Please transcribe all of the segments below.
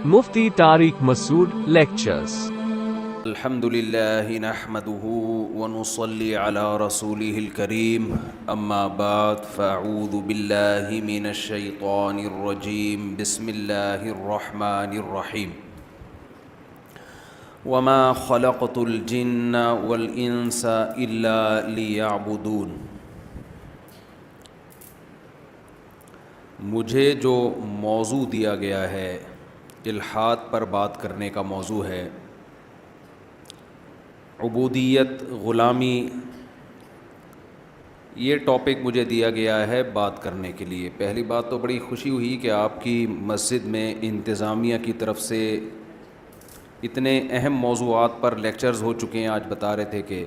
Mufti Tariq Masood Lectures. الحمد لله نحمده ونصلي على رسوله الكريم أما بعد فأعوذ بالله من الشيطان الرجيم بسم الله الرحمن الرحيم وما خلقت الجن والإنس إلا ليعبدون. مجھے جو موضوع دیا گیا ہے الحاد پر بات کرنے کا موضوع ہے عبودیت، غلامی. یہ ٹاپک مجھے دیا گیا ہے بات کرنے کے لیے. پہلی بات تو بڑی خوشی ہوئی کہ آپ کی مسجد میں انتظامیہ کی طرف سے اتنے اہم موضوعات پر لیکچرز ہو چکے ہیں. آج بتا رہے تھے کہ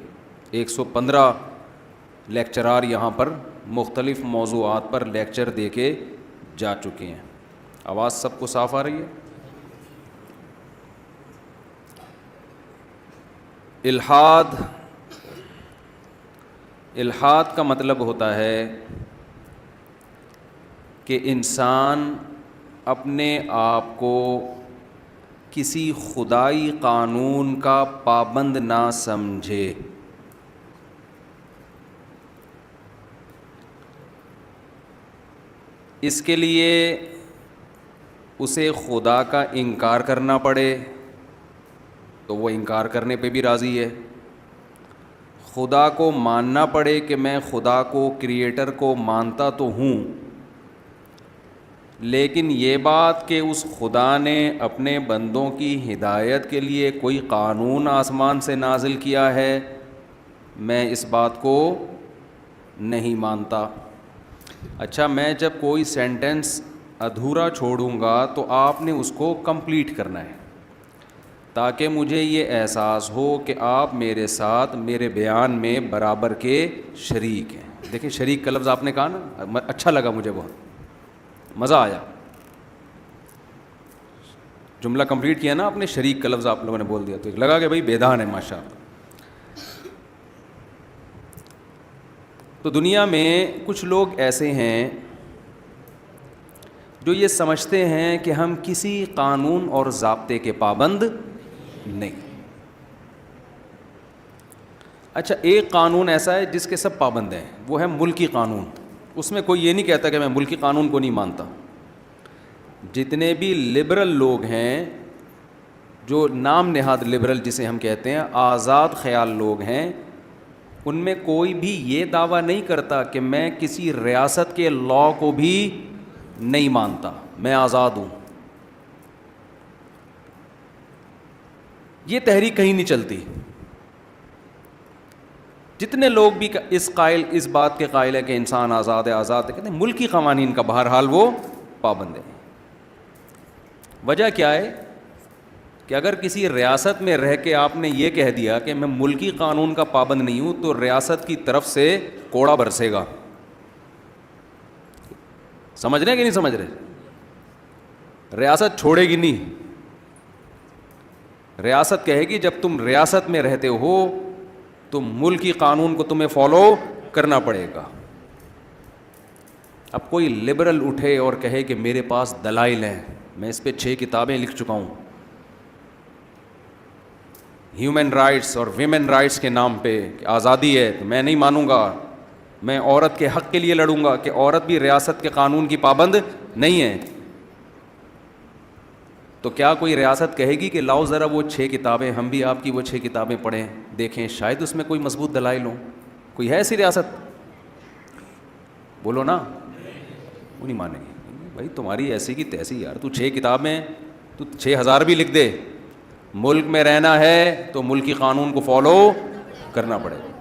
115 لیکچرار یہاں پر مختلف موضوعات پر لیکچر دے کے جا چکے ہیں. آواز سب کو صاف آ رہی ہے؟ الحاد کا مطلب ہوتا ہے کہ انسان اپنے آپ کو کسی خدائی قانون کا پابند نہ سمجھے. اس کے لیے اسے خدا کا انکار کرنا پڑے تو وہ انکار کرنے پہ بھی راضی ہے. خدا کو ماننا پڑے کہ میں خدا کو، کریٹر کو مانتا تو ہوں، لیکن یہ بات کہ اس خدا نے اپنے بندوں کی ہدایت کے لیے کوئی قانون آسمان سے نازل کیا ہے، میں اس بات کو نہیں مانتا. اچھا، میں جب کوئی سینٹنس ادھورا چھوڑوں گا تو آپ نے اس کو کمپلیٹ کرنا ہے تاکہ مجھے یہ احساس ہو کہ آپ میرے ساتھ میرے بیان میں برابر کے شریک ہیں. دیکھیں، شریک کا لفظ آپ نے کہا نا، اچھا لگا مجھے، بہت مزہ آیا. جملہ کمپلیٹ کیا نا آپ نے، شریک کا لفظ آپ لوگوں نے بول دیا تو لگا کہ بھائی بیدان ہے ماشاء اللہ. تو دنیا میں کچھ لوگ ایسے ہیں جو یہ سمجھتے ہیں کہ ہم کسی قانون اور ضابطے کے پابند نہیں. اچھا، ایک قانون ایسا ہے جس کے سب پابند ہیں، وہ ہے ملکی قانون. اس میں کوئی یہ نہیں کہتا کہ میں ملکی قانون کو نہیں مانتا. جتنے بھی لبرل لوگ ہیں، جو نام نہاد لبرل جسے ہم کہتے ہیں، آزاد خیال لوگ ہیں، ان میں کوئی بھی یہ دعویٰ نہیں کرتا کہ میں کسی ریاست کے لاء کو بھی نہیں مانتا، میں آزاد ہوں. یہ تحریک کہیں نہیں چلتی. جتنے لوگ بھی اس بات کے قائل ہے کہ انسان آزاد ہے، کہتے ہیں ملکی قوانین کا بہرحال وہ پابند ہے. وجہ کیا ہے کہ اگر کسی ریاست میں رہ کے آپ نے یہ کہہ دیا کہ میں ملکی قانون کا پابند نہیں ہوں تو ریاست کی طرف سے کوڑا برسے گا. سمجھ رہے ہیں کہ نہیں سمجھ رہے؟ ریاست چھوڑے گی نہیں. ریاست کہے گی جب تم ریاست میں رہتے ہو تو ملکی قانون کو تمہیں فالو کرنا پڑے گا. اب کوئی لبرل اٹھے اور کہے کہ میرے پاس دلائل ہیں، میں اس پہ 6 کتابیں لکھ چکا ہوں، ہیومن رائٹس اور ویمن رائٹس کے نام پہ کہ آزادی ہے، تو میں نہیں مانوں گا. میں عورت کے حق کے لیے لڑوں گا کہ عورت بھی ریاست کے قانون کی پابند نہیں ہے. تو کیا کوئی ریاست کہے گی کہ لاؤ ذرا وہ 6 کتابیں، ہم بھی آپ کی وہ 6 کتابیں پڑھیں، دیکھیں شاید اس میں کوئی مضبوط دلائل ہوں؟ کوئی ہے ایسی ریاست؟ بولو نا. وہ نہیں مانیں گے. بھائی تمہاری ایسی کی تیسی یار، تو 6 کتابیں، تو 6000 بھی لکھ دے، ملک میں رہنا ہے تو ملکی قانون کو فالو کرنا پڑے گا.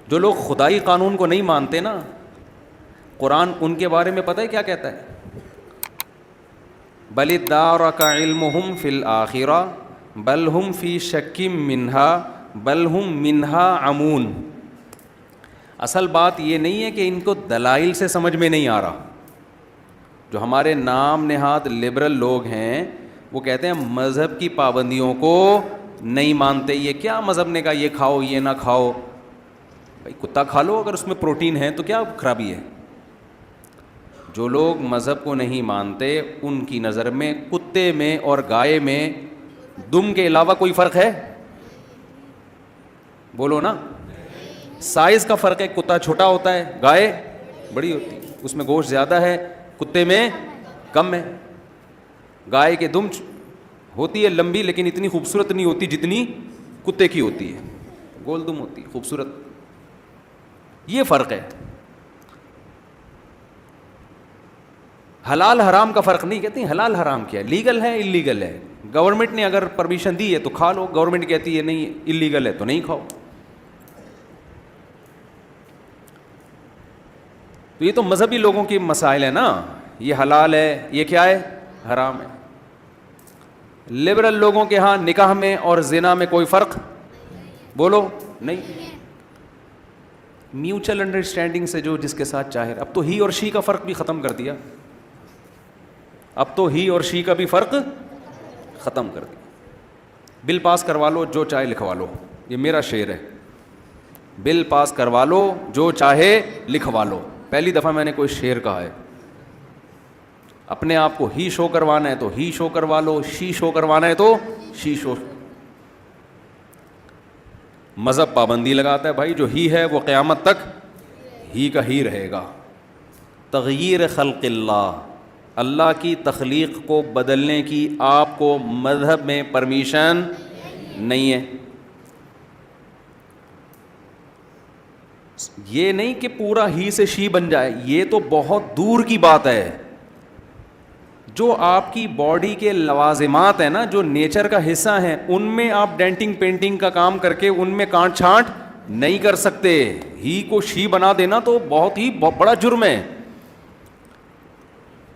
جو لوگ خدائی قانون کو نہیں مانتے نا، قرآن ان کے بارے میں پتہ ہے کیا کہتا ہے؟ بل ادارک علمہم فی الآخرہ بل ہم فی شک منہا بل ہم منہا عمون. اصل بات یہ نہیں ہے کہ ان کو دلائل سے سمجھ میں نہیں آ رہا. جو ہمارے نام نہاد لبرل لوگ ہیں وہ کہتے ہیں مذہب کی پابندیوں کو نہیں مانتے. یہ کیا مذہب نے کہا یہ کھاؤ یہ نہ کھاؤ؟ بھائی کتا کھا لو اگر اس میں پروٹین ہے تو کیا خرابی ہے. جو لوگ مذہب کو نہیں مانتے ان کی نظر میں کتے میں اور گائے میں دم کے علاوہ کوئی فرق ہے؟ بولو نا. سائز کا فرق ہے, کتا چھوٹا ہوتا ہے, گائے بڑی ہوتی ہے, اس میں گوشت زیادہ ہے, کتے میں کم ہے. گائے کے دم ہوتی ہے لمبی لیکن اتنی خوبصورت نہیں ہوتی جتنی کتے کی ہوتی ہے, گول دم ہوتی ہے خوبصورت. یہ فرق ہے. حلال حرام کا فرق نہیں کہتے ہیں. حلال حرام کیا ہے؟ لیگل ہے اللیگل ہے. گورنمنٹ نے اگر پرمیشن دی ہے تو کھا لو, گورنمنٹ کہتی ہے نہیں اللیگل ہے تو نہیں کھاؤ. تو یہ تو مذہبی لوگوں کی مسائل ہیں نا, یہ حلال ہے یہ کیا ہے حرام ہے. لبرل لوگوں کے ہاں نکاح میں اور زنا میں کوئی فرق بولو نہیں. میوچل انڈرسٹینڈنگ سے جو جس کے ساتھ چاہے. اب تو ہی اور شی کا فرق بھی ختم کر دیا, اب تو ہی اور شی کا بھی فرق ختم کر دیا. بل پاس کروا لو جو چاہے لکھوا لو, یہ میرا شعر ہے. بل پاس کروا لو جو چاہے لکھوا لو. پہلی دفعہ میں نے کوئی شعر کہا ہے. اپنے آپ کو ہی شو کروانا ہے تو ہی شو کروا لو, شی شو کروانا ہے تو شی شو. مذہب پابندی لگاتا ہے بھائی جو ہی ہے وہ قیامت تک ہی کا ہی رہے گا. تغییر خلق اللہ, اللہ کی تخلیق کو بدلنے کی آپ کو مذہب میں پرمیشن نہیں ہے. یہ نہیں کہ پورا ہی سے شی بن جائے, یہ تو بہت دور کی بات ہے. جو آپ کی باڈی کے لوازمات ہیں نا, جو نیچر کا حصہ ہیں, ان میں آپ ڈینٹنگ پینٹنگ کا کام کر کے ان میں کانٹ چھانٹ نہیں کر سکتے. ہی کو شی بنا دینا تو بہت ہی بڑا جرم ہے.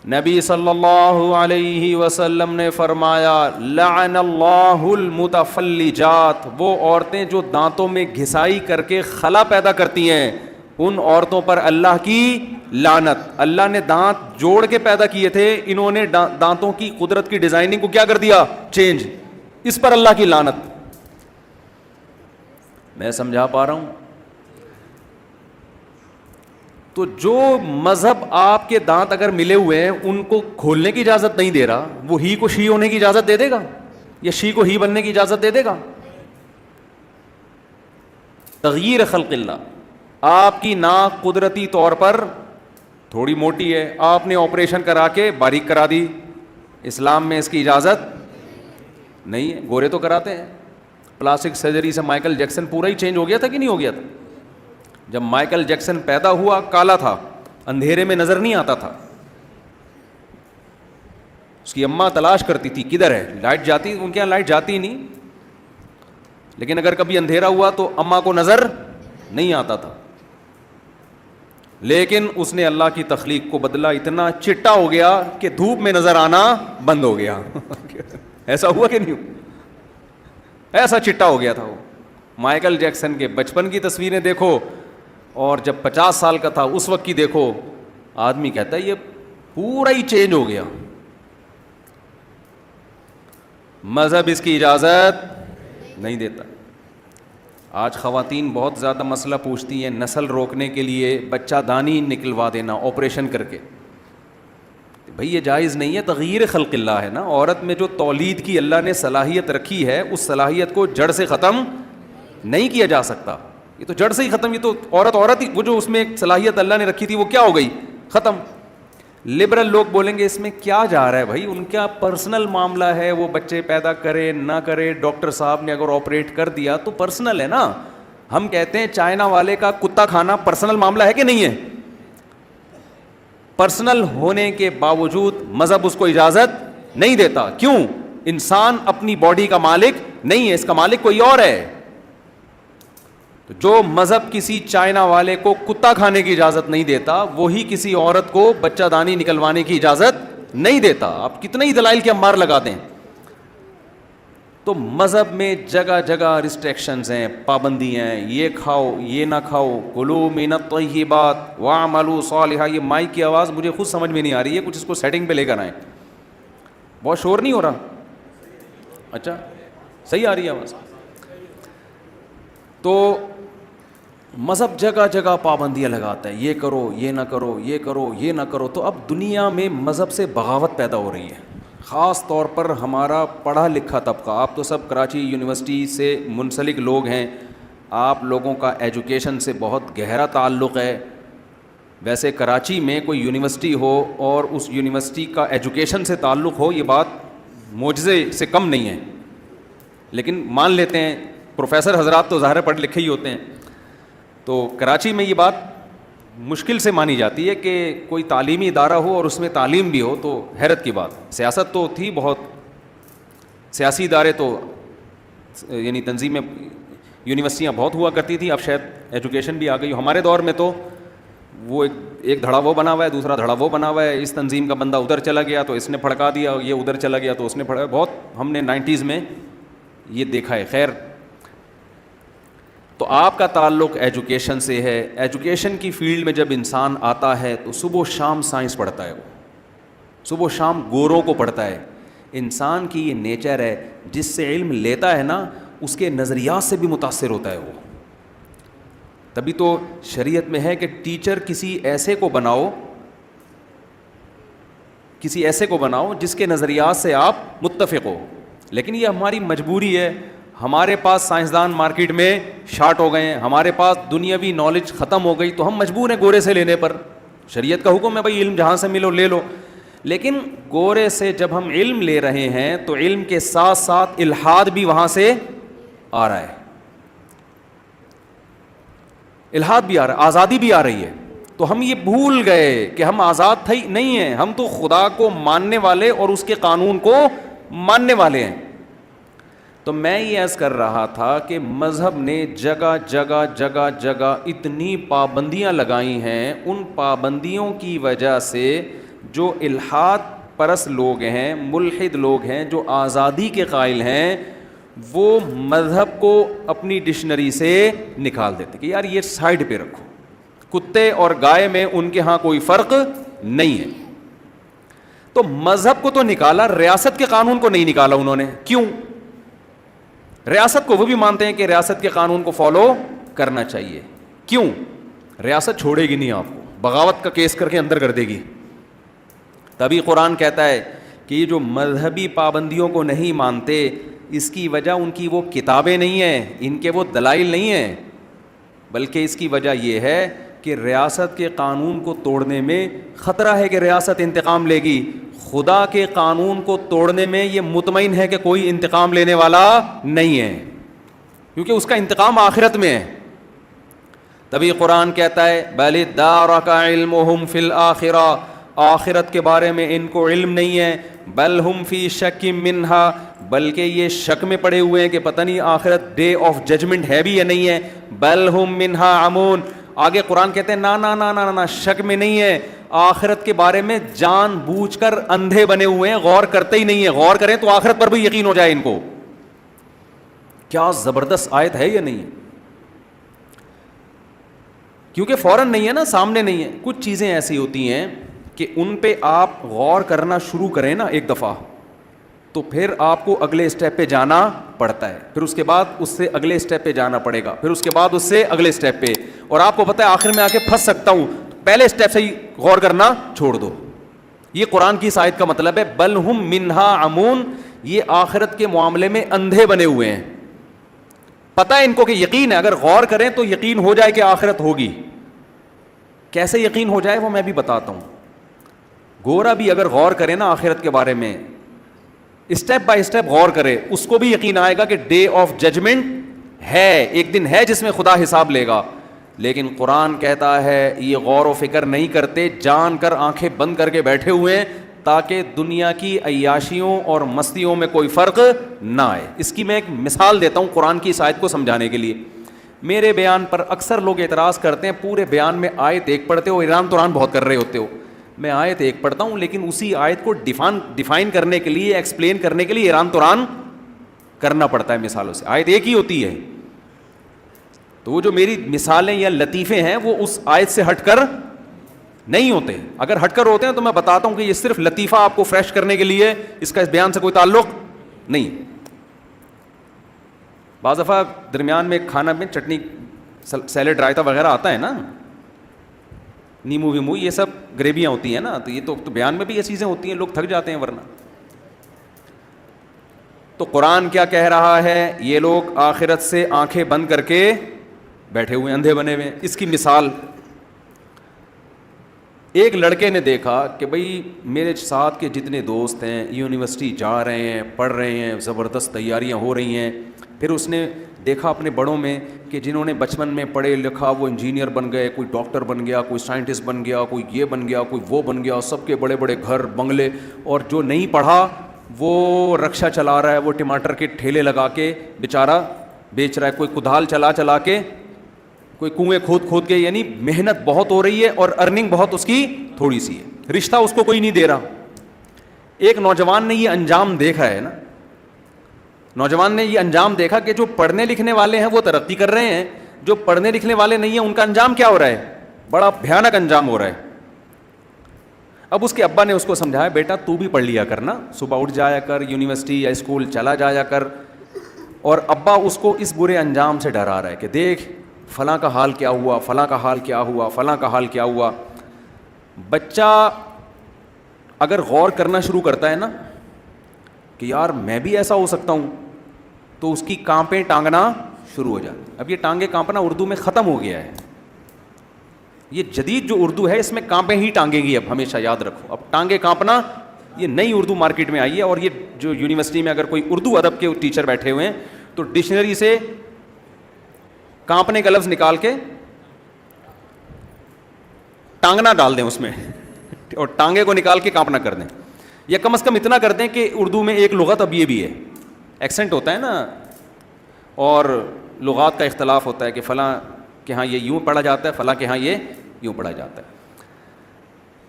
نبی صلی اللہ علیہ وسلم نے فرمایا لعن اللہ المتفلجات, وہ عورتیں جو دانتوں میں گھسائی کر کے خلا پیدا کرتی ہیں, ان عورتوں پر اللہ کی لعنت. اللہ نے دانت جوڑ کے پیدا کیے تھے, انہوں نے دانتوں کی قدرت کی ڈیزائننگ کو کیا کر دیا چینج, اس پر اللہ کی لعنت. میں سمجھا پا رہا ہوں؟ تو جو مذہب آپ کے دانت اگر ملے ہوئے ہیں ان کو کھولنے کی اجازت نہیں دے رہا, وہ ہی کو شی ہونے کی اجازت دے دے گا یا شی کو ہی بننے کی اجازت دے دے گا؟ تغییر خلق اللہ. آپ کی ناک قدرتی طور پر تھوڑی موٹی ہے, آپ نے آپریشن کرا کے باریک کرا دی, اسلام میں اس کی اجازت نہیں ہے. گورے تو کراتے ہیں, پلاسٹک سرجری سے مائیکل جیکسن پورا ہی چینج ہو گیا تھا کہ نہیں ہو گیا تھا؟ جب مائیکل جیکسن پیدا ہوا کالا تھا, اندھیرے میں نظر نہیں آتا تھا. اس کی اماں تلاش کرتی تھی کدھر ہے, لائٹ جاتی, ان کے یہاں لائٹ جاتی نہیں, لیکن اگر کبھی اندھیرا ہوا تو اماں کو نظر نہیں آتا تھا. لیکن اس نے اللہ کی تخلیق کو بدلا, اتنا چٹا ہو گیا کہ دھوپ میں نظر آنا بند ہو گیا. ایسا ہوا کہ نہیں ہوا؟ ایسا چٹا ہو گیا تھا وہ. مائیکل جیکسن کے بچپن کی تصویریں دیکھو اور جب 50 سال کا تھا اس وقت کی دیکھو, آدمی کہتا ہے یہ پورا ہی چینج ہو گیا. مذہب اس کی اجازت نہیں دیتا. آج خواتین بہت زیادہ مسئلہ پوچھتی ہیں, نسل روکنے کے لیے بچہ دانی نکلوا دینا آپریشن کر کے. بھئی یہ جائز نہیں ہے, تغییر خلق اللہ ہے نا. عورت میں جو تولید کی اللہ نے صلاحیت رکھی ہے, اس صلاحیت کو جڑ سے ختم نہیں کیا جا سکتا. یہ تو جڑ سے ہی ختم, یہ تو عورت ہی, وہ جو اس میں ایک صلاحیت اللہ نے رکھی تھی وہ کیا ہو گئی, ختم. لبرل لوگ بولیں گے اس میں کیا جا رہا ہے بھائی, ان کا پرسنل معاملہ ہے, وہ بچے پیدا کرے نہ کرے, ڈاکٹر صاحب نے اگر آپریٹ کر دیا تو پرسنل ہے نا. ہم کہتے ہیں چائنا والے کا کتا کھانا پرسنل معاملہ ہے کہ نہیں ہے؟ پرسنل ہونے کے باوجود مذہب اس کو اجازت نہیں دیتا. کیوں؟ انسان اپنی باڈی کا مالک نہیں ہے, اس کا مالک کوئی اور ہے. تو جو مذہب کسی چائنا والے کو کتا کھانے کی اجازت نہیں دیتا, وہی کسی عورت کو بچہ دانی نکلوانے کی اجازت نہیں دیتا. آپ کتنے ہی دلائل کے انبار لگا دیں. تو مذہب میں جگہ جگہ ریسٹرکشنز ہیں, پابندی ہیں, یہ کھاؤ یہ نہ کھاؤ, کلوا من الطیبات واعملوا صالحا. یہ مائک کی آواز مجھے خود سمجھ میں نہیں آ رہی ہے, کچھ اس کو سیٹنگ پہ لے کر آئیں. بہت شور نہیں ہو رہا؟ اچھا صحیح آ رہی ہے آواز. تو مذہب جگہ جگہ پابندیاں لگاتا ہے، یہ کرو یہ نہ کرو، یہ کرو یہ نہ کرو. تو اب دنیا میں مذہب سے بغاوت پیدا ہو رہی ہے، خاص طور پر ہمارا پڑھا لکھا طبقہ. آپ تو سب کراچی یونیورسٹی سے منسلک لوگ ہیں، آپ لوگوں کا ایجوکیشن سے بہت گہرا تعلق ہے. ویسے کراچی میں کوئی یونیورسٹی ہو اور اس یونیورسٹی کا ایجوکیشن سے تعلق ہو، یہ بات معجزے سے کم نہیں ہے، لیکن مان لیتے ہیں پروفیسر حضرات تو ظاہر پڑھ لکھے ہی ہوتے ہیں. تو کراچی میں یہ بات مشکل سے مانی جاتی ہے کہ کوئی تعلیمی ادارہ ہو اور اس میں تعلیم بھی ہو، تو حیرت کی بات. سیاست تو تھی بہت، سیاسی ادارے تو یعنی تنظیمیں یونیورسٹیاں بہت ہوا کرتی تھیں، اب شاید ایجوکیشن بھی آ گئی. ہمارے دور میں تو وہ ایک دھڑا وہ بنا ہوا ہے، دوسرا دھڑا وہ بنا ہوا ہے. اس تنظیم کا بندہ ادھر چلا گیا تو اس نے پھڑکا دیا، یہ ادھر چلا گیا تو اس نے پھڑکا. بہت ہم نے 90s میں یہ دیکھا ہے. خیر، تو آپ کا تعلق ایجوکیشن سے ہے. ایجوکیشن کی فیلڈ میں جب انسان آتا ہے تو صبح و شام سائنس پڑھتا ہے، وہ صبح و شام گوروں کو پڑھتا ہے. انسان کی یہ نیچر ہے، جس سے علم لیتا ہے نا اس کے نظریات سے بھی متاثر ہوتا ہے وہ. تبھی تو شریعت میں ہے کہ ٹیچر کسی ایسے کو بناؤ جس کے نظریات سے آپ متفق ہو. لیکن یہ ہماری مجبوری ہے. ہمارے پاس سائنسدان مارکیٹ میں شارٹ ہو گئے ہیں، ہمارے پاس دنیاوی نالج ختم ہو گئی، تو ہم مجبور ہیں گورے سے لینے پر. شریعت کا حکم ہے بھائی علم جہاں سے ملو لے لو. لیکن گورے سے جب ہم علم لے رہے ہیں تو علم کے ساتھ ساتھ الحاد بھی وہاں سے آ رہا ہے، الحاد بھی آ رہا ہے، آزادی بھی آ رہی ہے. تو ہم یہ بھول گئے کہ ہم آزاد تھے نہیں ہیں، ہم تو خدا کو ماننے والے اور اس کے قانون کو ماننے والے ہیں. تو میں یہ عرض کر رہا تھا کہ مذہب نے جگہ جگہ جگہ جگہ اتنی پابندیاں لگائی ہیں، ان پابندیوں کی وجہ سے جو الحاد پرست لوگ ہیں، ملحد لوگ ہیں، جو آزادی کے قائل ہیں، وہ مذہب کو اپنی ڈکشنری سے نکال دیتے کہ یار یہ سائڈ پہ رکھو. کتے اور گائے میں ان کے ہاں کوئی فرق نہیں ہے. تو مذہب کو تو نکالا، ریاست کے قانون کو نہیں نکالا انہوں نے. کیوں؟ ریاست کو وہ بھی مانتے ہیں کہ ریاست کے قانون کو فالو کرنا چاہیے. کیوں؟ ریاست چھوڑے گی نہیں آپ کو، بغاوت کا کیس کر کے اندر کر دے گی. تبھی قرآن کہتا ہے کہ یہ جو مذہبی پابندیوں کو نہیں مانتے، اس کی وجہ ان کی وہ کتابیں نہیں ہیں، ان کے وہ دلائل نہیں ہیں، بلکہ اس کی وجہ یہ ہے کہ ریاست کے قانون کو توڑنے میں خطرہ ہے کہ ریاست انتقام لے گی. خدا کے قانون کو توڑنے میں یہ مطمئن ہے کہ کوئی انتقام لینے والا نہیں ہے، کیونکہ اس کا انتقام آخرت میں ہے. تبھی قرآن کہتا ہے بل ادارک علمہم فی الآخرہ، آخرت کے بارے میں ان کو علم نہیں ہے. بل ہم فی شک منہا، بلکہ یہ شک میں پڑے ہوئے ہیں کہ پتہ نہیں آخرت ڈے آف ججمنٹ ہے بھی یا نہیں ہے. بل ہم منہا عمون، آگے قرآن کہتے ہیں نا نا نا نا نا، شک میں نہیں ہے، آخرت کے بارے میں جان بوجھ کر اندھے بنے ہوئے ہیں، غور کرتے ہی نہیں ہیں. غور کریں تو آخرت پر بھی یقین ہو جائے ان کو. کیا زبردست آیت ہے یا نہیں ہے؟ کیونکہ فوراً نہیں ہے نا، سامنے نہیں ہے. کچھ چیزیں ایسی ہوتی ہیں کہ ان پہ آپ غور کرنا شروع کریں نا ایک دفعہ، تو پھر آپ کو اگلے اسٹیپ پہ جانا پڑتا ہے، پھر اس کے بعد اس سے اگلے اسٹیپ پہ جانا پڑے گا، پھر اس کے بعد اس سے اگلے اسٹیپ پہ. اور آپ کو پتہ ہے آخر میں آ کے پھنس سکتا ہوں، پہلے اسٹیپ سے ہی غور کرنا چھوڑ دو. یہ قرآن کی اس آیت کا مطلب ہے. بل ہم منہا عمون، یہ آخرت کے معاملے میں اندھے بنے ہوئے ہیں. پتہ ہے ان کو کہ یقین ہے، اگر غور کریں تو یقین ہو جائے کہ آخرت ہوگی. کیسے یقین ہو جائے وہ میں بھی بتاتا ہوں. گورا بھی اگر غور کرے نا آخرت کے بارے میں، اسٹیپ بائی اسٹیپ غور کرے، اس کو بھی یقین آئے گا کہ ڈے آف ججمنٹ ہے، ایک دن ہے جس میں خدا حساب لے گا. لیکن قرآن کہتا ہے یہ غور و فکر نہیں کرتے، جان کر آنکھیں بند کر کے بیٹھے ہوئے ہیں تاکہ دنیا کی عیاشیوں اور مستیوں میں کوئی فرق نہ آئے. اس کی میں ایک مثال دیتا ہوں قرآن کی اس آیت کو سمجھانے کے لیے. میرے بیان پر اکثر لوگ اعتراض کرتے ہیں، پورے بیان میں آیت ایک پڑھتے ہو، ایران توران بہت کر رہے ہوتے ہو. میں آیت ایک پڑھتا ہوں لیکن اسی آیت کو ڈیفائن کرنے کے لیے، ایکسپلین کرنے کے لیے ایران توران کرنا پڑتا ہے مثالوں سے. آیت ایک ہی ہوتی ہے. تو وہ جو میری مثالیں یا لطیفے ہیں وہ اس آیت سے ہٹ کر نہیں ہوتے. اگر ہٹ کر ہوتے ہیں تو میں بتاتا ہوں کہ یہ صرف لطیفہ آپ کو فریش کرنے کے لیے، اس کا اس بیان سے کوئی تعلق نہیں. بعض دفعہ درمیان میں کھانا میں چٹنی سیلڈ رائتا وغیرہ آتا ہے نا, نیمو ویمو, یہ سب گریویاں ہوتی ہیں نا, تو یہ تو بیان میں بھی یہ چیزیں ہوتی ہیں, لوگ تھک جاتے ہیں ورنہ. تو قرآن کیا کہہ رہا ہے, یہ لوگ آخرت سے آنکھیں بند کر کے بیٹھے ہوئے, اندھے بنے ہوئے. اس کی مثال, ایک لڑکے نے دیکھا کہ بھئی میرے ساتھ کے جتنے دوست ہیں یونیورسٹی جا رہے ہیں, پڑھ رہے ہیں, زبردست تیاریاں ہو رہی ہیں. پھر اس نے دیکھا اپنے بڑوں میں کہ جنہوں نے بچپن میں پڑھے لکھا وہ انجینئر بن گئے, کوئی ڈاکٹر بن گیا, کوئی سائنٹسٹ بن گیا, کوئی یہ بن گیا, کوئی وہ بن گیا, سب کے بڑے بڑے گھر بنگلے. اور جو نہیں پڑھا وہ رکشہ چلا رہا ہے, وہ ٹماٹر کے ٹھیلے لگا کے بیچارہ بیچ رہا ہے, کوئی کدال چلا کے, کوئی کنویں کھود کے. یعنی محنت بہت ہو رہی ہے اور ارننگ بہت اس کی تھوڑی سی ہے, رشتہ اس کو کوئی نہیں دے رہا. ایک نوجوان نے یہ انجام دیکھا ہے نا, نوجوان نے یہ انجام دیکھا کہ جو پڑھنے لکھنے والے ہیں وہ ترقی کر رہے ہیں, جو پڑھنے لکھنے والے نہیں ہیں ان کا انجام کیا ہو رہا ہے, بڑا بھیانک انجام ہو رہا ہے. اب اس کے ابا نے اس کو سمجھایا, بیٹا تو بھی پڑھ لیا کر نا, صبح اٹھ جایا کر, یونیورسٹی یا اسکول چلا جایا کر. اور ابا اس کو اس برے انجام سے ڈرا رہا ہے کہ دیکھ فلاں کا حال کیا ہوا, فلاں کا حال کیا ہوا, فلاں کا حال کیا ہوا. بچہ اگر غور کرنا شروع کرتا ہے نا کہ یار میں بھی ایسا ہو سکتا ہوں, تو اس کی کانپیں ٹانگنا شروع ہو جاتی. اب یہ ٹانگیں کانپنا اردو میں ختم ہو گیا ہے, یہ جدید جو اردو ہے اس میں کانپیں ہی ٹانگیں گی, اب ہمیشہ یاد رکھو. اب ٹانگیں کانپنا یہ نئی اردو مارکیٹ میں آئی ہے. اور یہ جو یونیورسٹی میں اگر کوئی اردو ادب کے ٹیچر بیٹھے ہوئے ہیں تو ڈکشنری سے کانپنے کا لفظ نکال کے ٹانگنا ڈال دیں اس میں, اور ٹانگے کو نکال کے کانپنا کر دیں, یا کم از کم اتنا کر دیں کہ اردو میں ایک لغت اب یہ بھی ہے, ایکسنٹ ہوتا ہے نا, اور لغات کا اختلاف ہوتا ہے کہ فلاں کہ ہاں یہ یوں پڑھا جاتا ہے, فلاں کہ ہاں یہ یوں پڑھا جاتا ہے.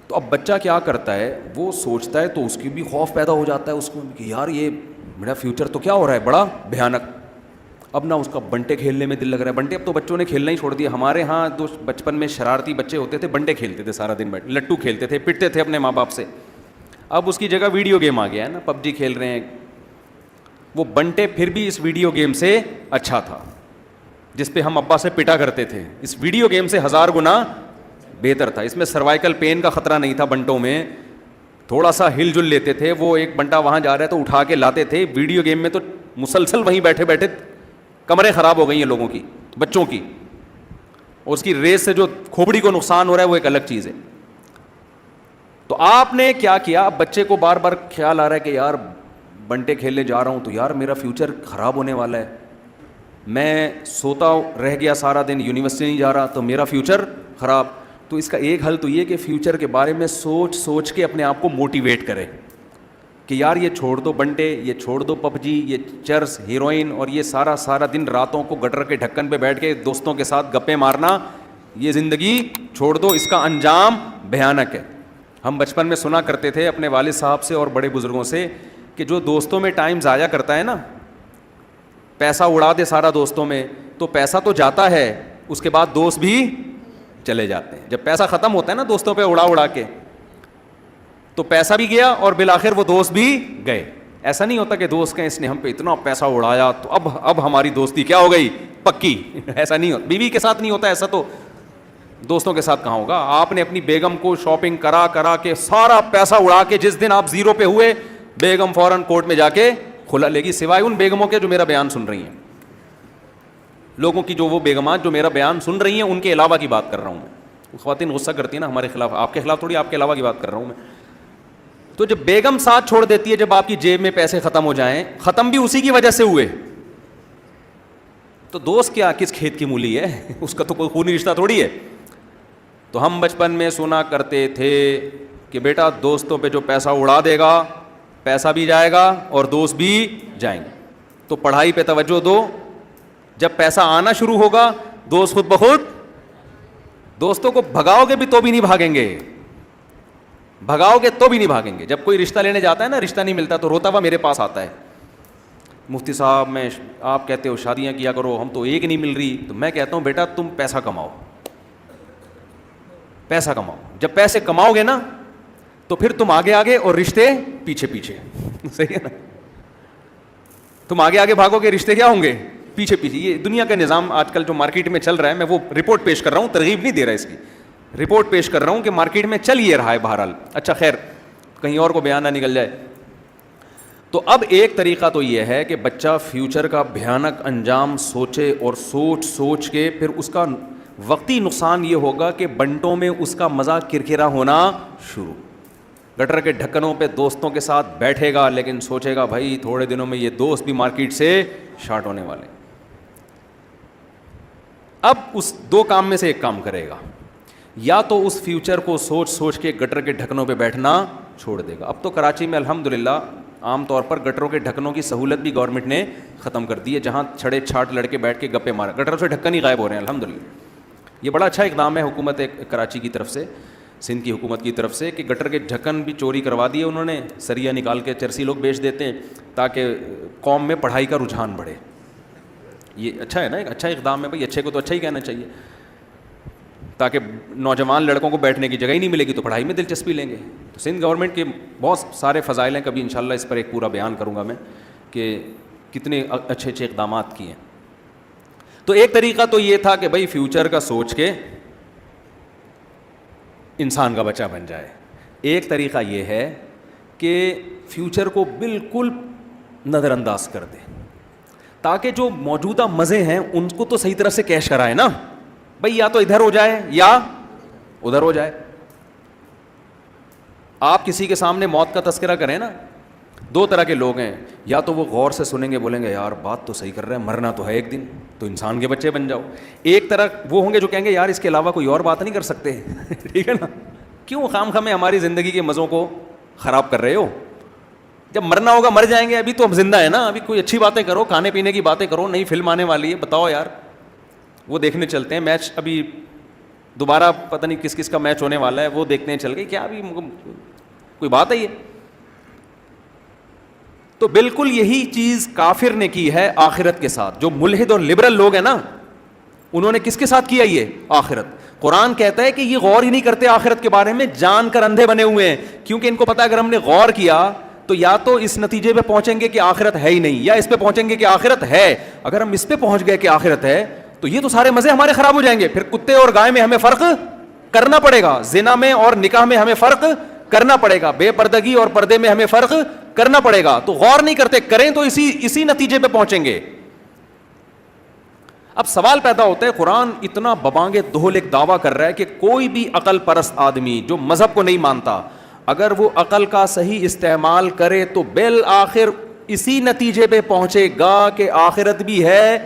تو اب بچہ کیا کرتا ہے, وہ سوچتا ہے تو اس کی بھی خوف پیدا ہو جاتا ہے اس کو کہ یار یہ میرا فیوچر تو کیا ہو رہا ہے بڑا بھیانک. اب نہ اس کا بنٹے کھیلنے میں دل لگ رہا ہے. بنٹے اب تو بچوں نے کھیلنا ہی چھوڑ دیا. ہمارے ہاں تو بچپن میں شرارتی بچے ہوتے تھے, بنٹے کھیلتے تھے سارا دن بیٹھ, لٹو کھیلتے تھے, پٹتے تھے اپنے ماں باپ سے. اب اس کی جگہ ویڈیو گیم آ گیا ہے نا, پب جی کھیل رہے ہیں. وہ بنٹے پھر بھی اس ویڈیو گیم سے اچھا تھا جس پہ ہم ابا سے پٹا کرتے تھے, اس ویڈیو گیم سے 1000 گنا بہتر تھا. اس میں سروائیکل پین کا خطرہ نہیں تھا بنٹوں میں, تھوڑا سا ہل جل لیتے تھے. وہ ایک بنٹا وہاں جا رہا ہے تو اٹھا کے لاتے تھے. ویڈیو گیم میں تو مسلسل وہیں بیٹھے بیٹھے کمریں خراب ہو گئی ہیں لوگوں کی, بچوں کی, اور اس کی ریس سے جو کھوپڑی کو نقصان ہو رہا ہے وہ ایک الگ چیز ہے. تو آپ نے کیا کیا, بچے کو بار بار خیال آ رہا ہے کہ یار بنٹے کھیلنے جا رہا ہوں تو یار میرا فیوچر خراب ہونے والا ہے, میں سوتا رہ گیا سارا دن, یونیورسٹی نہیں جا رہا تو میرا فیوچر خراب. تو اس کا ایک حل تو یہ کہ فیوچر کے بارے میں سوچ کے اپنے آپ کو موٹیویٹ کرے کہ یار یہ چھوڑ دو بنٹے, یہ چھوڑ دو پب جی, یہ چرس, ہیروئن, اور یہ سارا دن راتوں کو گٹر کے ڈھکن پہ بیٹھ کے دوستوں کے ساتھ گپیں مارنا, یہ زندگی چھوڑ دو, اس کا انجام بھیانک ہے. ہم بچپن میں سنا کرتے تھے اپنے والد صاحب سے اور بڑے بزرگوں سے کہ جو دوستوں میں ٹائم ضائع کرتا ہے نا, پیسہ اڑا دے سارا دوستوں میں, تو پیسہ تو جاتا ہے, اس کے بعد دوست بھی چلے جاتے ہیں. جب پیسہ ختم ہوتا ہے نا دوستوں پہ اڑا کے, تو پیسہ بھی گیا اور بالآخر وہ دوست بھی گئے. ایسا نہیں ہوتا کہ دوست کہیں اس نے ہم پہ اتنا پیسہ اڑایا تو اب ہماری دوستی کیا ہو گئی پکی. ایسا نہیں ہوتا, بیوی کے ساتھ نہیں ہوتا ایسا, تو دوستوں کے ساتھ کہاں ہوگا. آپ نے اپنی بیگم کو شاپنگ کرا کے سارا پیسہ اڑا کے جس دن آپ زیرو پہ ہوئے, بیگم فوراً کورٹ میں جا کے کھلا لے گی, سوائے ان بیگموں کے جو میرا بیان سن رہی ہیں. لوگوں کی جو وہ بیگمات جو میرا بیان سن رہی ہیں ان کے علاوہ کی بات کر رہا ہوں میں. خواتین غصہ کرتی ہیں نا ہمارے خلاف, آپ کے خلاف تھوڑی, آپ کے علاوہ کی بات کر رہا ہوں میں. تو جب بیگم ساتھ چھوڑ دیتی ہے, جب آپ کی جیب میں پیسے ختم ہو جائیں, ختم بھی اسی کی وجہ سے ہوئے, تو دوست کیا کس کھیت کی مولی ہے, اس کا تو کوئی خونی رشتہ تھوڑی ہے. تو ہم بچپن میں سنا کرتے تھے کہ بیٹا دوستوں پہ جو پیسہ اڑا دے گا, پیسہ بھی جائے گا اور دوست بھی جائیں گے, تو پڑھائی پہ توجہ دو. جب پیسہ آنا شروع ہوگا دوست خود بخود, دوستوں کو بھگاؤ گے بھی تو بھی نہیں بھاگیں گے, بھگاؤ گے تو بھی نہیں بھاگیں گے. جب کوئی رشتہ لینے جاتا ہے نا, رشتہ نہیں ملتا تو روتا ہوا میرے پاس آتا ہے, مفتی صاحب میں آپ کہتے ہو شادیاں کیا کرو, ہم تو ایک نہیں مل رہی. تو میں کہتا ہوں بیٹا تم پیسہ کماؤ, پیسہ کماؤ. جب پیسے کماؤ گے نا تو پھر تم آگے آگے اور رشتے پیچھے پیچھے. صحیح ہے نا, تم آگے آگے بھاگو گے رشتے کیا ہوں گے پیچھے پیچھے. یہ دنیا کا نظام آج کل جو مارکیٹ میں چل رہا ہے, میں وہ رپورٹ پیش کر رہا ہوں, ترغیب نہیں دے رہا اس کی, رپورٹ پیش کر رہا ہوں کہ مارکیٹ میں چل یہ رہا ہے بہرحال. اچھا خیر, کہیں اور کو بیان نہ نکل جائے. تو اب ایک طریقہ تو یہ ہے کہ بچہ فیوچر کا بھیانک انجام سوچے, اور سوچ کے پھر اس کا وقتی نقصان یہ ہوگا کہ بنٹوں میں اس کا مزہ کرکرا ہونا شروع. گٹر کے ڈھکنوں پہ دوستوں کے ساتھ بیٹھے گا, لیکن سوچے گا بھائی تھوڑے دنوں میں یہ دوست بھی مارکیٹ سے شارٹ ہونے والے. اب اس دو کام میں سے ایک کام کرے گا, یا تو اس فیوچر کو سوچ کے گٹر کے ڈھکنوں پہ بیٹھنا چھوڑ دے گا. اب تو کراچی میں الحمدللہ عام طور پر گٹروں کے ڈھکنوں کی سہولت بھی گورنمنٹ نے ختم کر دی ہے, جہاں چھڑے چھاٹ لڑکے بیٹھ کے گپے مارے, گٹروں سے ڈھکن ہی غائب ہو رہے ہیں الحمدللہ. یہ بڑا اچھا اقدام ہے حکومت کراچی کی طرف سے, سندھ کی حکومت کی طرف سے, کہ گٹر کے ڈھکن بھی چوری کروا دیے انہوں نے, سریا نکال کے چرسی لوگ بیچ دیتے ہیں تاکہ قوم میں پڑھائی کا رجحان بڑھے. یہ اچھا ہے نا, ایک اچھا اقدام ہے بھائی, اچھے کو تو اچھا ہی کہنا چاہیے, تاکہ نوجوان لڑکوں کو بیٹھنے کی جگہ ہی نہیں ملے گی تو پڑھائی میں دلچسپی لیں گے. تو سندھ گورنمنٹ کے بہت سارے فضائل ہیں, کبھی انشاءاللہ اس پر ایک پورا بیان کروں گا میں کہ کتنے اچھے اچھے اقدامات کیے ہیں. تو ایک طریقہ تو یہ تھا کہ بھائی فیوچر کا سوچ کے انسان کا بچہ بن جائے. ایک طریقہ یہ ہے کہ فیوچر کو بالکل نظر انداز کر دے, تاکہ جو موجودہ مزے ہیں ان کو تو صحیح طرح سے کیش کرائے نا بھائی, یا تو ادھر ہو جائے یا ادھر ہو جائے. آپ کسی کے سامنے موت کا تذکرہ کریں نا, دو طرح کے لوگ ہیں, یا تو وہ غور سے سنیں گے, بولیں گے یار بات تو صحیح کر رہے ہیں, مرنا تو ہے ایک دن, تو انسان کے بچے بن جاؤ. ایک طرح وہ ہوں گے جو کہیں گے یار اس کے علاوہ کوئی اور بات نہیں کر سکتے. ٹھیک ہے نا, کیوں خام خامے ہماری زندگی کے مزوں کو خراب کر رہے ہو, جب مرنا ہوگا مر جائیں گے, ابھی تو ہم زندہ ہیں نا, ابھی کوئی اچھی باتیں کرو, کھانے پینے کی باتیں کرو, نئی فلم آنے والی ہے, بتاؤ یار وہ دیکھنے چلتے ہیں, میچ ابھی دوبارہ پتہ نہیں کس کس کا میچ ہونے والا ہے, وہ دیکھنے ہیں چل گئے, کیا ابھی کوئی بات ہے یہ؟ تو بالکل یہی چیز کافر نے کی ہے آخرت کے ساتھ. جو ملحد اور لبرل لوگ ہیں نا, انہوں نے کس کے ساتھ کیا یہ آخرت. قرآن کہتا ہے کہ یہ غور ہی نہیں کرتے آخرت کے بارے میں, جان کر اندھے بنے ہوئے ہیں, کیونکہ ان کو پتا ہے اگر ہم نے غور کیا تو یا تو اس نتیجے پہ پہنچیں گے کہ آخرت ہے ہی نہیں, یا اس پہ پہنچیں گے کہ آخرت ہے. اگر ہم اس پہ پہنچ گئے کہ آخرت ہے تو یہ تو سارے مزے ہمارے خراب ہو جائیں گے. پھر کتے اور گائے میں ہمیں فرق کرنا پڑے گا, زنا میں اور نکاح میں ہمیں فرق کرنا پڑے گا, بے پردگی اور پردے میں ہمیں فرق کرنا پڑے گا. تو غور نہیں کرتے, کریں تو اسی نتیجے پہ پہنچیں گے. اب سوال پیدا ہوتا ہے, قرآن اتنا ببانگ دہل ایک دعویٰ کر رہا ہے کہ کوئی بھی عقل پرست آدمی جو مذہب کو نہیں مانتا, اگر وہ عقل کا صحیح استعمال کرے تو بالآخر اسی نتیجے پہ پہنچے گا کہ آخرت بھی ہے,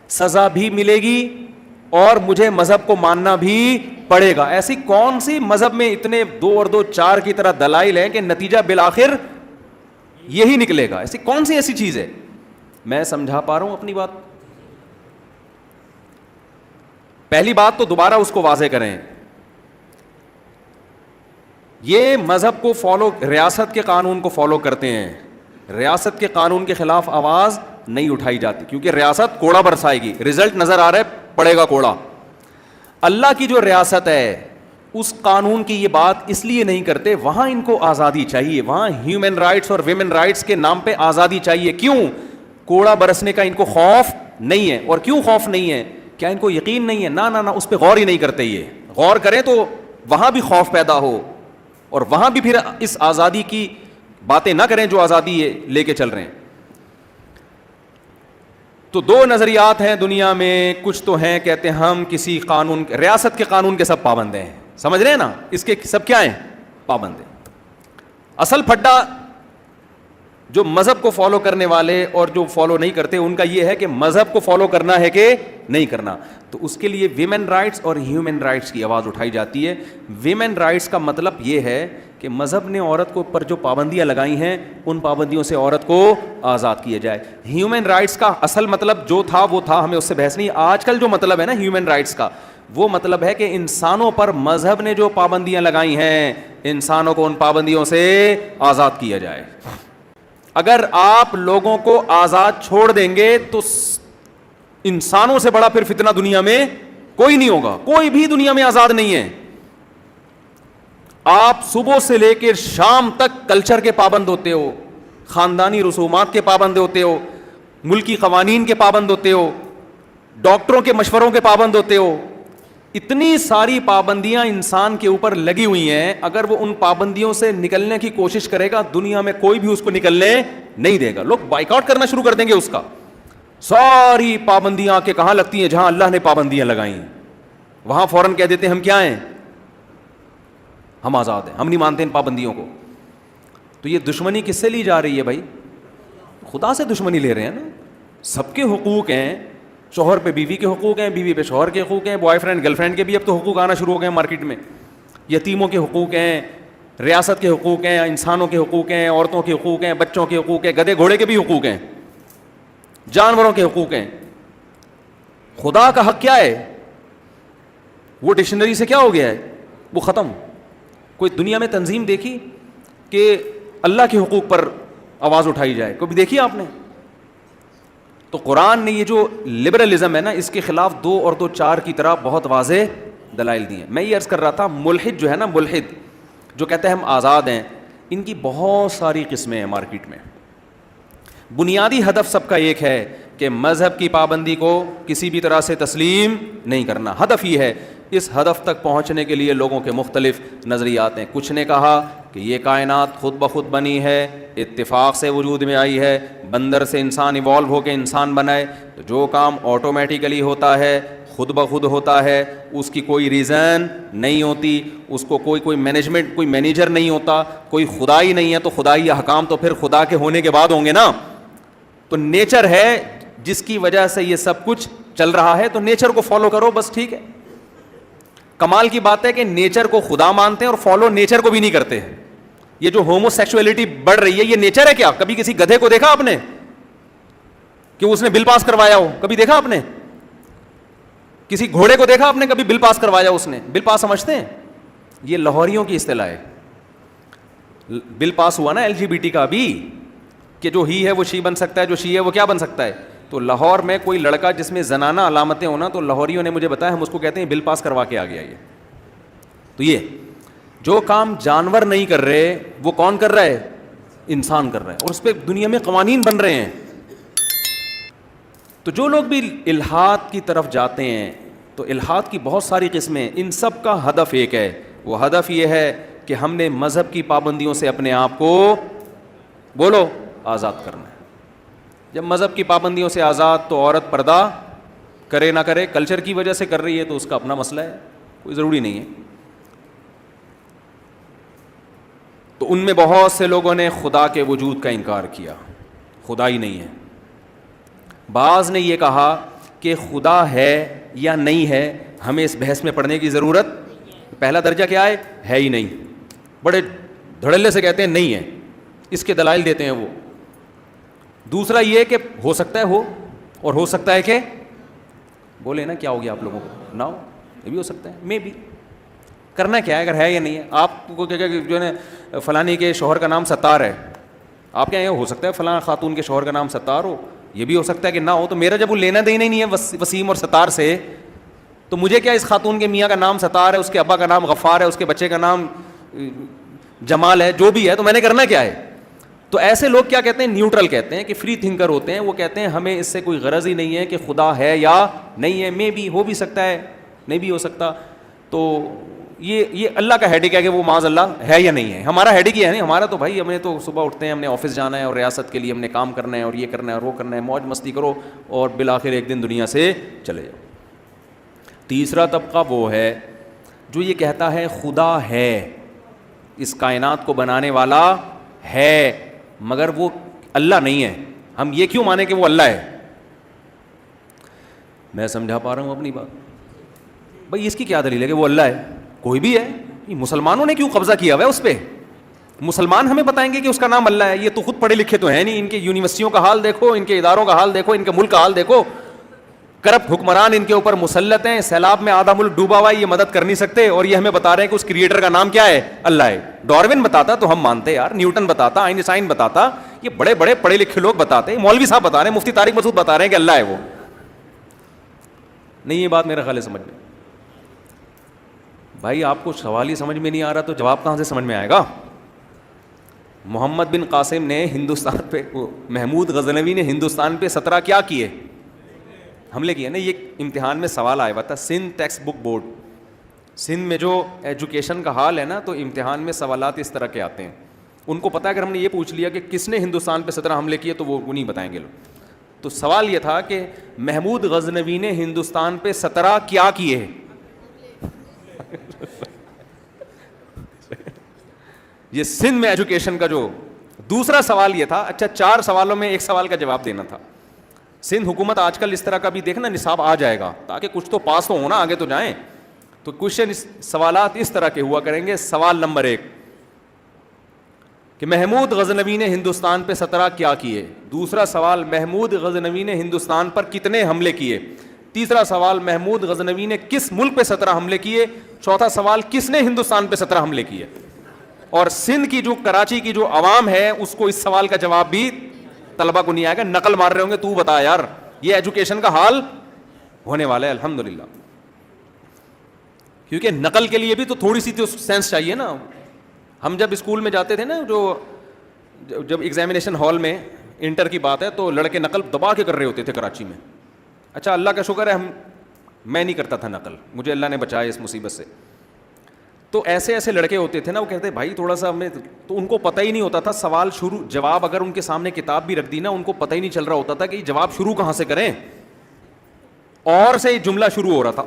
سزا بھی ملے گی, اور مجھے مذہب کو ماننا بھی پڑے گا. ایسی کون سی مذہب میں اتنے 2 اور 2 4 کی طرح دلائل ہیں کہ نتیجہ بالآخر یہی نکلے گا؟ ایسی کون سی ایسی چیز ہے؟ میں سمجھا پا رہا ہوں اپنی بات؟ پہلی بات تو دوبارہ اس کو واضح کریں, یہ مذہب کو فالو, ریاست کے قانون کو فالو کرتے ہیں, ریاست کے قانون کے خلاف آواز نہیں اٹھائی جاتی, کیونکہ ریاست کوڑا برسائے گی, رزلٹ نظر آ رہا ہے پڑے گا کوڑا. اللہ کی جو ریاست ہے اس قانون کی یہ بات اس لیے نہیں کرتے, وہاں ان کو آزادی چاہیے, وہاں ہیومن رائٹس اور ویمن رائٹس کے نام پہ آزادی چاہیے. کیوں؟ کوڑا برسنے کا ان کو خوف نہیں ہے. اور کیوں خوف نہیں ہے؟ کیا ان کو یقین نہیں ہے؟ نہ, اس پہ غور ہی نہیں کرتے. یہ غور کریں تو وہاں بھی خوف پیدا ہو, اور وہاں بھی پھر اس آزادی کی باتیں نہ کریں جو آزادی یہ لے کے چل رہے ہیں. تو 2 نظریات ہیں دنیا میں, کچھ تو ہیں کہتے ہیں ہم کسی قانون, ریاست کے قانون کے سب پابند ہیں, سمجھ رہے ہیں نا, اس کے سب کیا ہیں؟ پابند ہیں. اصل پھڈا جو مذہب کو فالو کرنے والے اور جو فالو نہیں کرتے ان کا یہ ہے کہ مذہب کو فالو کرنا ہے کہ نہیں کرنا. تو اس کے لیے ویمن رائٹس اور ہیومن رائٹس کی آواز اٹھائی جاتی ہے. ویمن رائٹس کا مطلب یہ ہے کہ مذہب نے عورت کو پر جو پابندیاں لگائی ہیں ان پابندیوں سے عورت کو آزاد کیا جائے. ہیومن رائٹس کا اصل مطلب جو تھا وہ تھا, ہمیں اس سے بحث نہیں. آج کل جو مطلب ہے نا ہیومن رائٹس کا, وہ مطلب ہے کہ انسانوں پر مذہب نے جو پابندیاں لگائی ہیں انسانوں کو ان پابندیوں سے آزاد کیا جائے. اگر آپ لوگوں کو آزاد چھوڑ دیں گے تو انسانوں سے بڑا پھر فتنہ دنیا میں کوئی نہیں ہوگا. کوئی بھی دنیا میں آزاد نہیں ہے. آپ صبح سے لے کے شام تک کلچر کے پابند ہوتے ہو, خاندانی رسومات کے پابند ہوتے ہو, ملکی قوانین کے پابند ہوتے ہو, ڈاکٹروں کے مشوروں کے پابند ہوتے ہو. اتنی ساری پابندیاں انسان کے اوپر لگی ہوئی ہیں, اگر وہ ان پابندیوں سے نکلنے کی کوشش کرے گا دنیا میں کوئی بھی اس کو نکلنے نہیں دے گا. لوگ بائیکاٹ کرنا شروع کر دیں گے اس کا. ساری پابندیاں کہ کہاں لگتی ہیں؟ جہاں اللہ نے پابندیاں لگائیں وہاں فوراً کہہ دیتے ہیں ہم کیا ہیں, ہم آزاد ہیں, ہم نہیں مانتے ان پابندیوں کو. تو یہ دشمنی کس سے لی جا رہی ہے بھائی؟ خدا سے دشمنی لے رہے ہیں نا. سب کے حقوق ہیں, شوہر پہ بیوی کے حقوق ہیں, بیوی پہ شوہر کے حقوق ہیں, بوائے فرینڈ گرل فرینڈ کے بھی اب تو حقوق آنا شروع ہو گئے ہیں مارکیٹ میں. یتیموں کے حقوق ہیں, ریاست کے حقوق ہیں, انسانوں کے حقوق ہیں, عورتوں کے حقوق ہیں, بچوں کے حقوق ہیں, گدھے گھوڑے کے بھی حقوق ہیں, جانوروں کے حقوق ہیں. خدا کا حق کیا ہے؟ وہ ڈکشنری سے کیا ہو گیا ہے؟ وہ ختم. کوئی دنیا میں تنظیم دیکھی کہ اللہ کے حقوق پر آواز اٹھائی جائے؟ کبھی دیکھی آپ نے؟ تو قرآن نے یہ جو لبرلزم ہے نا, اس کے خلاف 2 اور 2 4 کی طرح بہت واضح دلائل دیے ہیں. میں یہ عرض کر رہا تھا, ملحد جو ہے نا, ملحد جو کہتے ہیں ہم آزاد ہیں, ان کی بہت ساری قسمیں ہیں مارکیٹ میں. بنیادی ہدف سب کا ایک ہے کہ مذہب کی پابندی کو کسی بھی طرح سے تسلیم نہیں کرنا. ہدف یہ ہے. اس ہدف تک پہنچنے کے لیے لوگوں کے مختلف نظریات ہیں. کچھ نے کہا کہ یہ کائنات خود بخود بنی ہے, اتفاق سے وجود میں آئی ہے, بندر سے انسان ایوالو ہو کے انسان بنائے, تو جو کام آٹومیٹیکلی ہوتا ہے خود بخود ہوتا ہے, اس کی کوئی ریزن نہیں ہوتی, اس کو کوئی مینجمنٹ, کوئی مینیجر نہیں ہوتا, کوئی خدا ہی نہیں ہے. تو خدائی احکام تو پھر خدا کے ہونے کے بعد ہوں گے نا. تو نیچر ہے جس کی وجہ سے یہ سب کچھ چل رہا ہے, تو نیچر کو فالو کرو بس, ٹھیک ہے. کمال کی بات ہے کہ نیچر کو خدا مانتے ہیں اور فالو نیچر کو بھی نہیں کرتے. یہ جو ہومو سیکسولیٹی بڑھ رہی ہے, یہ نیچر ہے کیا؟ کبھی کسی گدھے کو دیکھا آپ نے کہ اس نے بل پاس کروایا ہو؟ کبھی دیکھا آپ نے؟ کسی گھوڑے کو دیکھا آپ نے کبھی بل پاس کروایا اس نے؟ بل پاس سمجھتے ہیں؟ یہ لاہوریوں کی اصطلاح ہے. بل پاس ہوا نا LGBT کا بھی, کہ جو ہی ہے وہ شی بن سکتا ہے, جو شی ہے وہ کیا بن سکتا ہے. تو لاہور میں کوئی لڑکا جس میں زنانہ علامتیں ہونا, تو لاہوریوں نے مجھے بتایا ہم اس کو کہتے ہیں بل پاس کروا کے آ گیا. یہ تو یہ جو کام جانور نہیں کر رہے وہ کون کر رہا ہے؟ انسان کر رہا ہے, اور اس پہ دنیا میں قوانین بن رہے ہیں. تو جو لوگ بھی الحاد کی طرف جاتے ہیں, تو الحاد کی بہت ساری قسمیں, ان سب کا ہدف ایک ہے. وہ ہدف یہ ہے کہ ہم نے مذہب کی پابندیوں سے اپنے آپ کو بولو آزاد کرنا ہے. جب مذہب کی پابندیوں سے آزاد, تو عورت پردہ کرے نہ کرے, کلچر کی وجہ سے کر رہی ہے تو اس کا اپنا مسئلہ ہے, کوئی ضروری نہیں ہے. تو ان میں بہت سے لوگوں نے خدا کے وجود کا انکار کیا, خدا ہی نہیں ہے. بعض نے یہ کہا کہ خدا ہے یا نہیں ہے, ہمیں اس بحث میں پڑھنے کی ضرورت. پہلا درجہ کیا ہے ہی نہیں. بڑے دھڑلے سے کہتے ہیں نہیں ہے, اس کے دلائل دیتے ہیں وہ. دوسرا یہ کہ ہو سکتا ہے ہو, اور ہو سکتا ہے کہ بولے نا کیا ہو گیا آپ لوگوں کو, نہ ہو, یہ بھی ہو سکتا ہے. میں بھی کرنا کیا ہے اگر ہے یا نہیں ہے. آپ کو کیا جو ہے فلانی کے شوہر کا نام ستار ہے, آپ کیا ہو سکتا ہے فلاں خاتون کے شوہر کا نام ستار ہو, یہ بھی ہو سکتا ہے کہ نہ ہو. تو میرا جب وہ لینا دینا ہی نہیں ہے وسیم اور ستار سے, تو مجھے کیا اس خاتون کے میاں کا نام ستار ہے, اس کے ابا کا نام غفار ہے, اس کے بچے کا نام جمال ہے, جو بھی ہے, تو میں نے کرنا کیا ہے. تو ایسے لوگ کیا کہتے ہیں, نیوٹرل کہتے ہیں, کہ فری تھنکر ہوتے ہیں. وہ کہتے ہیں ہمیں اس سے کوئی غرض ہی نہیں ہے کہ خدا ہے یا نہیں ہے, میں بھی ہو بھی سکتا ہے, نہیں بھی ہو سکتا. تو یہ اللہ کا ہیڈک ہے کہ وہ معاذ اللہ ہے یا نہیں ہے. ہمارا ہیڈک یہ ہے نہیں, ہمارا تو بھائی ہم نے تو صبح اٹھتے ہیں, ہم نے آفس جانا ہے, اور ریاست کے لیے ہم نے کام کرنا ہے, اور یہ کرنا ہے, اور وہ کرنا ہے, موج مستی کرو, اور بالآخر ایک دن دنیا سے چلے جاؤ. تیسرا طبقہ وہ ہے جو یہ کہتا ہے خدا ہے, اس کائنات کو بنانے والا ہے, مگر وہ اللہ نہیں ہے. ہم یہ کیوں مانیں کہ وہ اللہ ہے؟ میں سمجھا پا رہا ہوں اپنی بات؟ بھائی اس کی کیا دلیل ہے کہ وہ اللہ ہے؟ کوئی بھی ہے, مسلمانوں نے کیوں قبضہ کیا ہوا ہے اس پہ؟ مسلمان ہمیں بتائیں گے کہ اس کا نام اللہ ہے. یہ تو خود پڑھے لکھے تو ہیں نہیں, ان کے یونیورسٹیوں کا حال دیکھو, ان کے اداروں کا حال دیکھو, ان کے ملک کا حال دیکھو. کرپٹ حکمران ان کے اوپر مسلط ہیں, سیلاب میں آدھا ملک ڈوبا ہوا ہے, یہ مدد کر نہیں سکتے, اور یہ ہمیں بتا رہے ہیں کہ اس کریٹر کا نام کیا ہے, اللہ ہے. ڈاروین بتاتا تو ہم مانتے یار, نیوٹن بتاتا, آئنسٹائن بتاتا, یہ بڑے بڑے پڑھے لکھے لوگ بتاتے, مولوی صاحب بتا رہے ہیں, مفتی طارق مسعود بتا رہے ہیں کہ اللہ ہے وہ. نہیں, یہ بات میرا خیال ہے سمجھ میں. بھائی آپ کو سوال ہی سمجھ میں نہیں آ رہا تو جواب کہاں سے سمجھ میں آئے گا؟ محمد بن قاسم نے ہندوستان پہ, محمود غزنوی نے ہندوستان پہ 17 کیا کیے, حملے کیے نا. یہ امتحان میں سوال آیا ہوا تھا, Sindh text book board, Sindh میں جو ایجوکیشن کا حال ہے نا, تو امتحان میں سوالات اس طرح کے آتے ہیں. ان کو پتہ ہے اگر ہم نے یہ پوچھ لیا کہ کس نے ہندوستان پہ 17 حملے کیے تو وہ نہیں بتائیں گے لوگ. تو سوال یہ تھا کہ محمود غزنوی نے ہندوستان پہ 17 کیا کیے ہیں. یہ سندھ میں ایجوکیشن کا جو دوسرا سوال یہ تھا. اچھا 4 سوالوں میں ایک سوال کا جواب دینا تھا. سندھ حکومت آج کل اس طرح کا بھی دیکھنا نصاب آ جائے گا تاکہ کچھ تو پاس تو ہونا, آگے تو جائیں. تو کوشچن سوالات اس طرح کے ہوا کریں گے. سوال نمبر 1 کہ محمود غزنوی نے ہندوستان پہ 17 کیا کیے. دوسرا سوال محمود غزنوی نے ہندوستان پر کتنے حملے کیے. تیسرا سوال محمود غزنوی نے کس ملک پہ 17 حملے کیے. چوتھا سوال کس نے ہندوستان پہ 17 حملے کیے. اور سندھ کی جو کراچی کی جو عوام ہے اس کو اس سوال کا جواب بھی طلبہ کو نہیں آئے گا, نقل مار رہے ہوں گے. تو بتا یار یہ ایجوکیشن کا حال ہونے والا ہے الحمدللہ, کیونکہ نقل کے لیے بھی تو تھوڑی سی تو سینس چاہیے نا. ہم جب اسکول میں جاتے تھے نا, جب ایگزامینیشن ہال میں انٹر کی بات ہے تو لڑکے نقل دبا کے کر رہے ہوتے تھے کراچی میں. اچھا اللہ کا شکر ہے میں نہیں کرتا تھا نقل, مجھے اللہ نے بچایا اس مصیبت سے. تو ایسے لڑکے ہوتے تھے نا, وہ کہتے بھائی تھوڑا سا ہمیں, تو ان کو پتہ ہی نہیں ہوتا تھا سوال شروع جواب اگر ان کے سامنے کتاب بھی رکھ دی نا, ان کو پتہ ہی نہیں چل رہا ہوتا تھا کہ جواب شروع کہاں سے کریں. اور سے جملہ شروع ہو رہا تھا,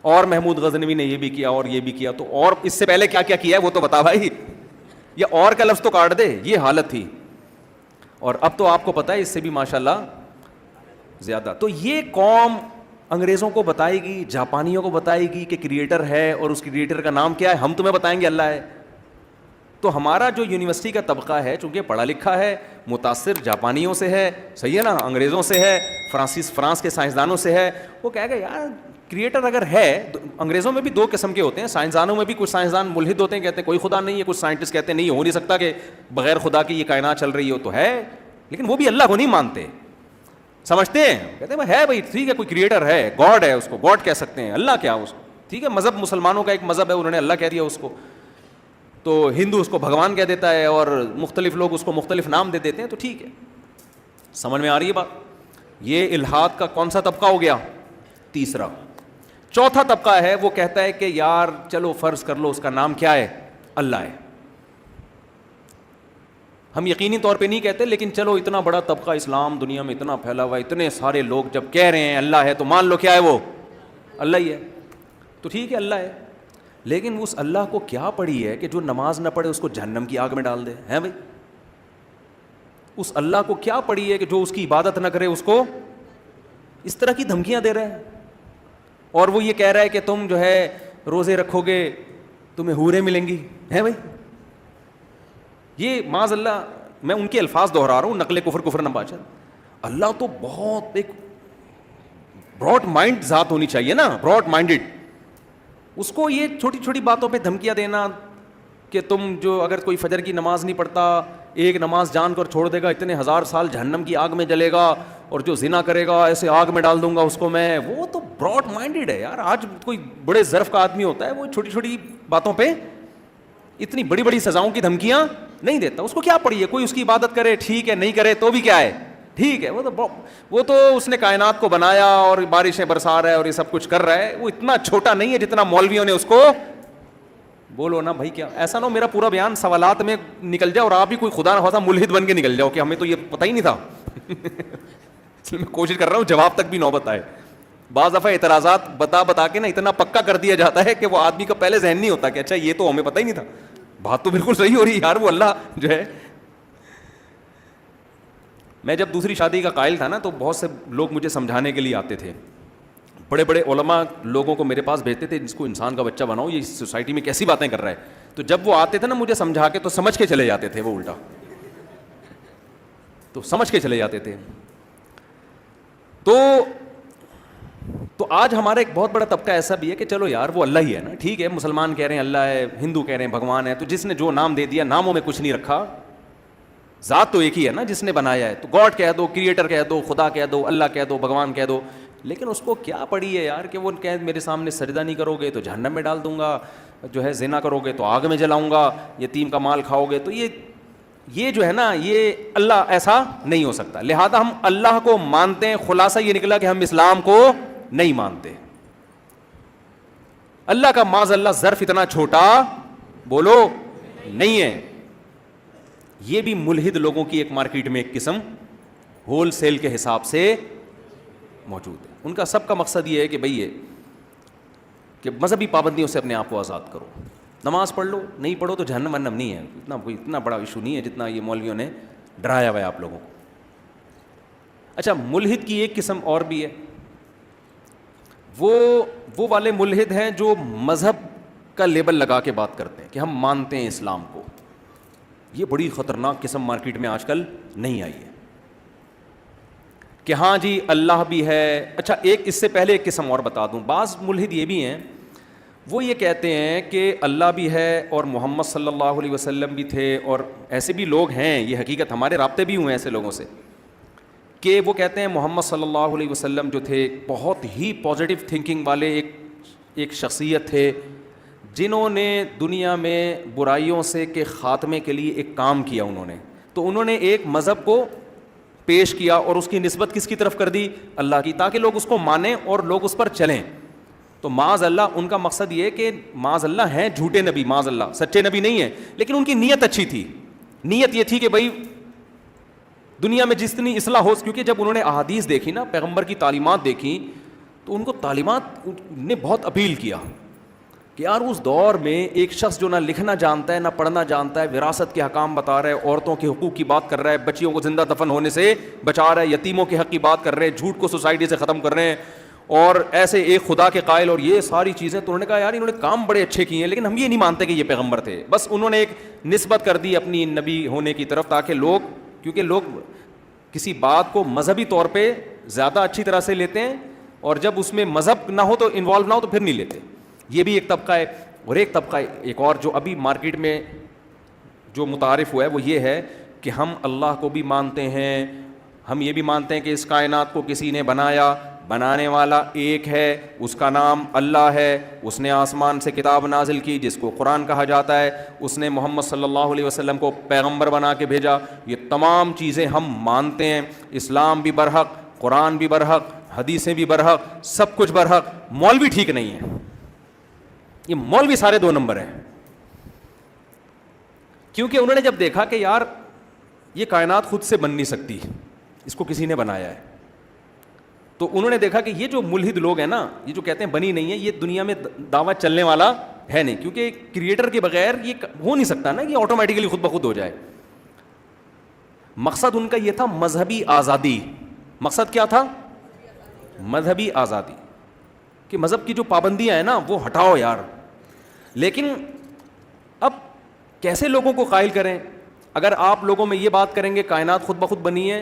اور محمود غزنوی نے یہ بھی کیا اور یہ بھی کیا. تو اور اس سے پہلے کیا کیا کیا ہے وہ تو بتا بھائی, یہ اور کا لفظ تو کاٹ دے. یہ حالت تھی. اور اب تو آپ کو پتہ ہے اس سے بھی ماشاءاللہ زیادہ. تو یہ قوم انگریزوں کو بتائے گی, جاپانیوں کو بتائے گی کہ کریٹر ہے اور اس کریٹر کا نام کیا ہے. ہم تمہیں بتائیں گے اللہ ہے. تو ہمارا جو یونیورسٹی کا طبقہ ہے چونکہ پڑھا لکھا ہے, متاثر جاپانیوں سے ہے, صحیح ہے نا, انگریزوں سے ہے, فرانس کے سائنسدانوں سے ہے, وہ کہے گا یار کریٹر اگر ہے. انگریزوں میں بھی 2 قسم کے ہوتے ہیں, سائنسدانوں میں بھی کچھ سائنسدان ملحد ہوتے ہیں, کہتے ہیں کوئی خدا نہیں ہے, کچھ سائنٹسٹ کہتے ہیں نہیں ہو نہیں سکتا کہ بغیر خدا کی یہ کائنات چل رہی ہو. تو ہے, لیکن وہ بھی اللہ کو نہیں مانتے, سمجھتے ہیں, کہتے ہیں ہے بھائی ٹھیک ہے کوئی کریٹر ہے, گاڈ ہے, اس کو گاڈ کہہ سکتے ہیں, اللہ کیا اس کو ٹھیک ہے. مذہب مسلمانوں کا ایک مذہب ہے, انہوں نے اللہ کہہ دیا اس کو. تو ہندو اس کو بھگوان کہہ دیتا ہے اور مختلف لوگ اس کو مختلف نام دے دیتے ہیں. تو ٹھیک ہے, سمجھ میں آ رہی ہے بات. یہ الحاد کا کون سا طبقہ ہو گیا؟ تیسرا. چوتھا طبقہ ہے وہ کہتا ہے کہ یار چلو فرض کر لو اس کا نام کیا ہے, اللہ ہے. ہم یقینی طور پہ نہیں کہتے, لیکن چلو اتنا بڑا طبقہ اسلام دنیا میں اتنا پھیلا ہوا ہے, اتنے سارے لوگ جب کہہ رہے ہیں اللہ ہے تو مان لو کیا ہے وہ اللہ ہی ہے. تو ٹھیک ہے اللہ ہے, لیکن اس اللہ کو کیا پڑی ہے کہ جو نماز نہ پڑھے اس کو جہنم کی آگ میں ڈال دے ہیں بھائی. اس اللہ کو کیا پڑی ہے کہ جو اس کی عبادت نہ کرے اس کو اس طرح کی دھمکیاں دے رہے ہیں. اور وہ یہ کہہ رہا ہے کہ تم جو ہے روزے رکھو گے تمہیں حوریں ملیں گی ہیں بھائی. یہ معاذ اللہ میں ان کے الفاظ دہرا رہا ہوں, نقل کفر نہ باشد. اللہ تو بہت ایک براڈ مائنڈ ذات ہونی چاہیے نا, براڈ مائنڈڈ. اس کو یہ چھوٹی چھوٹی باتوں پہ دھمکیاں دینا کہ تم جو اگر کوئی فجر کی نماز نہیں پڑھتا, ایک نماز جان کر چھوڑ دے گا اتنے 1000 سال جہنم کی آگ میں جلے گا, اور جو زنا کرے گا ایسے آگ میں ڈال دوں گا اس کو میں. وہ تو براڈ مائنڈڈ ہے یار. آج کوئی بڑے ظرف کا آدمی ہوتا ہے وہ چھوٹی چھوٹی باتوں پہ اتنی بڑی بڑی سزاؤں کی دھمکیاں نہیں دیتا. اس کو کیا پڑی ہے, کوئی اس کی عبادت کرے ٹھیک ہے, نہیں کرے تو بھی کیا ہے ٹھیک ہے. وہ تو اس نے کائنات کو بنایا اور بارشیں برسا رہا ہے اور یہ سب کچھ کر رہا ہے. وہ اتنا چھوٹا نہیں ہے جتنا مولویوں نے اس کو بولو نا بھائی. کیا ایسا نہ ہو میرا پورا بیان سوالات میں نکل جائے اور آپ بھی کوئی خدا نہ خواستہ ملحد بن کے نکل جاؤ کہ ہمیں تو یہ پتہ ہی نہیں تھا. میں کوشش کر رہا ہوں جواب تک بھی نوبت آئے. بعض دفعہ اعتراضات بتا کے نا اتنا پکا کر دیا جاتا ہے کہ وہ آدمی کا پہلے ذہن نہیں ہوتا کہ اچھا یہ تو ہمیں پتہ ہی نہیں تھا. بات تو بالکل صحیح ہو رہی ہے یار. وہ اللہ جو ہے, میں جب دوسری شادی کا قائل تھا نا تو بہت سے لوگ مجھے سمجھانے کے لیے آتے تھے. بڑے بڑے علماء لوگوں کو میرے پاس بھیجتے تھے جس کو انسان کا بچہ بناؤ, یہ سوسائٹی میں کیسی باتیں کر رہا ہے. تو جب وہ آتے تھے نا مجھے سمجھا کے تو سمجھ کے چلے جاتے تھے, وہ الٹا تو سمجھ کے چلے جاتے تھے. تو آج ہمارا ایک بہت بڑا طبقہ ایسا بھی ہے کہ چلو یار وہ اللہ ہی ہے نا, ٹھیک ہے. مسلمان کہہ رہے ہیں اللہ ہے, ہندو کہہ رہے ہیں بھگوان ہے, تو جس نے جو نام دے دیا ناموں میں کچھ نہیں رکھا, ذات تو ایک ہی ہے نا جس نے بنایا ہے. تو گاڈ کہہ دو, کریٹر کہہ دو, خدا کہہ دو, اللہ کہہ دو, بھگوان کہہ دو. لیکن اس کو کیا پڑی ہے یار کہ وہ کہہ میرے سامنے سجدہ نہیں کرو گے تو جہنم میں ڈال دوں گا, جو ہے زنا کرو گے تو آگ میں جلاؤں گا, یتیم کا مال کھاؤ گے تو یہ یہ جو ہے نا یہ اللہ ایسا نہیں ہو سکتا, لہذا ہم اللہ کو مانتے ہیں. خلاصہ یہ نکلا کہ ہم اسلام کو نہیں مانتے. اللہ کا معاذ اللہ ظرف اتنا چھوٹا بولو نہیں ہے. یہ بھی ملحد لوگوں کی ایک مارکیٹ میں ایک قسم ہول سیل کے حساب سے موجود ہے. ان کا سب کا مقصد یہ ہے کہ بھئی یہ کہ مذہبی پابندیوں سے اپنے آپ کو آزاد کرو, نماز پڑھ لو, نہیں پڑھو تو جہنم ونم نہیں ہے. اتنا بڑا ایشو نہیں ہے جتنا یہ مولویوں نے ڈرایا ہوا ہے آپ لوگوں کو. اچھا, ملحد کی ایک قسم اور بھی ہے. وہ والے ملحد ہیں جو مذہب کا لیبل لگا کے بات کرتے ہیں کہ ہم مانتے ہیں اسلام کو. یہ بڑی خطرناک قسم مارکیٹ میں آج کل نہیں آئی ہے کہ ہاں جی اللہ بھی ہے. اچھا, ایک اس سے پہلے ایک قسم اور بتا دوں. بعض ملحد یہ بھی ہیں, وہ یہ کہتے ہیں کہ اللہ بھی ہے اور محمد صلی اللہ علیہ وسلم بھی تھے, اور ایسے بھی لوگ ہیں, یہ حقیقت ہمارے رابطے بھی ہوئے ہیں ایسے لوگوں سے, کہ وہ کہتے ہیں محمد صلی اللہ علیہ وسلم جو تھے بہت ہی پازیٹیو تھنکنگ والے ایک شخصیت تھے, جنہوں نے دنیا میں برائیوں سے کے خاتمے کے لیے ایک کام کیا. تو انہوں نے ایک مذہب کو پیش کیا اور اس کی نسبت کس کی طرف کر دی؟ اللہ کی, تاکہ لوگ اس کو مانیں اور لوگ اس پر چلیں. تو معاذ اللہ ان کا مقصد یہ کہ معاذ اللہ ہیں جھوٹے نبی, معاذ اللہ سچے نبی نہیں ہیں, لیکن ان کی نیت اچھی تھی. نیت یہ تھی کہ بھائی دنیا میں جتنی اصلاح ہو, کیونکہ جب انہوں نے احادیث دیکھی نا, پیغمبر کی تعلیمات دیکھی, تو ان کو تعلیمات نے بہت اپیل کیا کہ یار اس دور میں ایک شخص جو نہ لکھنا جانتا ہے نہ پڑھنا جانتا ہے, وراثت کے حکام بتا رہا ہے, عورتوں کے حقوق کی بات کر رہا ہے, بچیوں کو زندہ دفن ہونے سے بچا رہا ہے, یتیموں کے حق کی بات کر رہے ہیں, جھوٹ کو سوسائٹی سے ختم کر رہے ہیں, اور ایسے ایک خدا کے قائل, اور یہ ساری چیزیں. تو انہوں نے کہا یار انہوں نے کام بڑے اچھے کیے ہیں, لیکن ہم یہ نہیں مانتے کہ یہ پیغمبر تھے. بس انہوں نے ایک نسبت کر دی اپنی نبی ہونے کی طرف, تاکہ لوگ, کیونکہ لوگ کسی بات کو مذہبی طور پہ زیادہ اچھی طرح سے لیتے ہیں, اور جب اس میں مذہب نہ ہو تو انوالو نہ ہو تو پھر نہیں لیتے. یہ بھی ایک طبقہ ہے. اور ایک طبقہ ایک اور جو ابھی مارکیٹ میں جو متعارف ہوا ہے وہ یہ ہے کہ ہم اللہ کو بھی مانتے ہیں, ہم یہ بھی مانتے ہیں کہ اس کائنات کو کسی نے بنایا, بنانے والا ایک ہے, اس کا نام اللہ ہے, اس نے آسمان سے کتاب نازل کی جس کو قرآن کہا جاتا ہے, اس نے محمد صلی اللہ علیہ وسلم کو پیغمبر بنا کے بھیجا. یہ تمام چیزیں ہم مانتے ہیں. اسلام بھی برحق, قرآن بھی برحق, حدیثیں بھی برحق, سب کچھ برحق. مولوی ٹھیک نہیں ہے. یہ مولوی سارے 2 نمبر ہیں, کیونکہ انہوں نے جب دیکھا کہ یار یہ کائنات خود سے بن نہیں سکتی, اس کو کسی نے بنایا ہے, تو انہوں نے دیکھا کہ یہ جو ملحد لوگ ہیں نا, یہ جو کہتے ہیں بنی نہیں ہے, یہ دنیا میں دعویٰ چلنے والا ہے نہیں, کیونکہ کریٹر کے بغیر یہ ہو نہیں سکتا نا کہ آٹومیٹیکلی خود بخود ہو جائے. مقصد ان کا یہ تھا مذہبی آزادی. مقصد کیا تھا؟ مذہبی آزادی, کہ مذہب کی جو پابندیاں ہیں نا وہ ہٹاؤ یار. لیکن اب کیسے لوگوں کو قائل کریں؟ اگر آپ لوگوں میں یہ بات کریں گے کائنات خود بخود بنی ہے,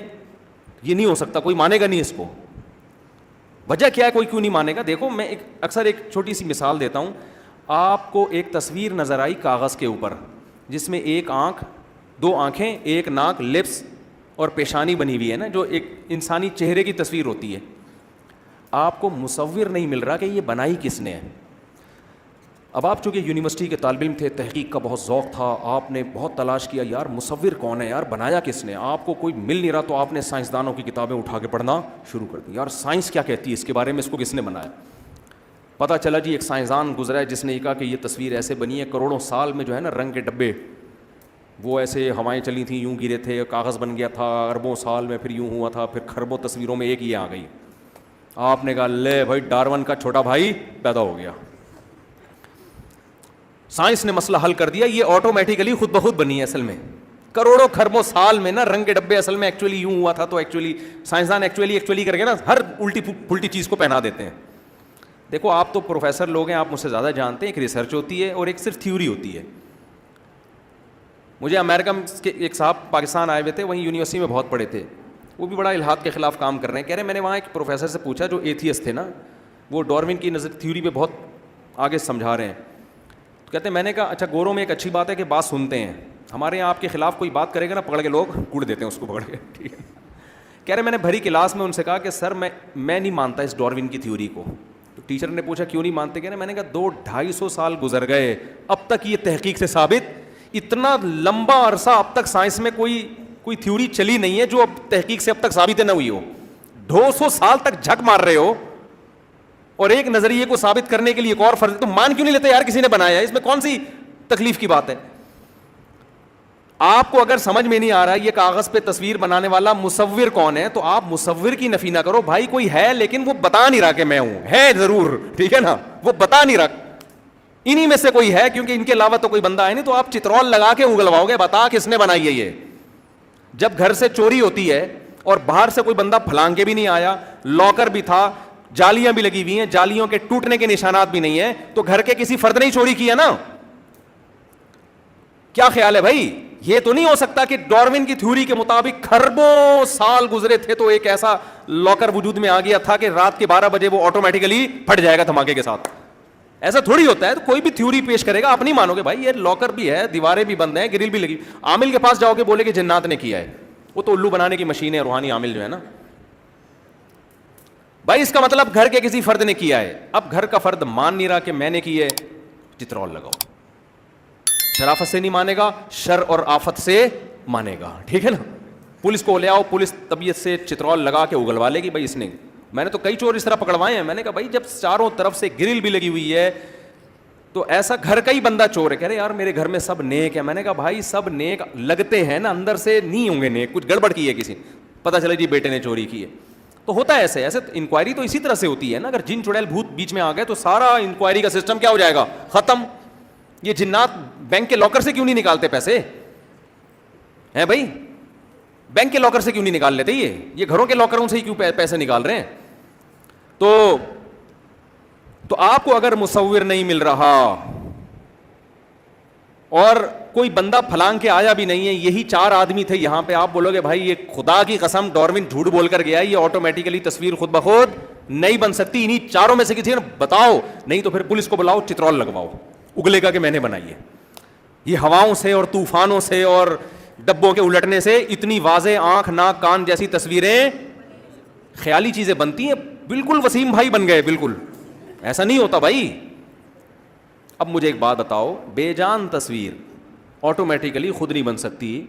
یہ نہیں ہو سکتا, کوئی مانے گا نہیں اس کو. وجہ کیا ہے, کوئی کیوں نہیں مانے گا؟ دیکھو میں اکثر ایک چھوٹی سی مثال دیتا ہوں. آپ کو ایک تصویر نظر آئی کاغذ کے اوپر, جس میں ایک آنکھ, 2 آنکھیں, ایک ناک, لپس اور پیشانی بنی ہوئی ہے نا, جو ایک انسانی چہرے کی تصویر ہوتی ہے. آپ کو مصور نہیں مل رہا کہ یہ بنائی کس نے ہے. اب آپ چونکہ یونیورسٹی کے طالب علم تھے, تحقیق کا بہت ذوق تھا, آپ نے بہت تلاش کیا یار مصور کون ہے, یار بنایا کس نے. آپ کو کوئی مل نہیں رہا تو آپ نے سائنسدانوں کی کتابیں اٹھا کے پڑھنا شروع کر دی. یار سائنس کیا کہتی ہے اس کے بارے میں, اس کو کس نے بنایا. پتہ چلا جی ایک سائنسدان گزرا ہے جس نے یہ کہا کہ یہ تصویر ایسے بنی ہے, کروڑوں سال میں جو ہے نا رنگ کے ڈبے, وہ ایسے ہوائیں چلی تھیں, یوں گرے تھے, کاغذ بن گیا تھا, اربوں سال میں پھر یوں ہوا تھا, پھر خربوں تصویروں میں ایک یہ آ گئی. آپ نے کہا لے بھائی ڈارون کا چھوٹا بھائی پیدا ہو گیا, سائنس نے مسئلہ حل کر دیا, یہ آٹومیٹیکلی خود بخود بنی ہے. اصل میں کروڑوں خربوں سال میں نا رنگ کے ڈبے اصل میں ایکچولی یوں ہوا تھا. تو ایکچولی سائنسدان ایکچولی کر کے نا ہر الٹی پلٹی چیز کو پہنا دیتے ہیں. دیکھو آپ تو پروفیسر لوگ ہیں, آپ مجھ سے زیادہ جانتے ہیں. ایک ریسرچ ہوتی ہے اور ایک صرف تھیوری ہوتی ہے. مجھے امریکہ کے ایک صاحب پاکستان آئے ہوئے تھے, وہیں یونیورسٹی میں بہت پڑھے تھے, وہ بھی بڑا الحاد کے خلاف کام کر رہے ہیں. کہہ رہے میں نے وہاں ایک پروفیسر سے پوچھا جو ایتھیسٹ تھے نا, وہ ڈاروین کی نظر تھیوری پہ بہت آگے سمجھا رہے ہیں. تو کہتے ہیں میں نے کہا اچھا گوروں میں ایک اچھی بات ہے کہ بات سنتے ہیں, ہمارے یہاں آپ کے خلاف کوئی بات کرے گا نا پکڑ کے لوگ کوڑ دیتے ہیں اس کو پکڑ کے. ٹھیک ہے. کہہ رہے میں نے بھری کلاس میں ان سے کہا کہ سر میں نہیں مانتا اس ڈاروین کی تھیوری کو. تو ٹیچر نے پوچھا کیوں نہیں مانتے؟ کہہ رہے میں نے کہا 200-250 سال گزر گئے, اب تک یہ تحقیق سے ثابت اتنا لمبا عرصہ اب تک سائنس میں کوئی تھیوری چلی نہیں ہے جو اب تحقیق سے اب تک ثابت نہ ہوئی ہو. 200 سال تک جھک مار رہے ہو اور ایک نظریے کو ثابت کرنے کے لیے ایک اور فرض, تو مان کیوں نہیں لیتے یار کسی نے بنایا ہے, اس میں کون سی تکلیف کی بات ہے؟ آپ کو اگر سمجھ میں نہیں آ رہا ہے یہ کاغذ پہ تصویر بنانے والا مصور کون ہے, تو آپ مصور کی نفی نہ کرو. بھائی کوئی ہے لیکن وہ بتا نہیں رہا کہ میں ہوں, ہے ضرور, ٹھیک ہے نا, وہ بتا نہیں رہا, انہی میں سے کوئی ہے, کیونکہ ان کے علاوہ تو کوئی بندہ ہے نہیں. تو آپ چترول لگا کے اگلواؤ گے, بتا کس نے بنائی ہے یہ. جب گھر سے چوری ہوتی ہے اور باہر سے کوئی بندہ پھلانگ کے بھی نہیں آیا, لاکر بھی تھا, جالیاں بھی لگی ہوئی ہیں, جالیوں کے ٹوٹنے کے نشانات بھی نہیں ہیں, تو گھر کے کسی فرد نے ہی چوری کی ہے نا. کیا خیال ہے بھائی؟ یہ تو نہیں ہو سکتا کہ ڈارون کی تھیوری کے مطابق کھربوں سال گزرے تھے تو ایک ایسا لاکر وجود میں آ گیا تھا کہ رات کے 12 بجے وہ آٹومیٹیکلی پھٹ جائے گا دھماکے کے ساتھ. ایسا تھوڑی ہوتا ہے. تو کوئی بھی تھیوری پیش کرے گا آپ نہیں مانو گے بھائی یہ لاکر بھی ہے, دیواریں بھی بند ہیں, گرل بھی لگی. عامل کے پاس جاؤ گے بولے کہ جنات نے کیا ہے, وہ تو الو بنانے کی مشین ہے روحانی عامل جو ہے نا بھائی. اس کا مطلب گھر کے کسی فرد نے کیا ہے. اب گھر کا فرد مان نہیں رہا کہ میں نے کی ہے, چترول لگاؤ. شرافت سے نہیں مانے گا, شر اور آفت سے مانے گا, ٹھیک ہے نا. پولیس کو لے آؤ, پولیس طبیعت سے چترول لگا کے اگلوا لے گی بھائی اس نے. میں نے تو کئی چور اس طرح پکڑوائے ہیں. میں نے کہا بھائی جب چاروں طرف سے گرل بھی لگی ہوئی ہے تو ایسا گھر کا ہی بندہ چور ہے, کہہ رہے یار میرے گھر میں سب نیک ہے. میں نے کہا بھائی سب نیک لگتے ہیں نا, اندر سے نہیں ہوں گے نیک, کچھ گڑبڑ کی ہے کسی, پتہ چلے جی بیٹے نے چوری کی ہے. تو ہوتا ہے ایسے انکوائری تو اسی طرح سے ہوتی ہے نا. اگر جن چڑیل بھوت بیچ میں آ گئے تو سارا انکوائری کا سسٹم کیا ہو جائے گا, ختم. یہ جنات بینک کے لاکر سے کیوں نہیں نکالتے پیسے ہیں بھائی؟ بینک کے لاکر سے کیوں نہیں نکال لیتے, یہ گھروں کے لاکروں سے ہی کیوں پیسے نکال رہے ہیں؟ تو آپ کو اگر مصور نہیں مل رہا اور کوئی بندہ پھلانگ کے آیا بھی نہیں ہے, یہی 4 آدمی تھے یہاں پہ, آپ بولو گے بھائی یہ خدا کی قسم ڈارون جھوٹ بول کر گیا, یہ آٹومیٹیکلی تصویر خود بخود نہیں بن سکتی, انہی 4 میں سے کسی نے بتاؤ. نہیں تو پھر پولیس کو بلاؤ, چترول لگواؤ, اگلے گا کہ میں نے بنائی ہے. یہ ہواؤں سے اور طوفانوں سے اور ڈبوں کے الٹنے سے اتنی واضح آنکھ ناک کان جیسی تصویریں خیالی چیزیں بنتی ہیں. بالکل وسیم بھائی بن گئے, بالکل ایسا نہیں ہوتا بھائی. اب مجھے ایک بات بتاؤ, بے جان تصویر آٹومیٹیکلی خود نہیں بن سکتی,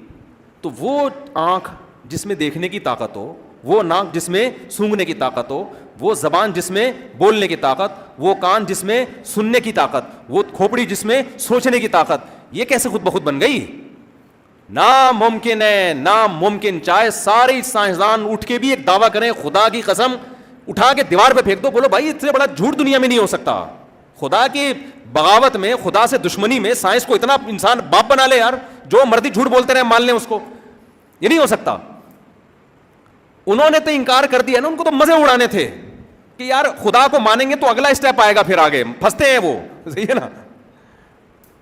تو وہ آنکھ جس میں دیکھنے کی طاقت ہو, وہ ناک جس میں سونگھنے کی طاقت ہو, وہ زبان جس میں بولنے کی طاقت, وہ کان جس میں سننے کی طاقت, وہ کھوپڑی جس میں سوچنے کی طاقت, یہ کیسے خود بخود بن گئی؟ ناممکن ہے, ناممکن. چاہے سارے سائنسدان اٹھ کے بھی ایک دعویٰ کریں, خدا کی قسم اٹھا کے دیوار پہ پھینک دو, بولو بھائی اس سے بڑا جھوٹ دنیا میں نہیں ہو سکتا. خدا کی بغاوت میں, خدا سے دشمنی میں سائنس کو اتنا انسان باپ بنا لے یار, جو مرضی جھوٹ بولتے رہے مان لیں اس کو, یہ نہیں ہو سکتا. انہوں نے تو انکار کر دیا نا, ان کو تو مزے اڑانے تھے کہ یار خدا کو مانیں گے تو اگلا اسٹیپ آئے گا, پھر آگے پھنستے ہیں وہ, صحیح ہے نا.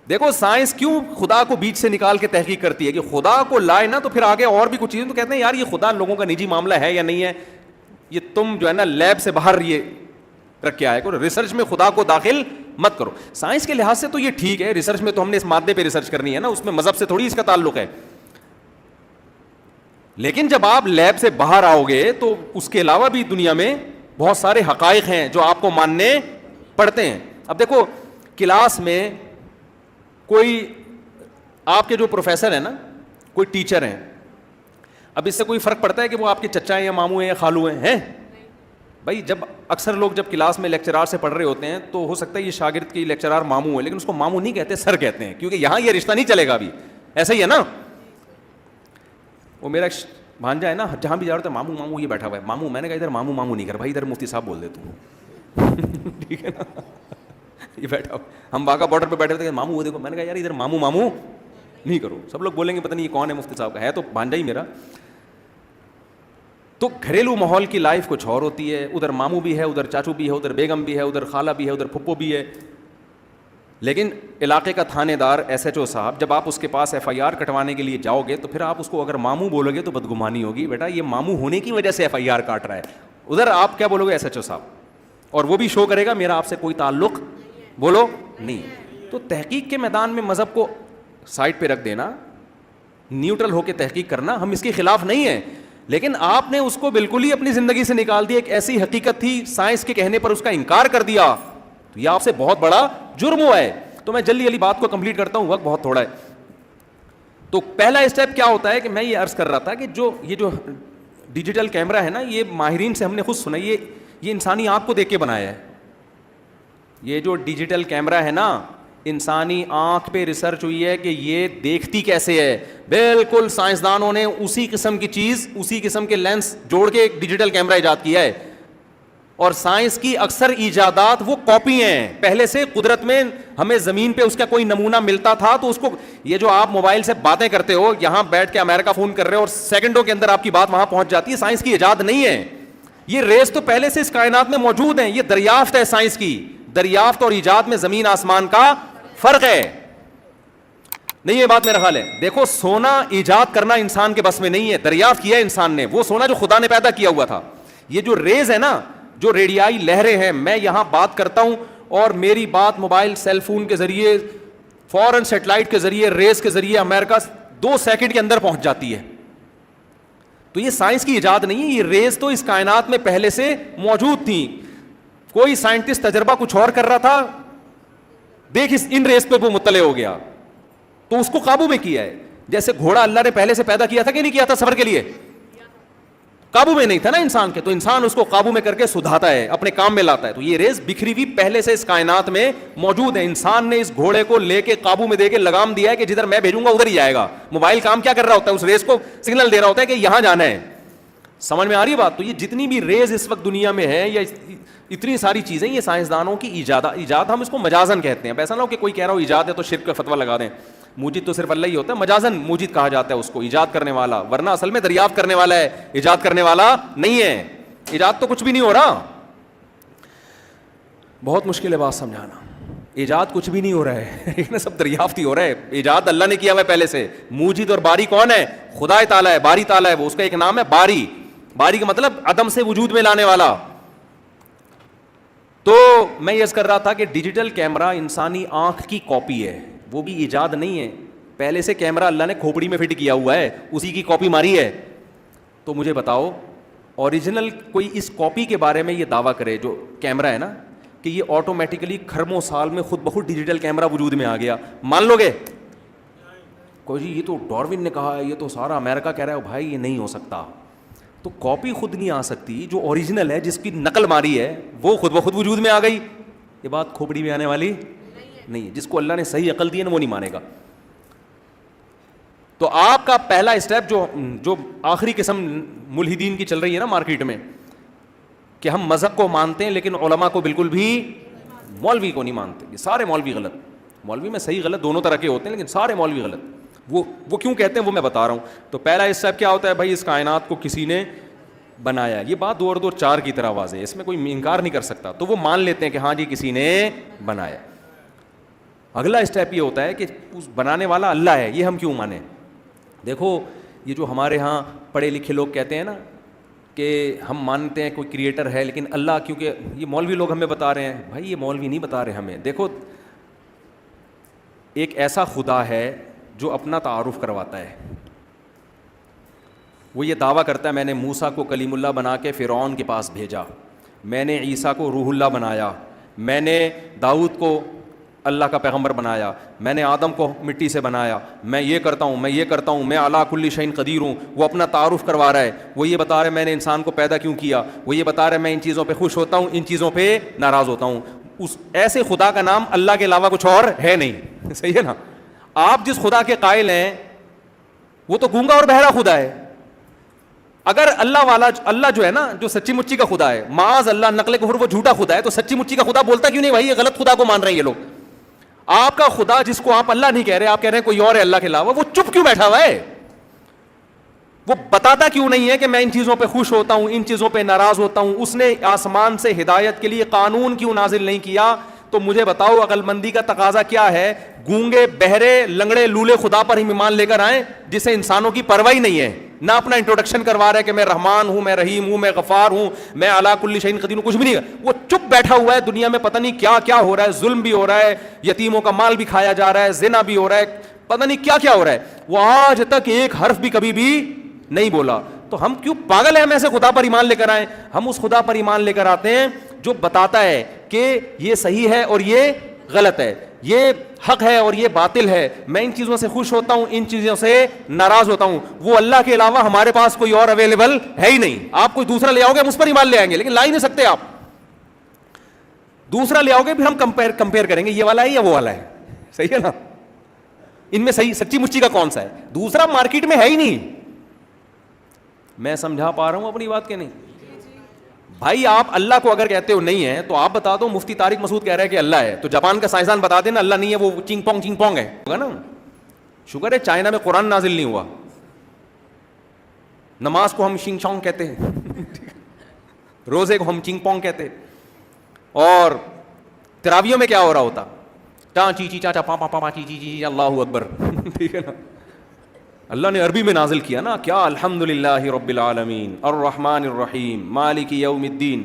دیکھو سائنس کیوں خدا کو بیچ سے نکال کے تحقیق کرتی ہے کہ خدا کو لائے نا تو پھر آگے اور بھی کچھ چیزیں, تو کہتے ہیں یار یہ خدا لوگوں کا نجی معاملہ ہے یا نہیں ہے, یہ تم جو ہے نا لیب سے باہر یہ رکھ کے آئے کرو, ریسرچ میں خدا کو داخل مت کرو. سائنس کے لحاظ سے تو یہ ٹھیک ہے, ریسرچ میں تو ہم نے اس مادے پہ ریسرچ کرنی ہے نا, اس میں مذہب سے تھوڑی اس کا تعلق ہے. لیکن جب آپ لیب سے باہر آؤ گے تو اس کے علاوہ بھی دنیا میں بہت سارے حقائق ہیں جو آپ کو ماننے پڑتے ہیں. اب دیکھو کلاس میں کوئی آپ کے جو پروفیسر ہیں نا, کوئی ٹیچر ہیں, اب اس سے کوئی فرق پڑتا ہے کہ وہ آپ کے چچا ہیں یا ماموں ہیں یا خالو ہیں؟ بھائی جب اکثر لوگ جب کلاس میں لیکچرار سے پڑھ رہے ہوتے ہیں تو ہو سکتا ہے یہ شاگرد کی لیکچرار ماموں ہے, لیکن اس کو ماموں نہیں کہتے, سر کہتے ہیں, کیونکہ یہاں یہ رشتہ نہیں چلے گا ابھی. ایسا ہی ہے نا. وہ میرا بھانجا ہے نا, جہاں بھی جا رہا تھا ماموں ماموں یہ بیٹھا ہوا ہے, ماموں. میں نے کہا ادھر ماموں ماموں نہیں کر بھائی, ادھر مفتی صاحب بول دے تو ٹھیک ہے نا. یہ بیٹھا ہم واگا بارڈر پہ بیٹھے تھے, ماموں وہ دیکھو. میں نے کہا یار ادھر ماموں ماموں نہیں کرو, سب لوگ بولیں گے پتہ نہیں یہ کون ہے مفتی صاحب کا, ہے تو بھانجا ہی میرا. تو گھریلو ماحول کی لائف کچھ اور ہوتی ہے, ادھر ماموں بھی ہے, ادھر چاچو بھی ہے, ادھر بیگم بھی ہے, ادھر خالہ بھی ہے, ادھر پھپھو بھی ہے. لیکن علاقے کا تھانے دار ایس ایچ او صاحب, جب آپ اس کے پاس ایف آئی آر کٹوانے کے لیے جاؤ گے تو پھر آپ اس کو اگر ماموں بولو گے تو بدگمانی ہوگی, بیٹا یہ ماموں ہونے کی وجہ سے ایف آئی آر کاٹ رہا ہے. ادھر آپ کیا بولو گے, ایس ایچ او صاحب, اور وہ بھی شو کرے گا میرا آپ سے کوئی تعلق بولو نہیں. تو تحقیق کے میدان میں مذہب کو سائڈ پہ رکھ دینا, نیوٹرل ہو کے تحقیق کرنا, ہم اس کے خلاف نہیں ہیں, لیکن آپ نے اس کو بالکل ہی اپنی زندگی سے نکال دیا. ایک ایسی حقیقت تھی, سائنس کے کہنے پر اس کا انکار کر دیا, تو یہ آپ سے بہت بڑا جرم ہوا ہے. تو میں جلدی جلدی بات کو کمپلیٹ کرتا ہوں, وقت بہت تھوڑا ہے. تو پہلا اسٹیپ کیا ہوتا ہے کہ میں یہ عرض کر رہا تھا کہ یہ جو ڈیجیٹل کیمرہ ہے نا، یہ ماہرین سے ہم نے خود سنا، یہ انسانی آنکھ کو دیکھ کے بنایا ہے. یہ جو ڈیجیٹل کیمرہ ہے نا، انسانی آنکھ پہ ریسرچ ہوئی ہے کہ یہ دیکھتی کیسے ہے. بالکل سائنسدانوں نے اسی قسم کی چیز، اسی قسم کے لینس جوڑ کے ایک ڈیجیٹل کیمرہ ایجاد کیا ہے. اور سائنس کی اکثر ایجادات وہ کاپی ہیں پہلے سے. قدرت میں ہمیں زمین پہ اس کا کوئی نمونہ ملتا تھا تو اس کو، یہ جو آپ موبائل سے باتیں کرتے ہو، یہاں بیٹھ کے امریکہ فون کر رہے ہو اور سیکنڈوں کے اندر آپ کی بات وہاں پہنچ جاتی ہے، سائنس کی ایجاد نہیں ہے. یہ ریز تو پہلے سے اس کائنات میں موجود ہیں. یہ دریافت ہے سائنس کی. دریافت اور ایجاد میں زمین آسمان کا فرق ہے. نہیں یہ بات میرا خیال ہے. دیکھو سونا ایجاد کرنا انسان کے بس میں نہیں ہے، دریافت کیا ہے انسان نے وہ سونا جو خدا نے پیدا کیا ہوا تھا. یہ جو ریز ہے نا، جو ریڈیائی لہریں ہیں، میں یہاں بات کرتا ہوں اور میری بات موبائل سیل فون کے ذریعے، فوراً سیٹلائٹ کے ذریعے، ریز کے ذریعے امریکہ 2 سیکنڈ کے اندر پہنچ جاتی ہے. تو یہ سائنس کی ایجاد نہیں ہے. یہ ریز تو اس کائنات میں پہلے سے موجود تھیں. کوئی سائنٹسٹ تجربہ کچھ اور کر رہا تھا، دیکھ ان ریز پہ وہ مطلع ہو گیا تو اس کو قابو میں کیا ہے. جیسے گھوڑا اللہ نے پہلے سے پیدا کیا تھا کہ نہیں کیا تھا سفر کے لیے؟ قابو میں نہیں تھا نا انسان کے، تو انسان اس کو قابو میں کر کے سدھاتا ہے، اپنے کام میں لاتا ہے. تو یہ ریز بکھری ہوئی پہلے سے اس کائنات میں موجود ہے. انسان نے اس گھوڑے کو لے کے قابو میں دے کے لگام دیا ہے کہ جدھر میں بھیجوں گا ادھر ہی جائے گا. موبائل کام کیا کر رہا ہوتا ہے؟ اس ریز کو سگنل دے رہا ہوتا ہے کہ یہاں جانا ہے. سمجھ میں آ رہی ہے بات؟ تو یہ جتنی بھی ریز اس وقت دنیا میں ہے یا اتنی ساری چیزیں، یہ سائنسدانوں کی ایجاد ہم اس کو مجازن کہتے ہیں. ایسا نہ ہو کہ کوئی کہہ رہا ہو ایجاد ہے تو شرک کا فتویٰ لگا دیں. موجد تو صرف اللہ ہی ہوتا ہے. مجازن موجد کہا جاتا ہے اس کو، ایجاد کرنے والا، ورنہ اصل میں دریافت کرنے والا ہے، ایجاد کرنے والا نہیں ہے. ایجاد تو کچھ بھی نہیں ہو رہا. بہت مشکل ہے بات سمجھانا. ایجاد کچھ بھی نہیں ہو رہا ہے سب دریافت ہی ہو رہا ہے. ایجاد اللہ نے کیا ہوا ہے پہلے سے. موجد اور باری کون ہے؟ خدا تعالیٰ ہے. باری تعالیٰ ہے وہ، اس کا ایک نام ہے باری. باری کا مطلب عدم سے وجود میں لانے والا. تو میں یہ کر رہا تھا کہ ڈیجیٹل کیمرہ انسانی آنکھ کی کاپی ہے، وہ بھی ایجاد نہیں ہے. پہلے سے کیمرہ اللہ نے کھوپڑی میں فٹ کیا ہوا ہے، اسی کی کاپی ماری ہے. تو مجھے بتاؤ اوریجنل کوئی اس کاپی کے بارے میں یہ دعویٰ کرے جو کیمرہ ہے نا کہ یہ آٹومیٹیکلی خربوں سال میں خود بخود ڈیجیٹل کیمرہ وجود میں آ گیا، مان لو گے؟ کوئی جی یہ تو ڈاروین نے کہا ہے، یہ تو سارا امریکہ کہہ رہا ہے. بھائی یہ نہیں ہو سکتا. تو کاپی خود نہیں آ سکتی، جو اوریجنل ہے جس کی نقل ماری ہے وہ خود بخود وجود میں آ گئی. یہ بات کھوپڑی میں آنے والی نہیں ہے. جس کو اللہ نے صحیح عقل دی ہے نا وہ نہیں مانے گا. تو آپ کا پہلا اسٹیپ جو آخری قسم ملحدین کی چل رہی ہے نا مارکیٹ میں، کہ ہم مذہب کو مانتے ہیں لیکن علماء کو بالکل بھی، مولوی کو نہیں مانتے. یہ سارے مولوی غلط. مولوی میں صحیح غلط دونوں طرح کے ہوتے ہیں لیکن سارے مولوی غلط. وہ کیوں کہتے ہیں وہ میں بتا رہا ہوں. تو پہلا اسٹیپ کیا ہوتا ہے؟ بھائی اس کائنات کو کسی نے بنایا. یہ بات 2 اور 2 4 کی طرح واضح ہے، اس میں کوئی انکار نہیں کر سکتا. تو وہ مان لیتے ہیں کہ ہاں جی کسی نے بنایا. اگلا اسٹیپ یہ ہوتا ہے کہ اس بنانے والا اللہ ہے. یہ ہم کیوں مانیں؟ دیکھو یہ جو ہمارے ہاں پڑھے لکھے لوگ کہتے ہیں نا کہ ہم مانتے ہیں کوئی کریٹر ہے لیکن اللہ، کیونکہ یہ مولوی لوگ ہمیں بتا رہے ہیں. بھائی یہ مولوی نہیں بتا رہے ہمیں. دیکھو ایک ایسا خدا ہے جو اپنا تعارف کرواتا ہے. وہ یہ دعویٰ کرتا ہے میں نے موسیٰ کو کلیم اللہ بنا کے فرعون کے پاس بھیجا، میں نے عیسیٰ کو روح اللہ بنایا، میں نے داؤد کو اللہ کا پیغمبر بنایا، میں نے آدم کو مٹی سے بنایا، میں یہ کرتا ہوں، میں یہ کرتا ہوں، میں علی کل شیء قدیر ہوں. وہ اپنا تعارف کروا رہا ہے. وہ یہ بتا رہا ہے میں نے انسان کو پیدا کیوں کیا. وہ یہ بتا رہا ہے میں ان چیزوں پہ خوش ہوتا ہوں، ان چیزوں پہ ناراض ہوتا ہوں. اس ایسے خدا کا نام اللہ کے علاوہ کچھ اور ہے نہیں. صحیح ہے نا؟ آپ جس خدا کے قائل ہیں وہ تو گونگا اور بہرا خدا ہے. اگر اللہ جو ہے نا، جو سچی مچی کا خدا ہے، معاذ اللہ نقل کفر وہ جھوٹا خدا ہے، تو سچی مچی کا خدا بولتا کیوں نہیں بھائی یہ غلط خدا کو مان رہے ہیں یہ لوگ؟ آپ کا خدا جس کو آپ اللہ نہیں کہہ رہے، آپ کہہ رہے ہیں کوئی اور ہے اللہ کے علاوہ، وہ چپ کیوں بیٹھا ہوا ہے؟ وہ بتاتا کیوں نہیں ہے کہ میں ان چیزوں پہ خوش ہوتا ہوں، ان چیزوں پہ ناراض ہوتا ہوں؟ اس نے آسمان سے ہدایت کے لیے قانون کیوں نازل نہیں کیا؟ تو مجھے بتاؤ عقل مندی کا تقاضا کیا ہے؟ گونگے بہرے لنگڑے لولے خدا پر ہی ایمان لے کر آئیں جسے انسانوں کی پرواہ نہیں ہے، نہ اپنا انٹروڈکشن کروا رہا ہے کہ میں رحمان ہوں، میں رحیم ہوں، میں غفار ہوں، میں علی کل شیء قدیر ہوں، کچھ بھی نہیں. وہ چپ بیٹھا ہوا ہے. دنیا میں پتہ نہیں کیا کیا ہو رہا ہے، ظلم بھی ہو رہا ہے، یتیموں کا مال بھی کھایا جا رہا ہے، زنا بھی ہو رہا ہے، پتہ نہیں کیا کیا ہو رہا ہے. وہ آج تک ایک حرف بھی کبھی بھی نہیں بولا. تو ہم کیوں پاگل ہیں ہم ایسے خدا پر ایمان لے کر آئیں؟ ہم اس خدا پر ایمان لے کر آتے ہیں جو بتاتا ہے کہ یہ صحیح ہے اور یہ غلط ہے. یہ حق ہے اور یہ باطل ہے, میں ان چیزوں سے خوش ہوتا ہوں, ان چیزوں سے ناراض ہوتا ہوں. وہ اللہ کے علاوہ ہمارے پاس کوئی اور اویلیبل ہے ہی نہیں. آپ کوئی دوسرا لے آؤ گے ہم اس پر ایمان لے آئیں گے, لیکن لا ہی نہیں سکتے. آپ دوسرا لے آؤ گے پھر ہم کمپیئر کریں گے یہ والا ہے یا وہ والا ہے, صحیح ہے نا, ان میں صحیح سچی مچی کا کون سا ہے, دوسرا مارکیٹ میں ہے ہی نہیں. میں سمجھا پا رہا ہوں اپنی بات کے نہیں بھائی؟ آپ اللہ کو اگر کہتے ہو نہیں ہے تو آپ بتا دو, مفتی طارق مسعود کہہ رہے ہیں کہ اللہ ہے, تو جاپان کا سائنسدان بتا دینا اللہ نہیں ہے, وہ چنگ پونگ ہے, ہوگا نا. شکر ہے چائنا میں قرآن نازل نہیں ہوا. نماز کو ہم شنگ چونگ کہتے ہیں, روزے کو ہم چنگ پونگ کہتے, اور تراویوں میں کیا ہو رہا ہوتا, چا چی چی چا پا پا چی چی چی اللہ اکبر, ٹھیک ہے نا. اللہ نے عربی میں نازل کیا نا, کیا الحمدللہ رب العالمین الرحمن الرحیم مالک یوم الدین,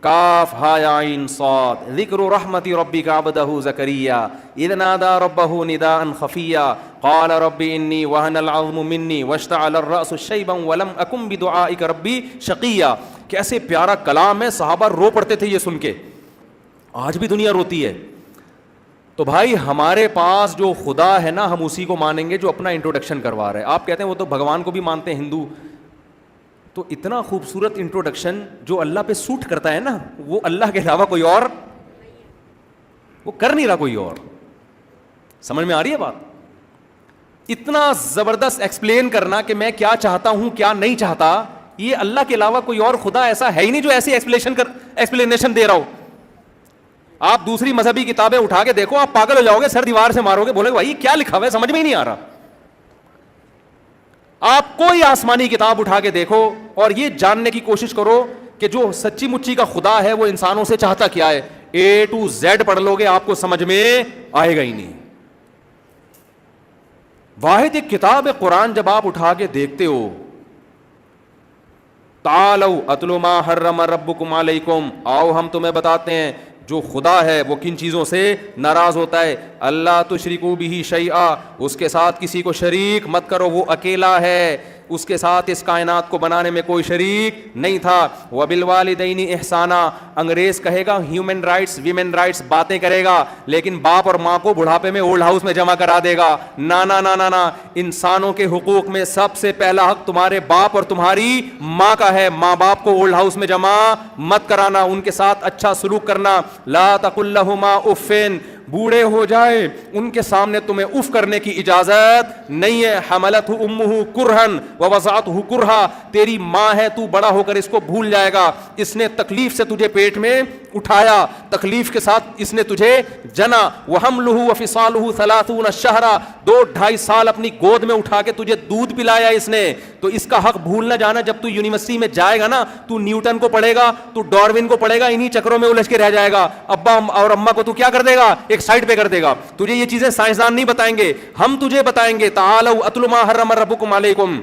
کاف ہا یا عین صاد, ذکر رحمت ربک عبدہ زکریا اذ نادى ربہ نداء خفیا قال رب انی وہن العظم منی واشتعل الرأس شیبا ولم اکن بدعائک ربی شقیا. کیسے پیارا کلام ہے, صحابہ رو پڑتے تھے یہ سن کے, آج بھی دنیا روتی ہے. تو بھائی ہمارے پاس جو خدا ہے نا, ہم اسی کو مانیں گے جو اپنا انٹروڈکشن کروا رہے ہیں. آپ کہتے ہیں وہ تو بھگوان کو بھی مانتے ہیں ہندو, تو اتنا خوبصورت انٹروڈکشن جو اللہ پہ سوٹ کرتا ہے نا, وہ اللہ کے علاوہ کوئی اور وہ کر نہیں رہا, کوئی اور. سمجھ میں آ رہی ہے بات؟ اتنا زبردست ایکسپلین کرنا کہ میں کیا چاہتا ہوں کیا نہیں چاہتا, یہ اللہ کے علاوہ کوئی اور خدا ایسا ہے ہی نہیں جو ایسی ایکسپلینیشن دے رہا ہو. آپ دوسری مذہبی کتابیں اٹھا کے دیکھو, آپ پاگل ہو جاؤ گے, سر دیوار سے مارو گے, بولے بھائی کیا لکھا ہوا ہے, سمجھ میں ہی نہیں آ رہا. آپ کوئی آسمانی کتاب اٹھا کے دیکھو اور یہ جاننے کی کوشش کرو کہ جو سچی مچی کا خدا ہے وہ انسانوں سے چاہتا کیا ہے. اے ٹو زیڈ پڑھ لو گے, آپ کو سمجھ میں آئے گا ہی نہیں. واحد ایک کتاب قرآن جب آپ اٹھا کے دیکھتے ہو, تعالوا اتل ما حرم ربکم علیکم, آؤ ہم تمہیں بتاتے ہیں جو خدا ہے وہ کن چیزوں سے ناراض ہوتا ہے. اللہ تشرکوا بہ شیئا, اس کے ساتھ کسی کو شریک مت کرو, وہ اکیلا ہے, اس کے ساتھ اس کائنات کو بنانے میں کوئی شریک نہیں تھا. وبالوالدین احسانا, انگریز کہے گا ہیومن رائٹس ویمن رائٹس باتیں کرے گا, لیکن باپ اور ماں کو بڑھاپے میں اولڈ ہاؤس میں جمع کرا دے گا. نا نا نا نا نا, انسانوں کے حقوق میں سب سے پہلا حق تمہارے باپ اور تمہاری ماں کا ہے. ماں باپ کو اولڈ ہاؤس میں جمع مت کرانا, ان کے ساتھ اچھا سلوک کرنا. لا تقل لہما اف, بوڑھے ہو جائے ان کے سامنے تمہیں اف کرنے کی اجازت نہیں ہے. حملتہ امہ کرہن ووضعتہ کرہا, تیری ماں ہے, تو بڑا ہو کر اس کو بھول جائے گا, اس نے تکلیف سے تجھے پیٹ میں اٹھایا, تکلیف کے ساتھ اس نے تجھے جنا. وحملہ وفصالہ 30 شہرا, 2-2.5 سال اپنی گود میں اٹھا کے تجھے دودھ پلایا اس نے. تو اس کا حق بھول نہ جانا. جب تو یونیورسٹی میں جائے گا نا, تو نیوٹن کو پڑھے گا, تو ڈاروین کو پڑھے گا, انہی چکروں میں الجھ کے رہ جائے گا. ابا اور اماں کو تو کیا کر دے گا, ایک سائڈ پہ کر دے گا. تجھے یہ چیزیں سائنسدان نہیں بتائیں گے, ہم تجھے بتائیں گے. تعالوا اتل ما حرم ربکم علیکم,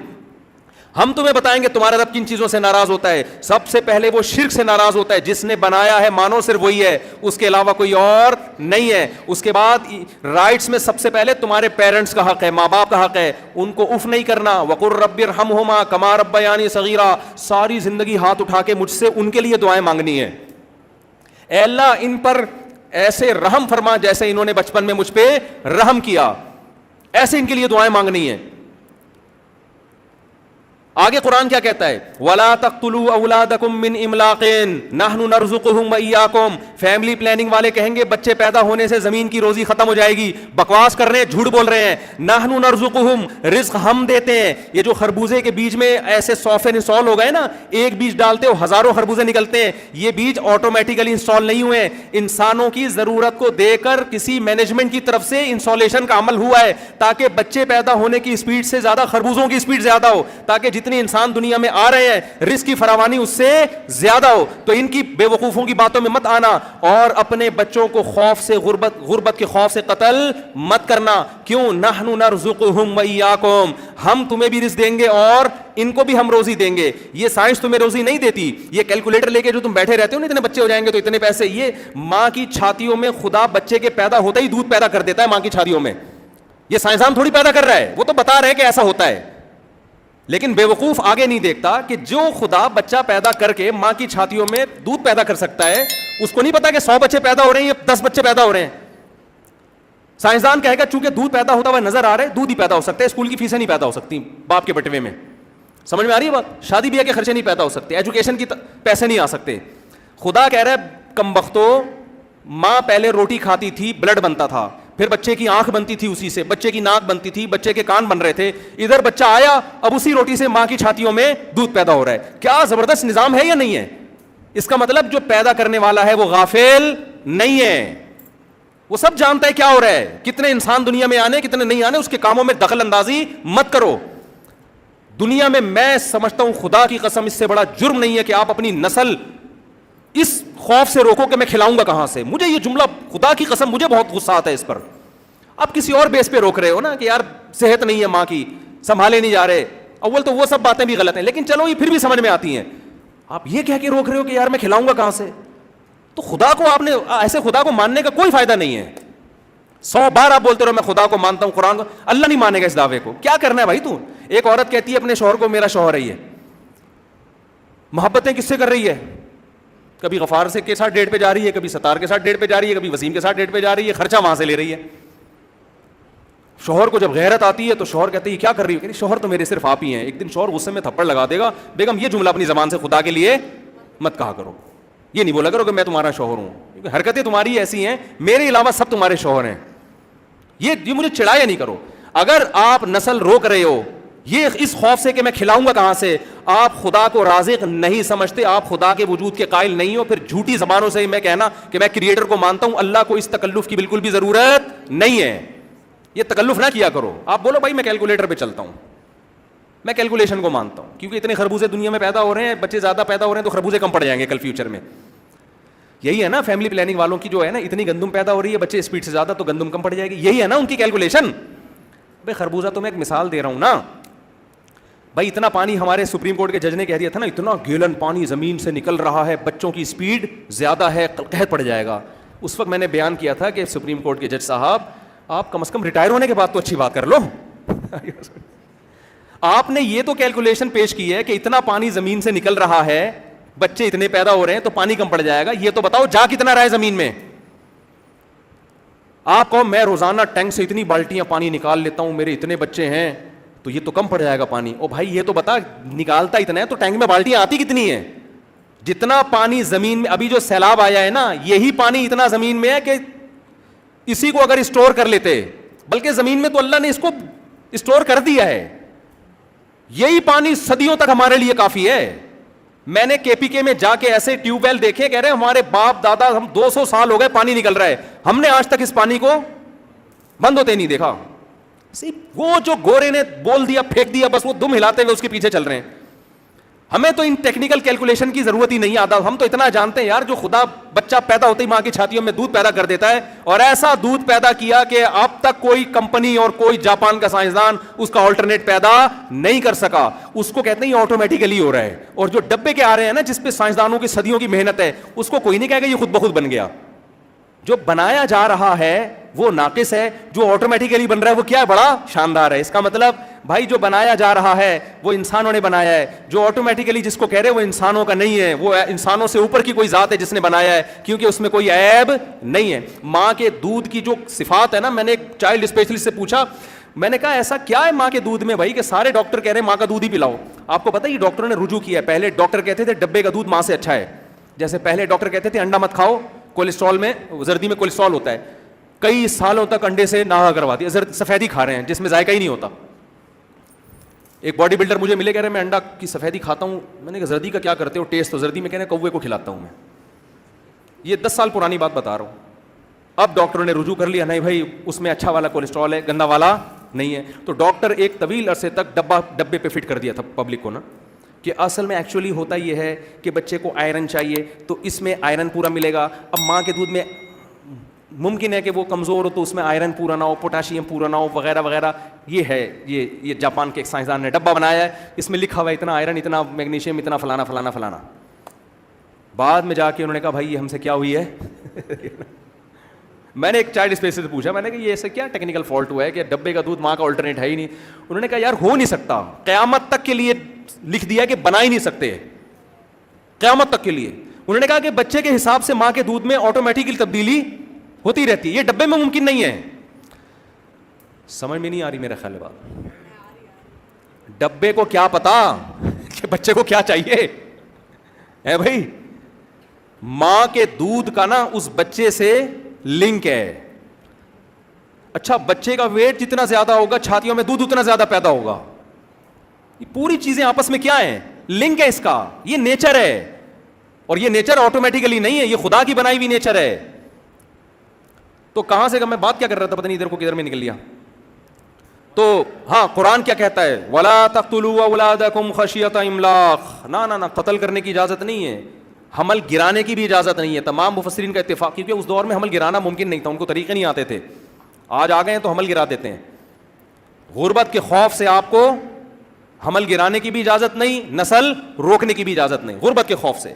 ہم تمہیں بتائیں گے تمہارا رب کن چیزوں سے ناراض ہوتا ہے. سب سے پہلے وہ شرک سے ناراض ہوتا ہے, جس نے بنایا ہے مانو صرف وہی ہے, اس کے علاوہ کوئی اور نہیں ہے. اس کے بعد رائٹس میں سب سے پہلے تمہارے پیرنٹس کا حق ہے, ماں باپ کا حق ہے, ان کو اف نہیں کرنا. وقر رب ارحمہما کما ربیانی صغیرا, ساری زندگی ہاتھ اٹھا کے مجھ سے ان کے لیے دعائیں مانگنی ہے. اے اللہ ان پر ایسے رحم فرما جیسے انہوں نے بچپن میں مجھ پہ رحم کیا, ایسے ان کے لیے دعائیں مانگنی ہیں. آگے قرآن کیا کہتا ہے, وَلَا تَقْتُلُوا أَوْلَادَكُمْ مِنْ إِمْلَاقٍ نَحْنُ نَرْزُقُهُمْ وَإِيَّاكُمْ. فیملی پلاننگ والے کہیں گے بچے پیدا ہونے سے زمین کی روزی ختم ہو جائے گی, بکواس کر رہے ہیں, جھوٹ بول رہے ہیں. نَحْنُ نَرْزُقُهُمْ, رزق ہم دیتے ہیں. یہ جو خربوزے کے بیج میں ایسے سافٹ انسٹال ہو گئے نا, ایک بیج ڈالتے ہو ہزاروں خربوزے نکلتے ہیں, یہ بیج آٹومیٹیکلی انسٹال نہیں ہوئے, انسانوں کی ضرورت کو دے کر کسی مینجمنٹ کی طرف سے انسٹالیشن کا عمل ہوا ہے, تاکہ بچے پیدا ہونے کی اسپیڈ سے زیادہ خربوزوں کی اسپیڈ زیادہ ہو, تاکہ جتنی انسان دنیا میں آ رہے ہیں رزق کی فراوانی اس سے زیادہ ہو. تو ان کی بے وقوفوں کی باتوں میں مت آنا, اور اپنے بچوں کو خوف سے غربت کے خوف سے قتل مت کرنا. کیوں؟ نحن نرزقہم وإیاکم, ہم تمہیں بھی رزق دیں گے اور ان کو بھی ہم روزی دیں گے. یہ سائنس تمہیں روزی نہیں دیتی. یہ کیلکولیٹر لے کے جو تم بیٹھے رہتے ہو نا, اتنے بچے ہو جائیں گے تو اتنے پیسے, یہ ماں کی چھاتیوں میں خدا بچے کے پیدا ہوتا ہی دودھ پیدا کر دیتا ہے ماں کی چھاتیوں میں. یہ سائنسدان تھوڑی پیدا کر رہا ہے, وہ تو بتا رہے ہیں کہ ایسا ہوتا ہے. لیکن بے وقوف آگے نہیں دیکھتا کہ جو خدا بچہ پیدا کر کے ماں کی چھاتیوں میں دودھ پیدا کر سکتا ہے, اس کو نہیں پتا کہ 100 بچے پیدا ہو رہے ہیں یا 10 بچے پیدا ہو رہے ہیں. سائنسدان کہے گا چونکہ دودھ پیدا ہوتا ہوا نظر آ رہا ہے, دودھ ہی پیدا ہو سکتا ہے, اسکول کی فیسیں نہیں پیدا ہو سکتی باپ کے بٹوے میں. سمجھ میں آ رہی ہے بات؟ شادی بیاہ کے خرچے نہیں پیدا ہو سکتے, ایجوکیشن کی پیسے نہیں آ سکتے. خدا کہہ رہا ہے کم بختو, ماں پہلے روٹی کھاتی تھی, بلڈ بنتا تھا, پھر بچے کی آنکھ بنتی تھی, اسی سے بچے کی ناک بنتی تھی, بچے کے کان بن رہے تھے, ادھر بچہ آیا, اب اسی روٹی سے ماں کی چھاتیوں میں دودھ پیدا ہو رہا ہے. کیا زبردست نظام ہے یا نہیں ہے؟ اس کا مطلب جو پیدا کرنے والا ہے وہ غافل نہیں ہے, وہ سب جانتا ہے کیا ہو رہا ہے. کتنے انسان دنیا میں آنے کتنے نہیں آنے, اس کے کاموں میں دخل اندازی مت کرو. دنیا میں سمجھتا ہوں خدا کی قسم اس سے بڑا جرم نہیں ہے کہ آپ اپنی نسل اس خوف سے روکو کہ میں کھلاؤں گا کہاں سے. مجھے یہ جملہ خدا کی قسم مجھے بہت غصہ آتا ہے اس پر. آپ کسی اور بیس پہ روک رہے ہو نا کہ یار صحت نہیں ہے ماں کی, سنبھالے نہیں جا رہے. اول تو وہ سب باتیں بھی غلط ہیں, لیکن چلو یہ پھر بھی سمجھ میں آتی ہیں. آپ یہ کہہ کے روک رہے ہو کہ یار میں کھلاؤں گا کہاں سے, تو خدا کو آپ نے ایسے خدا کو ماننے کا کوئی فائدہ نہیں ہے. 100 بار آپ بولتے رہو میں خدا کو مانتا ہوں, قرآن کو, اللہ نہیں مانے گا اس دعوے کو. کیا کرنا ہے بھائی تو؟ ایک عورت کہتی ہے اپنے شوہر کو میرا شوہر ہے, یہ محبتیں کس سے کر رہی ہے؟ کبھی غفار سے کے ساتھ ڈیٹ پہ جا رہی ہے, کبھی ستار کے ساتھ ڈیٹ پہ جا رہی ہے, کبھی وسیم کے ساتھ ڈیٹ پہ جا رہی ہے, خرچہ وہاں سے لے رہی ہے. شوہر کو جب غیرت آتی ہے تو شوہر کہتے ہیں یہ کیا کر رہی ہے؟ کہتی شوہر تو میرے صرف آپ ہی ہیں. ایک دن شوہر غصے میں تھپڑ لگا دے گا, بیگم یہ جملہ اپنی زبان سے خدا کے لیے مت کہا کرو, یہ نہیں بولا کرو کہ میں تمہارا شوہر ہوں, کیونکہ حرکتیں تمہاری ایسی ہیں, میرے علاوہ سب تمہارے شوہر ہیں. یہ مجھے چڑھایا نہیں کرو. اگر آپ نسل روک رہے ہو یہ اس خوف سے کہ میں کھلاؤں گا کہاں سے, آپ خدا کو رازق نہیں سمجھتے, آپ خدا کے وجود کے قائل نہیں ہو. پھر جھوٹی زبانوں سے میں کہنا کہ میں کریٹر کو مانتا ہوں, اللہ کو اس تکلف کی بالکل بھی ضرورت نہیں ہے. یہ تکلف نہ کیا کرو. آپ بولو بھائی میں کیلکولیٹر پہ چلتا ہوں, میں کیلکولیشن کو مانتا ہوں, کیونکہ اتنے خربوزے دنیا میں پیدا ہو رہے ہیں, بچے زیادہ پیدا ہو رہے ہیں تو خربوزے کم پڑ جائیں گے کل فیوچر میں. یہی ہے نا فیملی پلاننگ والوں کی جو ہے نا, اتنی گندم پیدا ہو رہی ہے, بچے اسپیڈ سے زیادہ تو گندم کم پڑ جائے گی. یہی ہے نا ان کی کیلکولیشن. بھائی خربوزہ تو میں ایک مثال دے رہا ہوں نا بھائی. اتنا پانی ہمارے سپریم کورٹ کے جج نے کہہ دیا تھا نا, اتنا گیلن پانی زمین سے نکل رہا ہے, بچوں کی اسپیڈ زیادہ ہے, قحط پڑ جائے گا. اس وقت میں نے بیان کیا تھا کہ سپریم کورٹ کے جج صاحب آپ کم از کم ریٹائر ہونے کے بعد تو اچھی بات کر لو. آپ نے یہ تو کیلکولیشن پیش کی ہے کہ اتنا پانی زمین سے نکل رہا ہے, بچے اتنے پیدا ہو رہے ہیں تو پانی کم پڑ جائے گا. یہ تو بتاؤ جا کتنا رہا ہے زمین میں. آپ کو میں روزانہ ٹینک سے اتنی بالٹیاں پانی نکال لیتا ہوں, میرے اتنے بچے ہیں, تو یہ تو کم پڑ جائے گا پانی. او بھائی یہ تو بتا نکالتا اتنا ہے تو ٹینک میں بالٹیاں آتی کتنی ہیں؟ جتنا پانی زمین میں, ابھی جو سیلاب آیا ہے نا, یہی پانی اتنا زمین میں ہے کہ اسی کو اگر اسٹور کر لیتے, بلکہ زمین میں تو اللہ نے اس کو اسٹور کر دیا ہے, یہی پانی صدیوں تک ہمارے لیے کافی ہے. میں نے کے پی کے میں جا کے ایسے ٹیوب ویل دیکھے, کہہ رہے ہیں ہمارے باپ دادا ہم 200 سال ہو گئے پانی نکل رہا ہے, ہم نے آج تک اس پانی کو بند ہوتے نہیں دیکھا. وہ جو گورے نے بول دیا پھینک دیا, بس وہ دم ہلاتے ہوئے اس کے پیچھے چل رہے ہیں. ہمیں تو ان ٹیکنیکل کیلکولیشن کی ضرورت ہی نہیں آتا. ہم تو اتنا جانتے ہیں یار جو خدا بچہ پیدا ہوتے ہی ماں کی چھاتیوں میں دودھ پیدا کر دیتا ہے, اور ایسا دودھ پیدا کیا کہ اب تک کوئی کمپنی اور کوئی جاپان کا سائنسدان اس کا آلٹرنیٹ پیدا نہیں کر سکا. اس کو کہتے ہیں یہ آٹومیٹیکلی ہو رہا ہے. اور جو ڈبے کے آ رہے ہیں نا جس پہ سائنسدانوں کی صدیوں کی محنت ہے, اس کو کوئی نہیں کہے گا یہ خود بخود بن گیا. جو بنایا جا رہا ہے وہ ناقص ہے, جو آٹومیٹیکلی بن رہا ہے وہ کیا ہے, بڑا شاندار ہے. اس کا مطلب بھائی جو بنایا جا رہا ہے وہ انسانوں نے بنایا ہے, جو آٹومیٹیکلی جس کو کہہ رہے وہ انسانوں کا نہیں ہے, وہ انسانوں سے اوپر کی کوئی ذات ہے جس نے بنایا ہے, کیونکہ اس میں کوئی عیب نہیں ہے. ماں کے دودھ کی جو صفات ہے نا, میں نے ایک چائلڈ اسپیشلسٹ سے پوچھا, میں نے کہا ایسا کیا ہے ماں کے دودھ میں بھائی کہ سارے ڈاکٹر کہہ رہے ہیں ماں کا دودھ ہی پلاؤ. آپ کو پتہ ہے یہ ڈاکٹروں نے رجوع کیا ہے. پہلے ڈاکٹر کہتے تھے ڈبے کا دودھ ماں سے اچھا ہے, جیسے پہلے ڈاکٹر کہتے تھے انڈا مت کھاؤ, کولیسٹرول میں زردی میں کولیسٹرول ہوتا ہے. کئی سالوں تک انڈے سے ناغہ کروا دیا, سفیدی کھا رہے ہیں جس میں ذائقہ ہی نہیں ہوتا. ایک باڈی بلڈر مجھے ملے, کہہ رہے ہیں میں انڈا کی سفیدی کھاتا ہوں. میں نے کہا زردی کا کیا کرتے ہو ٹیسٹ؟ تو زردی میں کہہ رہے ہیں کوے کو کھلاتا ہوں میں. یہ 10 سال پرانی بات بتا رہا ہوں. اب ڈاکٹروں نے رجوع کر لیا, نہیں بھائی اس میں اچھا والا کولیسٹرول ہے, گندا والا نہیں ہے. تو ڈاکٹر ایک طویل عرصے تک ڈبے پہ فٹ کر دیا تھا پبلک کو نا, کہ اصل میں ایکچولی ہوتا یہ ہے کہ بچے کو آئرن چاہیے تو اس میں آئرن پورا ملے گا. اب ماں کے دودھ میں ممکن ہے کہ وہ کمزور ہو تو اس میں آئرن پورا نہ ہو, پوٹاشیم پورا نہ ہو, وغیرہ وغیرہ. یہ ہے یہ جاپان کے ایک سائنسدان نے ڈبہ بنایا ہے, اس میں لکھا ہوا ہے اتنا آئرن, اتنا میگنیشیم, اتنا فلانا فلانا فلانا. بعد میں جا کے انہوں نے کہا بھائی یہ ہم سے کیا ہوئی ہے. میں نے ایک چائلڈ اسپیشلسٹ سے پوچھا, میں نے کہا یہ ایسے کیا ٹیکنیکل فالٹ ہوا ہے کہ ڈبے کا دودھ ماں کا آلٹرنیٹ ہے ہی نہیں. انہوں نے کہا یار ہو نہیں سکتا, قیامت تک کے لیے لکھ دیا کہ بنا ہی نہیں سکتے, قیامت تک کے لیے. انہوں نے کہا کہ بچے کے حساب سے ماں کے دودھ میں آٹومیٹکلی تبدیلی ہوتی رہتی ہے, یہ ڈبے میں ممکن نہیں ہے. سمجھ میں نہیں آ رہی میرا خیال بات. ڈبے کو کیا پتا کہ بچے کو کیا چاہیے ہے بھائی. ماں کے دودھ کا نا اس بچے سے لنک ہے. اچھا بچے کا ویٹ جتنا زیادہ ہوگا چھاتیوں میں دودھ اتنا زیادہ پیدا ہوگا. یہ پوری چیزیں آپس میں کیا ہیں؟ لنک ہے اس کا. یہ نیچر ہے, اور یہ نیچر آٹومیٹیکلی نہیں ہے, یہ خدا کی بنائی ہوئی نیچر ہے. تو کہاں سے میں بات کیا کر رہا تھا پتہ نہیں ادھر کو کدھر میں نکل گیا. تو ہاں قرآن کیا کہتا ہے؟ وَلَا تَقْتُلُوا أَوْلَادَكُمْ خَشْيَةَ إِمْلَاقٍ. نہ قتل کرنے کی اجازت نہیں ہے, حمل گرانے کی بھی اجازت نہیں ہے. تمام مفسرین کا اتفاق, کیونکہ اس دور میں حمل گرانا ممکن نہیں تھا, ان کو طریقے نہیں آتے تھے. آج آ گئے ہیں تو حمل گرا دیتے ہیں. غربت کے خوف سے آپ کو حمل گرانے کی بھی اجازت نہیں, نسل روکنے کی بھی اجازت نہیں, غربت کے خوف سے.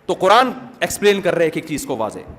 تو قرآن ایکسپلین کر رہے ایک چیز کو واضح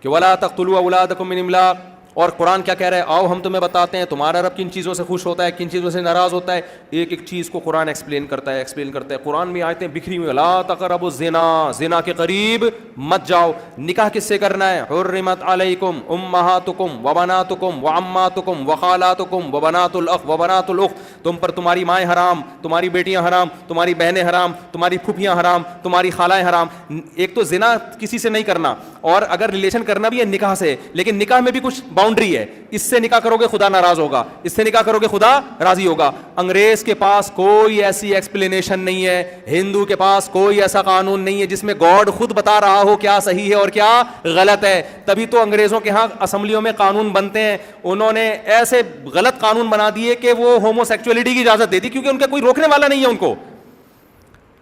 کہ وَلَا تَقْتُلُوا أَوْلَادَكُمْ مِنْ إِمْلَاقٍ. اور قرآن کیا کہہ رہا ہے؟ آؤ ہم تمہیں بتاتے ہیں تمہارا رب کن چیزوں سے خوش ہوتا ہے, کن چیزوں سے ناراض ہوتا ہے. ایک ایک چیز کو قرآن ایکسپلین کرتا ہے. قرآن میں آیتیں بکھری ہوئی, لا تقربوا الزنا, زنا کے قریب مت جاؤ. نکاح کس سے کرنا ہے؟ حرمت علیکم امہاتکم وبناتکم وعماتکم وخالاتکم وبنات الاخ وبنات الاخت. تم پر تمہاری مائیں حرام, تمہاری بیٹیاں حرام, تمہاری بہنیں حرام, تمہاری پھوپھیاں حرام, تمہاری خالائیں حرام. ایک تو زنا کسی سے نہیں کرنا, اور اگر ریلیشن کرنا بھی ہے نکاح سے, لیکن نکاح میں بھی کچھ باؤنڈری ہے. اس سے نکاح کرو گے خدا ناراض ہوگا, اس سے نکاح کرو گے خدا راضی ہوگا. انگریز کے پاس کوئی ایسی ایکسپلینیشن نہیں ہے, ہندو کے پاس کوئی ایسا قانون نہیں ہے جس میں گاڈ خود بتا رہا ہو کیا صحیح ہے اور کیا غلط ہے. تبھی تو انگریزوں کے ہاں اسمبلیوں میں قانون بنتے ہیں. انہوں نے ایسے غلط قانون بنا دیے کہ وہ ہومو سیکچولیٹی کی اجازت دے دی, کیونکہ ان کا کوئی روکنے والا نہیں ہے. ان کو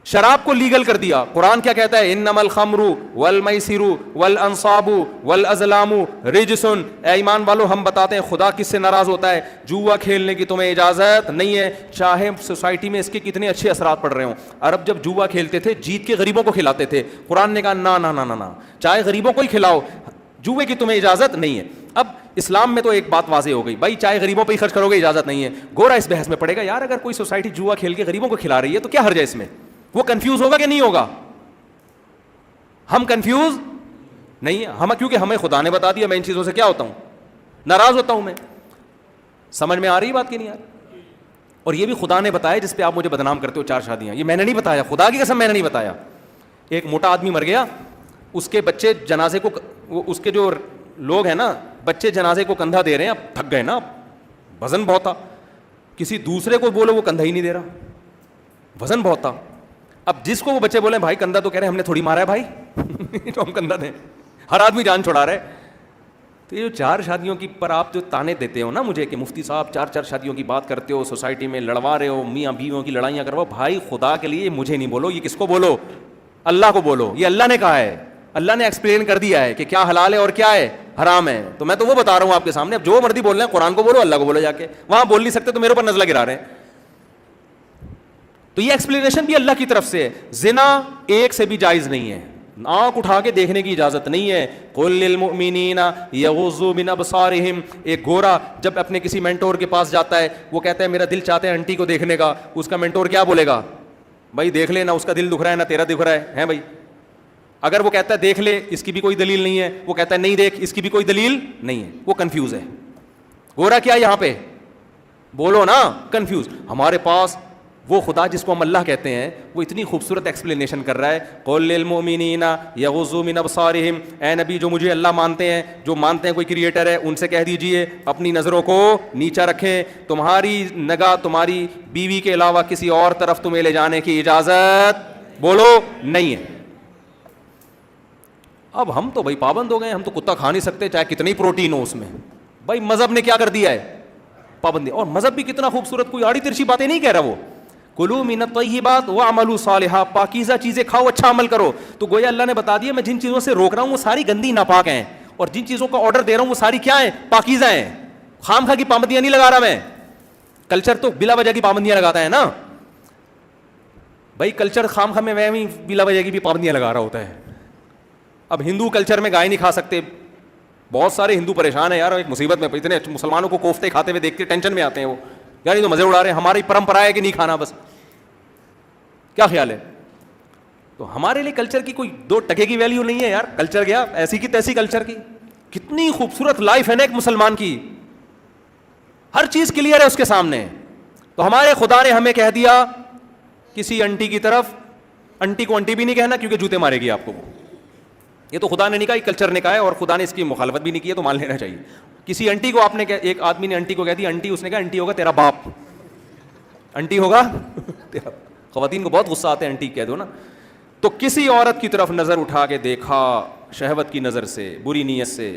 شراب کو لیگل کر دیا. قرآن کیا کہتا ہے؟ انما الخمر والمیسر والانصاب والازلام رجس. اے ایمان والو ہم بتاتے ہیں خدا کس سے ناراض ہوتا ہے. جوا کھیلنے کی تمہیں اجازت نہیں ہے, چاہے سوسائٹی میں اس کے کتنے اچھے اثرات پڑ رہے ہوں. عرب جب جوا کھیلتے تھے جیت کے غریبوں کو کھلاتے تھے. قرآن نے کہا نا نا نا نا, چاہے غریبوں کو ہی کھلاؤ, جوے کی تمہیں اجازت نہیں ہے. اب اسلام میں تو ایک بات واضح ہو گئی بھائی, چاہے غریبوں پہ ہی خرچ کرو گے اجازت نہیں ہے. گورا اس بحث میں پڑے گا, یار اگر کوئی سوسائٹی جوا کھیل کے غریبوں کو کھلا رہی ہے تو کیا حرج ہے اس میں؟ وہ کنفیوز ہوگا کہ نہیں ہوگا؟ ہم کنفیوز نہیں ہے, ہم کیونکہ ہمیں خدا نے بتا دیا. میں ان چیزوں سے کیا ہوتا ہوں؟ ناراض ہوتا ہوں میں. سمجھ میں آ رہی بات کہ نہیں آ رہی؟ اور یہ بھی خدا نے بتایا جس پہ آپ مجھے بدنام کرتے ہو, 4 شادیاں. یہ میں نے نہیں بتایا, خدا کی قسم میں نے نہیں بتایا. ایک موٹا آدمی مر گیا, اس کے بچے جنازے کو, اس کے جو لوگ ہیں نا بچے جنازے کو کندھا دے رہے ہیں. اب تھک گئے نا, وزن بہت تھا. کسی دوسرے کو بولو وہ کندھا ہی نہیں دے رہا, وزن بہت تھا. اب جس کو وہ بچے بولے بھائی کندھا, تو کہہ رہے ہیں ہم نے تھوڑی مارا ہے بھائی تو ہم کندھا دیں. ہر آدمی جان چھڑا رہا ہے. تو یہ جو 4 شادیوں کی پر آپ جو تانے دیتے ہو نا مجھے کہ مفتی صاحب 4 شادیوں کی بات کرتے ہو, سوسائٹی میں لڑوا رہے ہو, میاں بیویوں کی لڑائیاں کرواؤ, بھائی خدا کے لیے مجھے نہیں بولو. یہ کس کو بولو؟ اللہ کو بولو. یہ اللہ نے کہا ہے, اللہ نے ایکسپلین کر دیا ہے کہ کیا حلال ہے اور کیا ہے حرام ہے. تو میں تو وہ بتا رہا ہوں آپ کے سامنے. اب جو مرضی بول رہے ہیں, قرآن کو بولو, اللہ کو بولو. جا کے وہاں بول نہیں سکتے تو میرے اوپر نزلہ گرا رہے ہیں. تو یہ ایکسپلینیشن بھی اللہ کی طرف سے. زنا ایک سے بھی جائز نہیں ہے, آنکھ اٹھا کے دیکھنے کی اجازت نہیں ہے. قل للمؤمنین یغضوا من ابصارہم. ایک گورا جب اپنے کسی مینٹور کے پاس جاتا ہے, وہ کہتا ہے میرا دل چاہتا ہے انٹی کو دیکھنے کا, اس کا مینٹور کیا بولے گا؟ بھائی دیکھ لے, نہ اس کا دل دکھ رہا ہے نہ تیرا دکھ رہا ہے بھائی. اگر وہ کہتا ہے دیکھ لے, اس کی بھی کوئی دلیل نہیں ہے. وہ کہتا ہے نہیں دیکھ, اس کی بھی کوئی دلیل نہیں ہے. وہ کنفیوز ہے. گورا کیا یہاں پہ بولو نا, کنفیوز. ہمارے پاس وہ خدا جس کو ہم اللہ کہتے ہیں وہ اتنی خوبصورت ایکسپلینیشن کر رہا ہے. قل للمؤمنین یغضوا من ابصارہم. اے نبی جو مجھے اللہ مانتے ہیں, جو مانتے ہیں کوئی کریٹر ہے, ان سے کہہ دیجئے اپنی نظروں کو نیچا رکھیں. تمہاری نگاہ تمہاری بیوی کے علاوہ کسی اور طرف تمہیں لے جانے کی اجازت بولو نہیں ہے. اب ہم تو بھائی پابند ہو گئے, ہم تو کتا کھا نہیں سکتے چاہے کتنی پروٹین ہو اس میں. بھائی مذہب نے کیا کر دیا ہے؟ پابندی. اور مذہب بھی کتنا خوبصورت, کوئی آڑی ترچی باتیں نہیں کہہ رہا. وہ کلوا من الطیبات واعملوا صالحا, پاکیزہ چیزیں کھاؤ, اچھا عمل کرو. تو گویا اللہ نے بتا دیا میں جن چیزوں سے روک رہا ہوں وہ ساری گندی ناپاک ہیں, اور جن چیزوں کا آرڈر دے رہا ہوں وہ ساری کیا ہیں؟ پاکیزہ ہیں. خام خواہ کی پابندیاں نہیں لگا رہا میں. کلچر تو بلا وجہ کی پابندیاں لگاتا ہے نا بھائی. کلچر خام خواہ میں وہی بلا وجہ کی بھی پابندیاں لگا رہا ہوتا ہے. اب ہندو کلچر میں گائے نہیں کھا سکتے, بہت سارے ہندو پریشان ہیں یار, ایک مصیبت میں. اتنے مسلمانوں کو کوفتے کھاتے ہوئے دیکھ کے ٹینشن میں آتے ہیں وہ, یار یہ تو مزے اڑا رہے ہیں, ہماری پرمپرا ہے کہ نہیں کھانا, بس کیا خیال ہے؟ تو ہمارے لیے کلچر کی کوئی 2 ٹکے کی ویلیو نہیں ہے یار. کلچر گیا ایسی کی تیسی کلچر کی. کتنی خوبصورت لائف ہے نا ایک مسلمان کی, ہر چیز کلیئر ہے اس کے سامنے. تو ہمارے خدا نے ہمیں کہہ دیا کسی انٹی کی طرف, انٹی کو انٹی بھی نہیں کہنا کیونکہ جوتے مارے گی آپ کو. یہ تو خدا نے نہیں کہا, کلچر نے کہا ہے, اور خدا نے اس کی مخالفت بھی نہیں کی ہے, تو مان لینا چاہیے. کسی انٹی کو آپ نے, ایک آدمی نے انٹی کو کہہ دیا انٹی, اس نے کہا انٹی ہوگا تیرا باپ, انٹی ہوگا تیرا. خواتین کو بہت غصہ آتا ہے انٹی کہہ دو نا. تو کسی عورت کی طرف نظر اٹھا کے دیکھا شہوت کی نظر سے, بری نیت سے,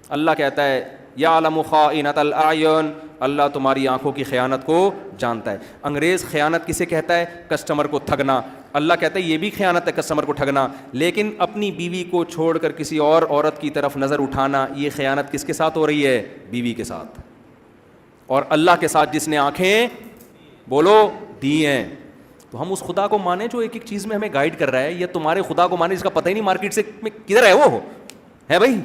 اللہ کہتا ہے یعلم خائنۃ الاعین, اللہ تمہاری آنکھوں کی خیانت کو جانتا ہے. انگریز خیانت کسے کہتا ہے؟ کسٹمر کو ٹھگنا. اللہ کہتا ہے یہ بھی خیانت ہے کسٹمر کو ٹھگنا, لیکن اپنی بیوی کو چھوڑ کر کسی اور عورت کی طرف نظر اٹھانا, یہ خیانت کس کے ساتھ ہو رہی ہے؟ بیوی کے ساتھ. اور اللہ کے ساتھ جس نے آنکھیں بولو دی ہیں. تو ہم اس خدا کو مانیں جو ایک ایک چیز میں ہمیں گائیڈ کر رہا ہے, یا تمہارے خدا کو مانیں جس کا پتہ ہی نہیں مارکیٹ سے کدھر ہے وہ ہے بھائی.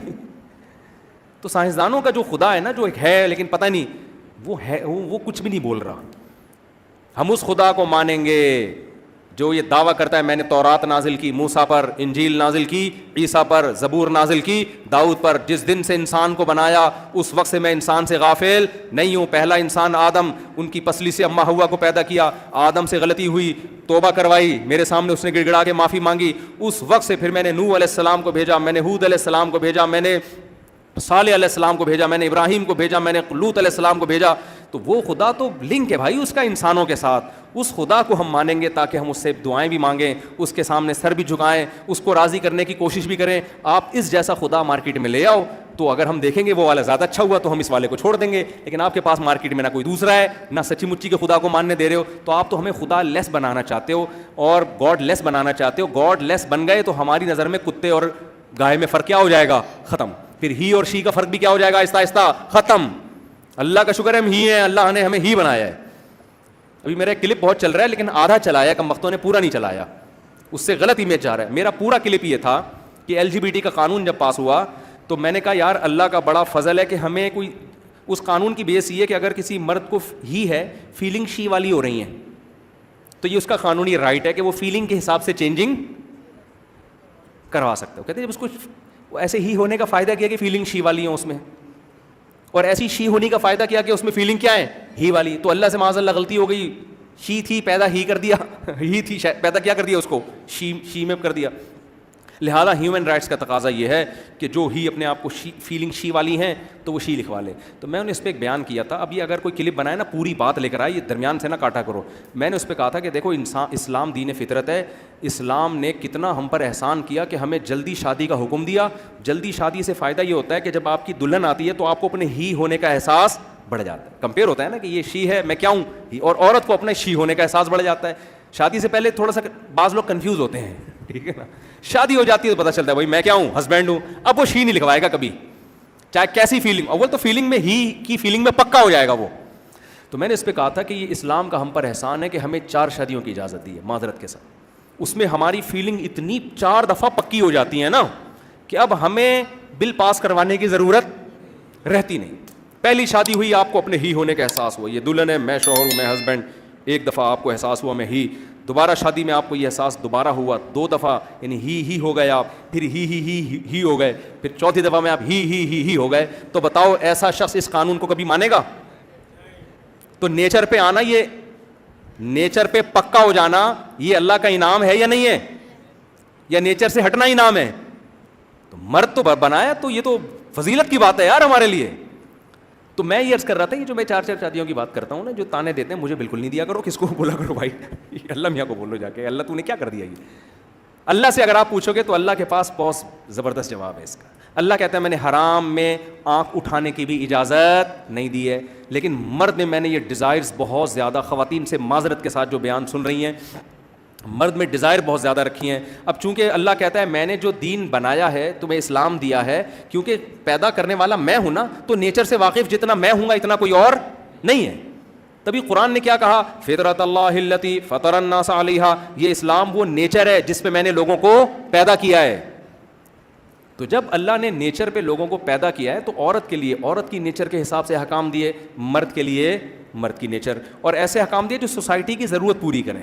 تو سائنسدانوں کا جو خدا ہے نا, جو ایک ہے لیکن پتہ نہیں وہ ہے, وہ کچھ بھی نہیں بول رہا. ہم اس خدا کو مانیں گے جو یہ دعویٰ کرتا ہے میں نے تورات نازل کی موسیٰ پر, انجیل نازل کی عیسیٰ پر, زبور نازل کی داؤد پر. جس دن سے انسان کو بنایا اس وقت سے میں انسان سے غافل نہیں ہوں. پہلا انسان آدم, ان کی پسلی سے اماں ہوا کو پیدا کیا. آدم سے غلطی ہوئی, توبہ کروائی, میرے سامنے اس نے گڑ گڑا کے معافی مانگی. اس وقت سے پھر میں نے نوح علیہ السلام کو بھیجا, میں نے ہود علیہ السلام کو بھیجا, میں نے صالح علیہ السلام کو بھیجا, میں نے ابراہیم کو بھیجا, میں نے لوط علیہ السلام کو بھیجا. تو وہ خدا تو لنک ہے بھائی اس کا انسانوں کے ساتھ. اس خدا کو ہم مانیں گے تاکہ ہم اس سے دعائیں بھی مانگیں, اس کے سامنے سر بھی جھکائیں, اس کو راضی کرنے کی کوشش بھی کریں. آپ اس جیسا خدا مارکیٹ میں لے آؤ تو اگر ہم دیکھیں گے وہ والا زیادہ اچھا ہوا تو ہم اس والے کو چھوڑ دیں گے. لیکن آپ کے پاس مارکیٹ میں نہ کوئی دوسرا ہے, نہ سچی مچی کے خدا کو ماننے دے رہے ہو, تو آپ تو ہمیں خدا لیس بنانا چاہتے ہو اور گاڈ لیس بنانا چاہتے ہو. گاڈ لیس بن گئے تو ہماری نظر میں کتے اور گائے میں فرق کیا ہو جائے گا؟ ختم. پھر ہی اور شی کا فرق بھی کیا ہو جائے گا؟ آہستہ آہستہ ختم. اللہ کا شکر ہے ہم ہی ہیں, اللہ نے ہمیں ہی بنایا ہے. ابھی میرا ایک کلپ بہت چل رہا ہے لیکن آدھا چلایا, کم وقتوں نے پورا نہیں چلایا, اس سے غلط امیج جا رہا ہے. میرا پورا کلپ یہ تھا کہ LGBT کا قانون جب پاس ہوا تو میں نے کہا یار اللہ کا بڑا فضل ہے کہ ہمیں کوئی, اس قانون کی بیس یہ ہے کہ اگر کسی مرد کو ہی ہے فیلنگ شی والی ہو رہی ہیں تو یہ اس کا قانونی رائٹ ہے کہ وہ فیلنگ کے حساب سے چینجنگ کروا سکتے ہو. کہتے ہیں جب اس کو ایسے ہی ہونے کا فائدہ کیا کہ فیلنگ شی والی ہیں اس میں, اور ایسی شی ہونے کا فائدہ کیا کہ اس میں فیلنگ کیا ہے؟ ہی والی. تو اللہ سے معاذ اللہ غلطی ہو گئی, شی تھی پیدا ہی کر دیا, ہی تھی پیدا کیا کر دیا اس کو شی میں کر دیا. لہذا ہیومن رائٹس کا تقاضا یہ ہے کہ جو ہی اپنے آپ کو فیلنگ شی والی ہیں تو وہ شی لکھوا لے. تو میں نے اس پہ ایک بیان کیا تھا. اب یہ اگر کوئی کلپ بنائے نا پوری بات لے کر آئے, یہ درمیان سے نہ کاٹا کرو. میں نے اس پہ کہا تھا کہ دیکھو اسلام دین فطرت ہے. اسلام نے کتنا ہم پر احسان کیا کہ ہمیں جلدی شادی کا حکم دیا. جلدی شادی سے فائدہ یہ ہوتا ہے کہ جب آپ کی دلہن آتی ہے تو آپ کو اپنے ہی ہونے کا احساس بڑھ جاتا ہے. کمپیئر ہوتا ہے نا کہ یہ شی ہے میں کیا ہوں, اور عورت کو اپنے شی ہونے کا احساس بڑھ جاتا ہے. شادی سے پہلے تھوڑا سا بعض لوگ کنفیوز ہوتے ہیں, ٹھیک ہے نا. شادی ہو جاتی ہے تو پتہ چلتا ہے بھائی میں کیا ہوں, ہسبینڈ ہوں. اب وہ شی نہیں لکھوائے گا کبھی, چاہے کیسی فیلنگ. اول تو فیلنگ میں ہی کی فیلنگ میں پکا ہو جائے گا وہ. تو میں نے اس پہ کہا تھا کہ یہ اسلام کا ہم پر احسان ہے کہ ہمیں 4 شادیوں کی اجازت دی ہے معذرت کے ساتھ. اس میں ہماری فیلنگ اتنی 4 دفعہ پکی ہو جاتی ہے نا کہ اب ہمیں بل پاس کروانے کی ضرورت رہتی نہیں. پہلی شادی ہوئی آپ کو اپنے ہی ہونے کا احساس ہوا, یہ دلہن ہے میں شوہر ہوں میں ہسبینڈ. ایک دفعہ آپ کو احساس ہوا میں ہی. دوبارہ شادی میں آپ کو یہ احساس دوبارہ ہوا, 2 دفعہ یعنی ہی ہو گئے آپ. پھر ہی ہو گئے. پھر چوتھی دفعہ میں آپ ہی ہو گئے. تو بتاؤ ایسا شخص اس قانون کو کبھی مانے گا؟ تو نیچر پہ آنا, یہ نیچر پہ پکا ہو جانا یہ اللہ کا انعام ہے یا نہیں ہے, یا نیچر سے ہٹنا انعام ہے؟ تو مرد تو بنایا تو یہ تو فضیلت کی بات ہے یار ہمارے لیے. تو میں یہ عرض کر رہا تھا کہ جو میں 4 شادیوں کی بات کرتا ہوں نا, جو تانے دیتے ہیں مجھے بالکل نہیں دیا کرو, کس کو بولا کرو بھائی, اللہ میاں کو بولو جا کے اللہ تو نے کیا کر دیا. یہ اللہ سے اگر آپ پوچھو گے تو اللہ کے پاس بہت زبردست جواب ہے اس کا. اللہ کہتا ہے میں نے حرام میں آنکھ اٹھانے کی بھی اجازت نہیں دی ہے, لیکن مرد میں نے یہ ڈیزائرز بہت زیادہ, خواتین سے معذرت کے ساتھ جو بیان سن رہی ہیں, مرد میں ڈیزائر بہت زیادہ رکھی ہیں. اب چونکہ اللہ کہتا ہے میں نے جو دین بنایا ہے تمہیں اسلام دیا ہے, کیونکہ پیدا کرنے والا میں ہوں نا, تو نیچر سے واقف جتنا میں ہوں گا اتنا کوئی اور نہیں ہے. تبھی قرآن نے کیا کہا, فطرت اللہ التی فطر الناس علیہا, یہ اسلام وہ نیچر ہے جس پہ میں نے لوگوں کو پیدا کیا ہے. تو جب اللہ نے نیچر پہ لوگوں کو پیدا کیا ہے تو عورت کے لیے عورت کی نیچر کے حساب سے احکام دیے, مرد کے لیے مرد کی نیچر, اور ایسے احکام دیے جو سوسائٹی کی ضرورت پوری کریں.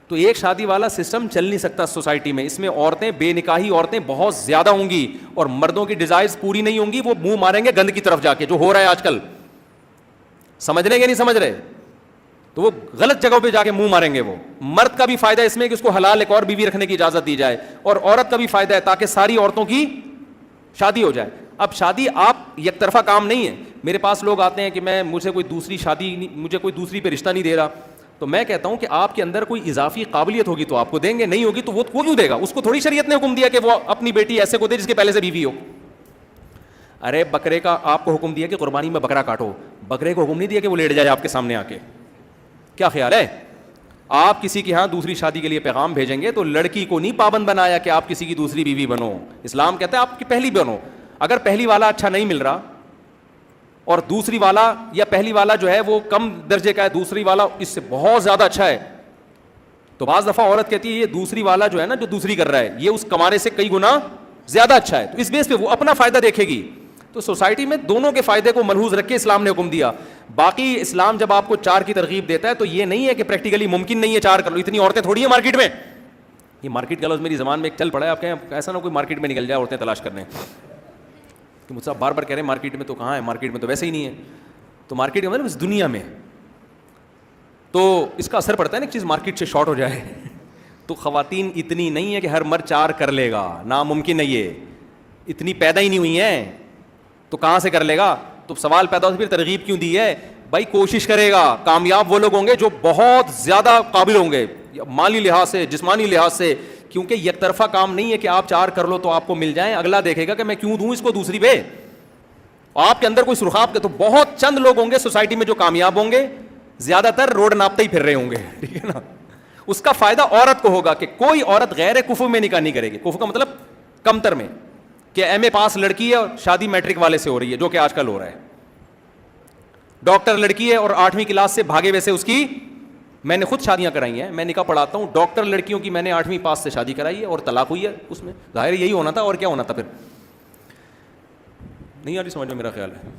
تو ایک شادی والا سسٹم چل نہیں سکتا سوسائٹی میں. اس میں عورتیں, بے نکاحی عورتیں بہت زیادہ ہوں گی, اور مردوں کی ڈیزائرز پوری نہیں ہوں گی. وہ منہ ماریں گے گند کی طرف جا کے, جو ہو رہا ہے آج کل. سمجھ رہے ہیں کہ نہیں سمجھ رہے؟ تو وہ غلط جگہوں پہ جا کے منہ ماریں گے. وہ مرد کا بھی فائدہ اس میں کہ اس کو حلال ایک اور بیوی رکھنے کی اجازت دی جائے, اور عورت کا بھی فائدہ ہے تاکہ ساری عورتوں کی شادی ہو جائے. اب شادی آپ یک طرفہ کام نہیں ہے. میرے پاس لوگ آتے ہیں کہ مجھے کوئی دوسری شادی, مجھے کوئی دوسری پہ رشتہ نہیں دے رہا. تو میں کہتا ہوں کہ آپ کے اندر کوئی اضافی قابلیت ہوگی تو آپ کو دیں گے, نہیں ہوگی تو وہ کیوں دے گا؟ اس کو تھوڑی شریعت نے حکم دیا کہ وہ اپنی بیٹی ایسے کو دے جس کے پہلے سے بیوی ہو. ارے بکرے کا آپ کو حکم دیا کہ قربانی میں بکرا کاٹو, بکرے کو حکم نہیں دیا کہ وہ لیٹ جائے آپ کے سامنے آ کے. کیا خیال ہے؟ آپ کسی کے ہاں دوسری شادی کے لیے پیغام بھیجیں گے تو لڑکی کو نہیں پابند بنایا کہ آپ کسی کی دوسری بیوی بنو. اسلام کہتا ہے آپ کی پہلی بنو. اگر پہلی والا اچھا نہیں مل رہا اور دوسری والا یا پہلی والا جو ہے وہ کم درجے کا ہے, دوسری والا اس سے بہت زیادہ اچھا ہے, تو بعض دفعہ عورت کہتی ہے یہ دوسری والا جو ہے نا جو دوسری کر رہا ہے یہ اس کمانے سے کئی گنا زیادہ اچھا ہے, تو اس بیس پہ وہ اپنا فائدہ دیکھے گی. تو سوسائٹی میں دونوں کے فائدے کو ملحوظ رکھ کے اسلام نے حکم دیا. باقی اسلام جب آپ کو 4 کی ترغیب دیتا ہے تو یہ نہیں ہے کہ پریکٹیکلی ممکن نہیں ہے 4 کر لو. اتنی عورتیں تھوڑی ہیں مارکیٹ میں. یہ مارکیٹ کا لفظ میری زبان میں ایک چل پڑا ہے, آپ کہیں ایسا نہ کوئی مارکیٹ میں نکل جائے عورتیں تلاش کرنے کہ مجھ سے بار بار کہہ رہے ہیں مارکیٹ میں, تو کہاں ہے مارکیٹ میں, تو ویسے ہی نہیں ہے. تو مارکیٹ کا مطلب اس دنیا میں تو اس کا اثر پڑتا ہے نا, ایک چیز مارکیٹ سے شارٹ ہو جائے تو خواتین اتنی نہیں ہے کہ ہر مرد 4 کر لے گا, ناممکن ہے, یہ اتنی پیدا ہی نہیں ہوئی ہیں تو کہاں سے کر لے گا. تو سوال پیدا ہوتا ہے پھر ترغیب کیوں دی ہے؟ بھائی کوشش کرے گا. کامیاب وہ لوگ ہوں گے جو بہت زیادہ قابل ہوں گے مالی لحاظ سے, جسمانی لحاظ سے, کیونکہ یک طرفہ کام نہیں ہے کہ آپ 4 کر لو تو آپ کو مل جائیں. اگلا دیکھے گا کہ میں کیوں دوں اس کو دوسری پہ. آپ کے اندر کوئی سرخاب کے تو بہت چند لوگ ہوں گے سوسائٹی میں جو کامیاب ہوں گے, زیادہ تر روڈ ناپتے ہی پھر رہے ہوں گے, ٹھیک ہے نا. اس کا فائدہ عورت کو ہوگا کہ کوئی عورت غیر کفو میں نکاح نہیں کرے گی. کفو کا مطلب کمتر میں, کہ ایم اے پاس لڑکی ہے اور شادی میٹرک والے سے ہو رہی ہے, جو کہ آج کل ہو رہا ہے. ڈاکٹر لڑکی ہے اور 8ویں کلاس سے بھاگے ویسے اس کی, میں نے خود شادیاں کرائی ہیں, میں نکاح پڑھاتا ہوں. ڈاکٹر لڑکیوں کی میں نے 8ویں پاس سے شادی کرائی ہے اور طلاق ہوئی ہے. اس میں ظاہر یہی ہونا تھا, اور کیا ہونا تھا پھر. نہیں آ رہی سمجھ میں میرا خیال ہے.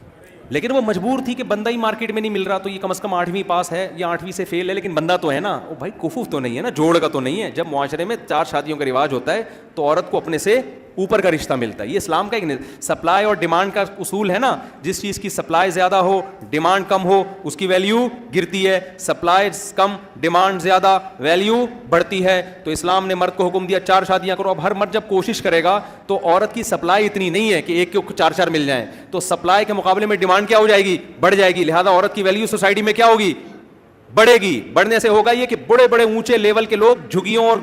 لیکن وہ مجبور تھی کہ بندہ ہی مارکیٹ میں نہیں مل رہا, تو یہ کم از کم 8ویں پاس ہے یا 8ویں سے فیل ہے, لیکن بندہ تو ہے نا. وہ بھائی کفوف تو نہیں ہے نا, جوڑ کا تو نہیں ہے. جب معاشرے میں 4 شادیوں کا رواج ہوتا ہے تو عورت کو اپنے سے اوپر کا رشتہ ملتا ہے. یہ اسلام کا ایک سپلائی اور ڈیمانڈ کا اصول ہے نا. جس چیز کی سپلائی زیادہ ہو, ڈیمانڈ کم ہو, اس کی ویلیو گرتی ہے. سپلائی کم, ڈیمانڈ زیادہ, ویلیو بڑھتی ہے. تو اسلام نے مرد کو حکم دیا 4 شادیاں کرو. اب ہر مرد جب کوشش کرے گا تو عورت کی سپلائی اتنی نہیں ہے کہ ایک کے 4 مل جائیں, تو سپلائی کے مقابلے میں ڈیمانڈ کیا ہو جائے گی, بڑھ جائے گی. لہذا عورت کی ویلیو سوسائٹی میں کیا ہوگی, بڑھے گی. بڑھنے سے ہوگا یہ کہ بڑے بڑے اونچے لیول کے لوگ جھگیوں اور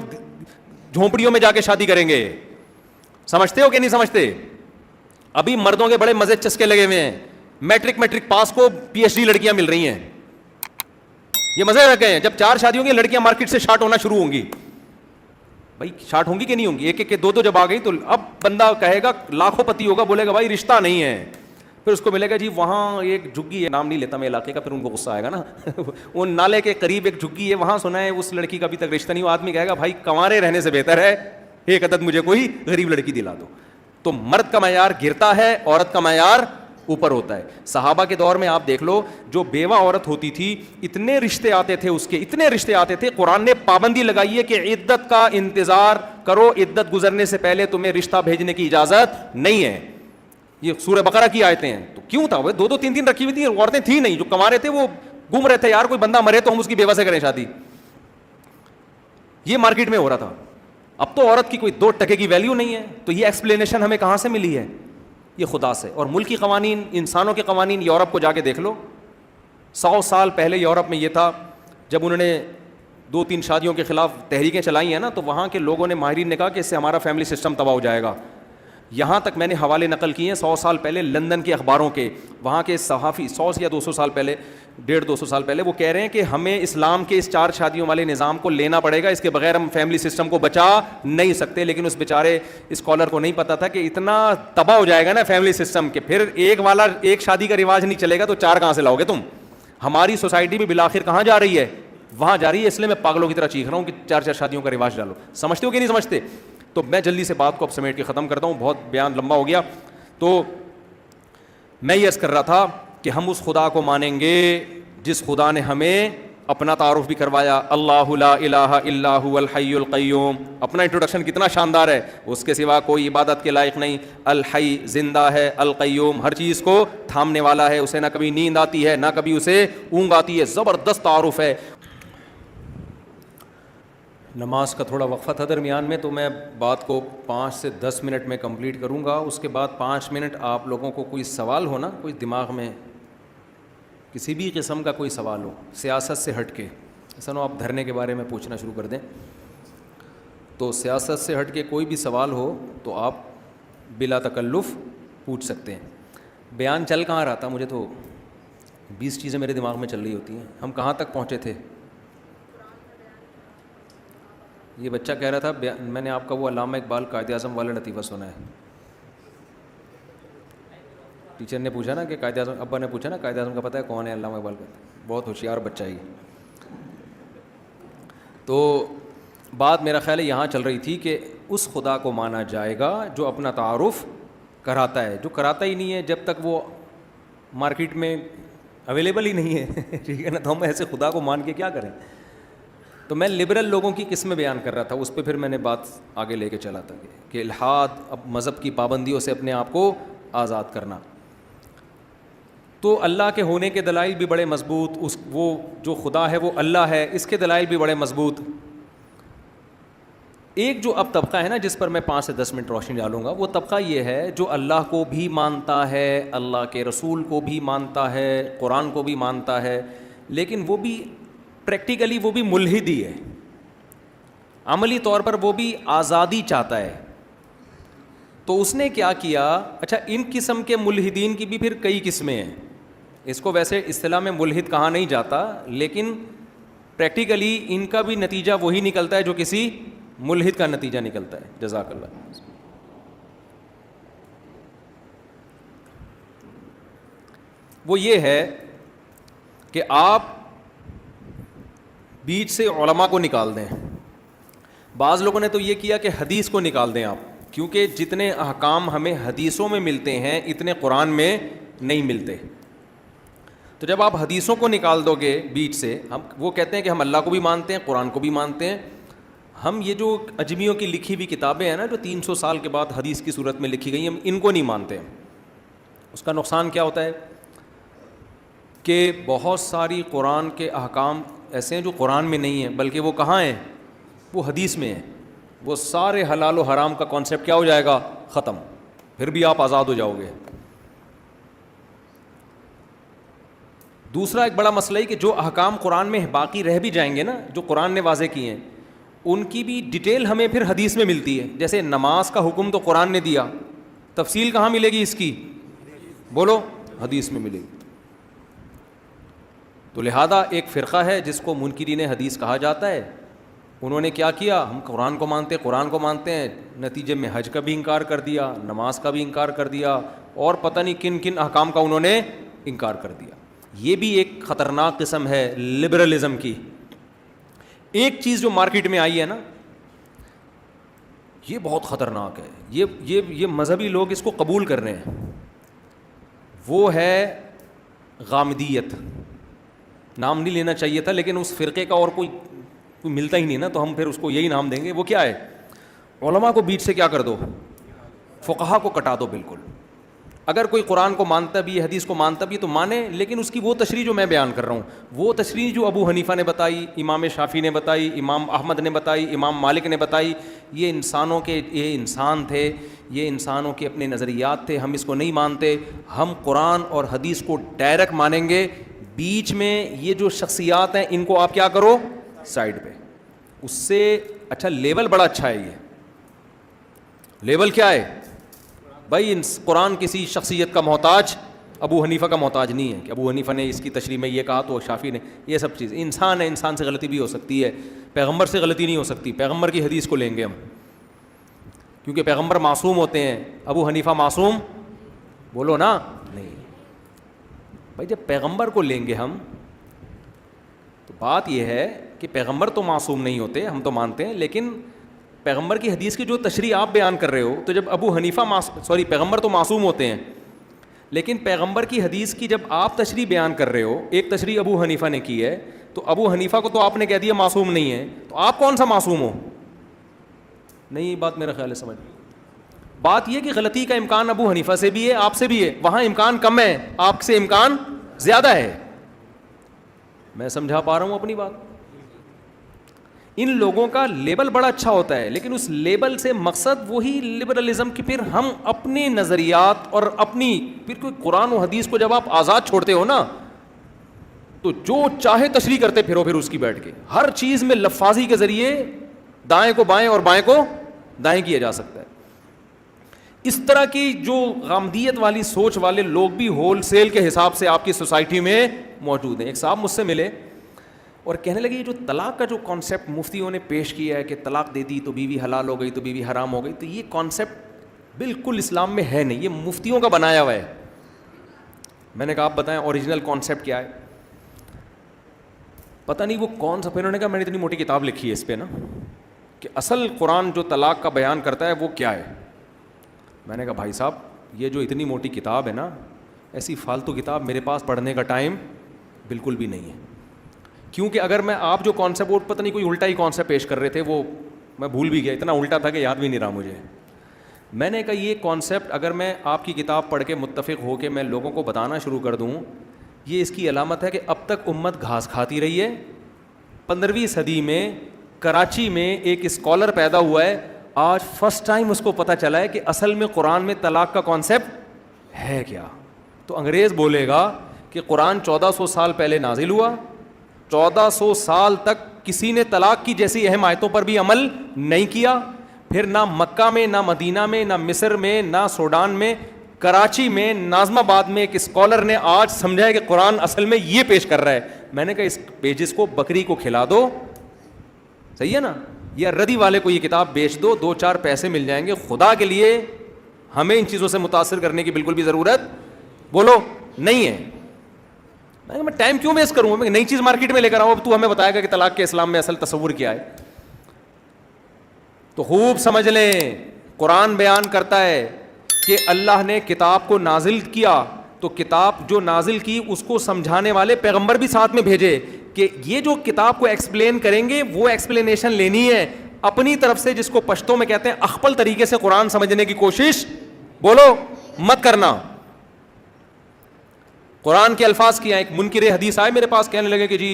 جھونپڑیوں میں جا کے شادی کریں گے. سمجھتے ہو کہ نہیں سمجھتے؟ ابھی مردوں کے بڑے مزے چسکے لگے ہوئے ہیں. میٹرک پاس کو PhD لڑکیاں مل رہی ہیں. یہ مزے رکھ گئے ہیں. جب 4 شادی ہوں گی لڑکیاں مارکیٹ سے شارٹ ہونا شروع ہوں گی. بھائی شارٹ ہوں گی کہ نہیں ہوں گی, ایک ایک 2 جب آ گئی تو اب بندہ کہے گا لاکھوں پتی ہوگا, بولے گا بھائی رشتہ نہیں ہے. پھر اس کو ملے گا جی وہاں ایک جھگی ہے, نام نہیں لیتا میں علاقے کا, پھر ان کو غصہ آئے گا نا. وہ نالے کے قریب ایک جھگی ہے, وہاں سنا ہے اس لڑکی کا ابھی تک رشتہ نہیں. وہ آدمی کہے گا بھائی کنوارے رہنے سے بہتر ہے ایک عدد مجھے کوئی غریب لڑکی دلا دو. تو مرد کا معیار گرتا ہے, عورت کا معیار اوپر ہوتا ہے. صحابہ کے دور میں آپ دیکھ لو, جو بیوہ عورت ہوتی تھی اتنے رشتے آتے تھے اس کے, اتنے رشتے آتے تھے. قرآن نے پابندی لگائی ہے کہ عدت کا انتظار کرو, عدت گزرنے سے پہلے تمہیں رشتہ بھیجنے کی اجازت نہیں ہے. یہ سورہ بقرہ کی آیتیں ہیں. تو کیوں تھا وہ 2-3 رکھی ہوئی تھی, عورتیں تھیں نہیں, جو کما رہے تھے وہ گھوم رہے تھے, یار کوئی بندہ مرے تو ہم اس کی بیوہ سے کریں شادی. یہ مارکیٹ میں ہو رہا تھا. اب تو عورت کی کوئی 2 ٹکے کی ویلیو نہیں ہے. تو یہ ایکسپلینیشن ہمیں کہاں سے ملی ہے؟ یہ خدا سے. اور ملکی قوانین, انسانوں کے قوانین, یورپ کو جا کے دیکھ لو. 100 سال پہلے یورپ میں یہ تھا, جب انہوں نے 2-3 شادیوں کے خلاف تحریکیں چلائی ہیں نا, تو وہاں کے لوگوں نے, ماہرین نے کہا کہ اس سے ہمارا فیملی سسٹم تباہ ہو جائے گا. یہاں تک میں نے حوالے نقل کیے ہیں 100 سال پہلے لندن کے اخباروں کے. وہاں کے صحافی 100 یا 200 سال پہلے, 150-200 سال پہلے, وہ کہہ رہے ہیں کہ ہمیں اسلام کے اس 4 شادیوں والے نظام کو لینا پڑے گا, اس کے بغیر ہم فیملی سسٹم کو بچا نہیں سکتے. لیکن اس بیچارے اسکالر کو نہیں پتا تھا کہ اتنا تباہ ہو جائے گا نا فیملی سسٹم کے, پھر ایک شادی کا رواج نہیں چلے گا تو 4 کہاں سے لاؤ گے تم. ہماری سوسائٹی بھی بالآخر کہاں جا رہی ہے, وہاں جا رہی ہے. اس لیے میں پاگلوں کی طرح چیخ رہا ہوں کہ 4 شادیوں کا رواج ڈالو. سمجھتے ہو کہ نہیں سمجھتے؟ تو میں جلدی سے بات کو اب سمیٹ کے ختم کرتا ہوں, بہت بیان لمبا ہو گیا. تو میں یہ عرض کر رہا تھا کہ ہم اس خدا کو مانیں گے جس خدا نے ہمیں اپنا تعارف بھی کروایا, اللہ لا الہ الا هو الحی القیوم, اپنا انٹروڈکشن کتنا شاندار ہے, اس کے سوا کوئی عبادت کے لائق نہیں, الحی زندہ ہے, القیوم ہر چیز کو تھامنے والا ہے, اسے نہ کبھی نیند آتی ہے نہ کبھی اسے اونگ آتی ہے, زبردست تعارف ہے. نماز کا تھوڑا وقفہ تھا درمیان میں, تو میں بات کو 5 سے 10 منٹ میں کمپلیٹ کروں گا. اس کے بعد 5 منٹ آپ لوگوں کو کوئی سوال ہو نا, کوئی دماغ میں کسی بھی قسم کا کوئی سوال ہو سیاست سے ہٹ کے, ایسا نہ آپ دھرنے کے بارے میں پوچھنا شروع کر دیں, تو سیاست سے ہٹ کے کوئی بھی سوال ہو تو آپ بلا تکلف پوچھ سکتے ہیں. بیان چل کہاں رہا تھا, مجھے تو 20 چیزیں میرے دماغ میں چل رہی ہوتی ہیں. ہم کہاں تک پہنچے تھے؟ یہ بچہ کہہ رہا تھا میں نے آپ کا وہ علامہ اقبال قائد اعظم والا لطیفہ سنا ہے. ٹیچر نے پوچھا نا کہ قائد اعظم, ابا نے پوچھا نا قائد اعظم کا پتہ ہے کون ہے علامہ اقبال کا, بہت ہوشیار بچہ ہے. تو بات میرا خیال ہے یہاں چل رہی تھی کہ اس خدا کو مانا جائے گا جو اپنا تعارف کراتا ہے, جو کراتا ہی نہیں ہے جب تک وہ مارکیٹ میں اویلیبل ہی نہیں ہے, ٹھیک ہے نا, تو ہم ایسے خدا کو مان کے کیا کریں. تو میں لبرل لوگوں کی قسمیں بیان کر رہا تھا, اس پہ پھر میں نے بات آگے لے کے چلا تھا کہ الحاد, اب مذہب کی پابندیوں سے اپنے آپ کو آزاد کرنا. تو اللہ کے ہونے کے دلائل بھی بڑے مضبوط, وہ جو خدا ہے وہ اللہ ہے, اس کے دلائل بھی بڑے مضبوط. ایک جو اب طبقہ ہے نا جس پر میں 5 سے 10 منٹ روشنی ڈالوں گا, وہ طبقہ یہ ہے جو اللہ کو بھی مانتا ہے, اللہ کے رسول کو بھی مانتا ہے, قرآن کو بھی مانتا ہے, لیکن وہ بھی پریکٹیکلی وہ بھی ملحد ہی ہے, عملی طور پر وہ بھی آزادی چاہتا ہے. تو اس نے کیا کیا, اچھا ان قسم کے ملحدین کی بھی پھر کئی قسمیں ہیں. اس کو ویسے اصطلاح میں ملحد کہا نہیں جاتا, لیکن پریکٹیکلی ان کا بھی نتیجہ وہی نکلتا ہے جو کسی ملحد کا نتیجہ نکلتا ہے. جزاک اللہ. وہ یہ ہے کہ آپ بیچ سے علماء کو نکال دیں. بعض لوگوں نے تو یہ کیا کہ حدیث کو نکال دیں آپ, کیونکہ جتنے احکام ہمیں حدیثوں میں ملتے ہیں اتنے قرآن میں نہیں ملتے. تو جب آپ حدیثوں کو نکال دو گے بیچ سے, ہم وہ کہتے ہیں کہ ہم اللہ کو بھی مانتے ہیں, قرآن کو بھی مانتے ہیں, ہم یہ جو اجمیوں کی لکھی ہوئی کتابیں ہیں نا جو 300 سال کے بعد حدیث کی صورت میں لکھی گئی, ہم ان کو نہیں مانتے. اس کا نقصان کیا ہوتا ہے کہ بہت ساری قرآن کے احکام ایسے ہیں جو قرآن میں نہیں ہیں, بلکہ وہ کہاں ہیں, وہ حدیث میں ہیں. وہ سارے حلال و حرام کا کانسیپٹ کیا ہو جائے گا, ختم, پھر بھی آپ آزاد ہو جاؤ گے. دوسرا ایک بڑا مسئلہ ہے کہ جو احکام قرآن میں باقی رہ بھی جائیں گے نا, جو قرآن نے واضح کیے ہیں, ان کی بھی ڈیٹیل ہمیں پھر حدیث میں ملتی ہے. جیسے نماز کا حکم تو قرآن نے دیا, تفصیل کہاں ملے گی اس کی, بولو, حدیث میں ملے گی. تو لہذا ایک فرقہ ہے جس کو منکرین حدیث کہا جاتا ہے, انہوں نے کیا کیا, ہم قرآن کو مانتے ہیں, نتیجے میں حج کا بھی انکار کر دیا, نماز کا بھی انکار کر دیا, اور پتہ نہیں کن کن احکام کا انہوں نے انکار کر دیا. یہ بھی ایک خطرناک قسم ہے لبرلزم کی. ایک چیز جو مارکیٹ میں آئی ہے نا, یہ بہت خطرناک ہے, یہ مذہبی لوگ اس کو قبول کر رہے ہیں, وہ ہے غامدیت. نام نہیں لینا چاہیے تھا, لیکن اس فرقے کا اور کوئی ملتا ہی نہیں نا, تو ہم پھر اس کو یہی نام دیں گے. وہ کیا ہے, علماء کو بیچ سے کیا کر دو, فقہا کو کٹا دو بالکل. اگر کوئی قرآن کو مانتا بھی ہے, حدیث کو مانتا بھی ہے تو مانے, لیکن اس کی وہ تشریح جو میں بیان کر رہا ہوں, وہ تشریح جو ابو حنیفہ نے بتائی, امام شافعی نے بتائی, امام احمد نے بتائی, امام مالک نے بتائی, یہ انسان تھے, یہ انسانوں کے اپنے نظریات تھے, ہم اس کو نہیں مانتے. ہم قرآن اور حدیث کو ڈائریکٹ مانیں گے. بیچ میں یہ جو شخصیات ہیں ان کو آپ کیا کرو, سائڈ پہ. اس سے اچھا لیول بڑا اچھا ہے. یہ لیول کیا ہے بھائی, قرآن کسی شخصیت کا محتاج, ابو حنیفہ کا محتاج نہیں ہے کہ ابو حنیفہ نے اس کی تشریح میں یہ کہا تو شافعی نے, یہ سب چیز. انسان ہے, انسان سے غلطی بھی ہو سکتی ہے, پیغمبر سے غلطی نہیں ہو سکتی. پیغمبر کی حدیث کو لیں گے ہم, کیونکہ پیغمبر معصوم ہوتے ہیں. ابو حنیفہ معصوم, بولو نا, نہیں بھائی. جب پیغمبر کو لیں گے ہم, تو بات یہ ہے کہ پیغمبر تو معصوم نہیں ہوتے, ہم تو مانتے ہیں, لیکن پیغمبر کی حدیث کی جو تشریح آپ بیان کر رہے ہو, تو جب ابو حنیفہ پیغمبر تو معصوم ہوتے ہیں, لیکن پیغمبر کی حدیث کی جب آپ تشریح بیان کر رہے ہو, ایک تشریح ابو حنیفہ نے کی ہے, تو ابو حنیفہ کو تو آپ نے کہہ دیا معصوم نہیں ہے, تو آپ کون سا معصوم ہو؟ نہیں, یہ بات میرا خیال ہے سمجھ. بات یہ کہ غلطی کا امکان ابو حنیفہ سے بھی ہے, آپ سے بھی ہے, وہاں امکان کم ہے, آپ سے امکان زیادہ ہے. میں سمجھا پا رہا ہوں اپنی بات؟ ان لوگوں کا لیبل بڑا اچھا ہوتا ہے, لیکن اس لیبل سے مقصد وہی لبرلزم کہ پھر ہم اپنے نظریات اور اپنی پھر کوئی قرآن و حدیث کو جب آپ آزاد چھوڑتے ہو نا, تو جو چاہے تشریح کرتے پھرو پھر اس کی بیٹھ کے, ہر چیز میں لفاظی کے ذریعے دائیں کو بائیں اور بائیں کو دائیں کیا جا سکتا ہے. اس طرح کی جو غامدیت والی سوچ والے لوگ بھی ہول سیل کے حساب سے آپ کی سوسائٹی میں موجود ہیں. ایک صاحب مجھ سے ملے اور کہنے لگے یہ جو طلاق کا جو کانسیپٹ مفتیوں نے پیش کیا ہے کہ طلاق دے دی تو بیوی حلال ہو گئی تو بیوی حرام ہو گئی, تو یہ کانسیپٹ بالکل اسلام میں ہے نہیں, یہ مفتیوں کا بنایا ہوا ہے. میں نے کہا آپ بتائیں اوریجنل کانسیپٹ کیا ہے؟ پتہ نہیں وہ کون سا, پھر انہوں نے کہا میں نے اتنی موٹی کتاب لکھی ہے اس پہ نا کہ اصل قرآن جو طلاق کا بیان کرتا ہے وہ کیا ہے. میں نے کہا بھائی صاحب یہ جو اتنی موٹی کتاب ہے نا, ایسی فالتو کتاب میرے پاس پڑھنے کا ٹائم بالکل بھی نہیں ہے, کیونکہ اگر میں آپ جو کانسیپٹ, وہ پتہ نہیں کوئی الٹا ہی کانسیپٹ پیش کر رہے تھے, وہ میں بھول بھی گیا, اتنا الٹا تھا کہ یاد بھی نہیں رہا مجھے. میں نے کہا یہ کانسیپٹ اگر میں آپ کی کتاب پڑھ کے متفق ہو کے میں لوگوں کو بتانا شروع کر دوں, یہ اس کی علامت ہے کہ اب تک امت گھاس کھاتی رہی ہے. 15ویں صدی میں کراچی میں ایک اسکالر پیدا ہوا ہے, آج فرسٹ ٹائم اس کو پتہ چلا ہے کہ اصل میں قرآن میں طلاق کا کانسیپٹ ہے کیا. تو انگریز بولے گا کہ قرآن 1400 سال پہلے نازل ہوا, 1400 سال تک کسی نے طلاق کی جیسی اہم آیتوں پر بھی عمل نہیں کیا, پھر نہ مکہ میں, نہ مدینہ میں, نہ مصر میں, نہ سوڈان میں, کراچی میں, ناظم آباد میں ایک اسکالر نے آج سمجھا ہے کہ قرآن اصل میں یہ پیش کر رہا ہے. میں نے کہا اس پیجز کو بکری کو کھلا دو, صحیح ہے نا, یا ردی والے کو یہ کتاب بیچ دو, 2-4 پیسے مل جائیں گے. خدا کے لیے ہمیں ان چیزوں سے متاثر کرنے کی بالکل بھی ضرورت بولو نہیں ہے. میں ٹائم کیوں ویسٹ کروں, میں نئی چیز مارکیٹ میں لے کر آؤں, اب تو ہمیں بتائے گا کہ طلاق کے اسلام میں اصل تصور کیا ہے. تو خوب سمجھ لیں, قرآن بیان کرتا ہے کہ اللہ نے کتاب کو نازل کیا, تو کتاب جو نازل کی اس کو سمجھانے والے پیغمبر بھی ساتھ میں بھیجے کہ یہ جو کتاب کو ایکسپلین کریں گے وہ ایکسپلینیشن لینی ہے اپنی طرف سے, جس کو پشتوں میں کہتے ہیں اخپل طریقے سے قرآن سمجھنے کی کوشش بولو مت کرنا. قرآن کے الفاظ کیا, ایک منکر حدیث آئے میرے پاس, کہنے لگے کہ جی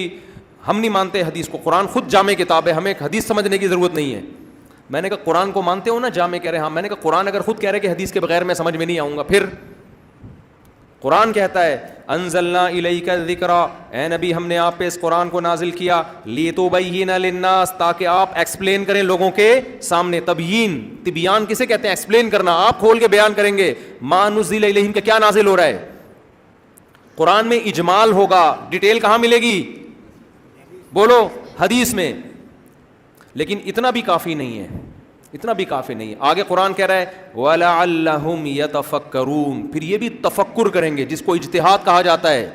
ہم نہیں مانتے حدیث کو, قرآن خود جامع کتاب ہے, ہمیں ایک حدیث سمجھنے کی ضرورت نہیں ہے. میں نے کہا قرآن کو مانتے ہو نا جامع, کہہ رہے ہاں. میں نے کہا قرآن اگر خود کہہ رہے کہ حدیث کے بغیر میں سمجھ میں نہیں آؤں گا, پھر قرآن کہتا ہے انزلنا الیک الذکر, اے نبی ہم نے آپ پہ اس قرآن کو نازل کیا, لتبین للناس, تاکہ آپ ایکسپلین کریں لوگوں کے سامنے. تبیین, تبیان کسے کہتے ہیں؟ ایکسپلین کرنا, آپ کھول کے بیان کریں گے ما نزل الیہم کہ کیا نازل ہو رہا ہے. قرآن میں اجمال ہوگا, ڈیٹیل کہاں ملے گی بولو حدیث میں. لیکن اتنا بھی کافی نہیں ہے, اتنا بھی کافی نہیں ہے. آگے قرآن کہہ رہا ہے وَلَعَلَّهُمْ يَتَفَكَّرُونَ, پھر یہ بھی تفکر کریں گے, جس کو اجتہاد کہا جاتا ہے.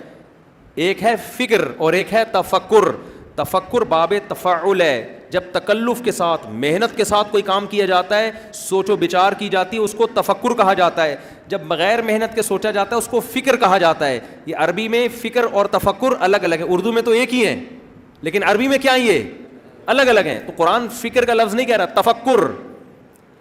ایک ہے فکر اور ایک ہے تفکر. تفکر باب تفعل ہے, جب تکلف کے ساتھ, محنت کے ساتھ کوئی کام کیا جاتا ہے, سوچ و بچار کی جاتی ہے, اس کو تفکر کہا جاتا ہے. جب بغیر محنت کے سوچا جاتا ہے اس کو فکر کہا جاتا ہے. یہ عربی میں فکر اور تفکر الگ الگ ہے, اردو میں تو ایک ہی ہیں لیکن عربی میں کیا یہ الگ الگ ہیں. تو قرآن فکر کا لفظ نہیں کہہ رہا, تفکر.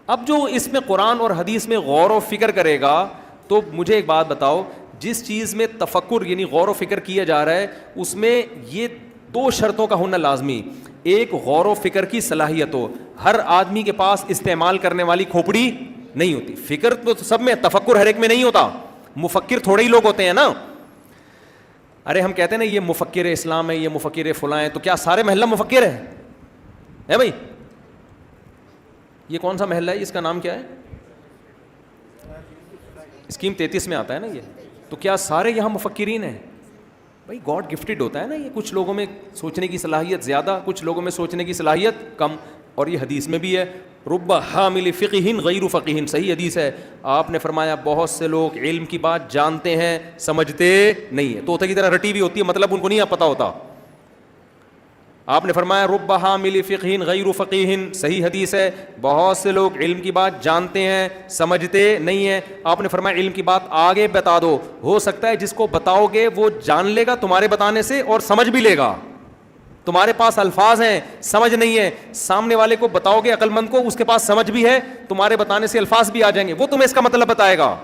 اب جو اس میں قرآن اور حدیث میں غور و فکر کرے گا, تو مجھے ایک بات بتاؤ, جس چیز میں تفکر یعنی غور و فکر کیا جا رہا ہے اس میں یہ 2 شرطوں کا ہونا لازمی. ایک غور و فکر کی صلاحیت ہو, ہر آدمی کے پاس استعمال کرنے والی کھوپڑی نہیں ہوتی. فکر تو سب میں, تفکر ہر ایک میں نہیں ہوتا. مفکر تھوڑے ہی لوگ ہوتے ہیں نا. ارے ہم کہتے ہیں نا یہ مفکر اسلام ہے, یہ مفکر فلاں ہے, تو کیا سارے محلہ مفکر ہے بھائی؟ یہ کون سا محلہ ہے, اس کا نام کیا ہے؟ اسکیم 33 میں آتا ہے نا یہ. تو کیا سارے یہاں مفکرین ہیں؟ بھائی گاڈ گفٹڈ ہوتا ہے نا یہ, کچھ لوگوں میں سوچنے کی صلاحیت زیادہ, کچھ لوگوں میں سوچنے کی صلاحیت کم. اور یہ حدیث میں بھی ہے, رب حامل فقہ غیر فقیہ, صحیح حدیث ہے. آپ نے فرمایا بہت سے لوگ علم کی بات جانتے ہیں سمجھتے نہیں ہیں. طوطے کی طرح رٹی ہوئی ہوتی ہے, مطلب ان کو نہیں پتہ ہوتا. آپ نے فرمایا رب حامل فقہ غیر فقیہ, صحیح حدیث ہے. بہت سے لوگ علم کی بات جانتے ہیں سمجھتے نہیں ہیں. آپ نے فرمایا علم کی بات آگے بتا دو, ہو سکتا ہے جس کو بتاؤ گے وہ جان لے گا تمہارے بتانے سے اور سمجھ بھی لے گا. تمہارے پاس الفاظ ہیں, سمجھ نہیں ہے, سامنے والے کو بتاؤ گے عقل مند کو, اس کے پاس سمجھ بھی ہے, تمہارے بتانے سے الفاظ بھی آ جائیں گے, وہ تمہیں اس کا مطلب بتائے گا.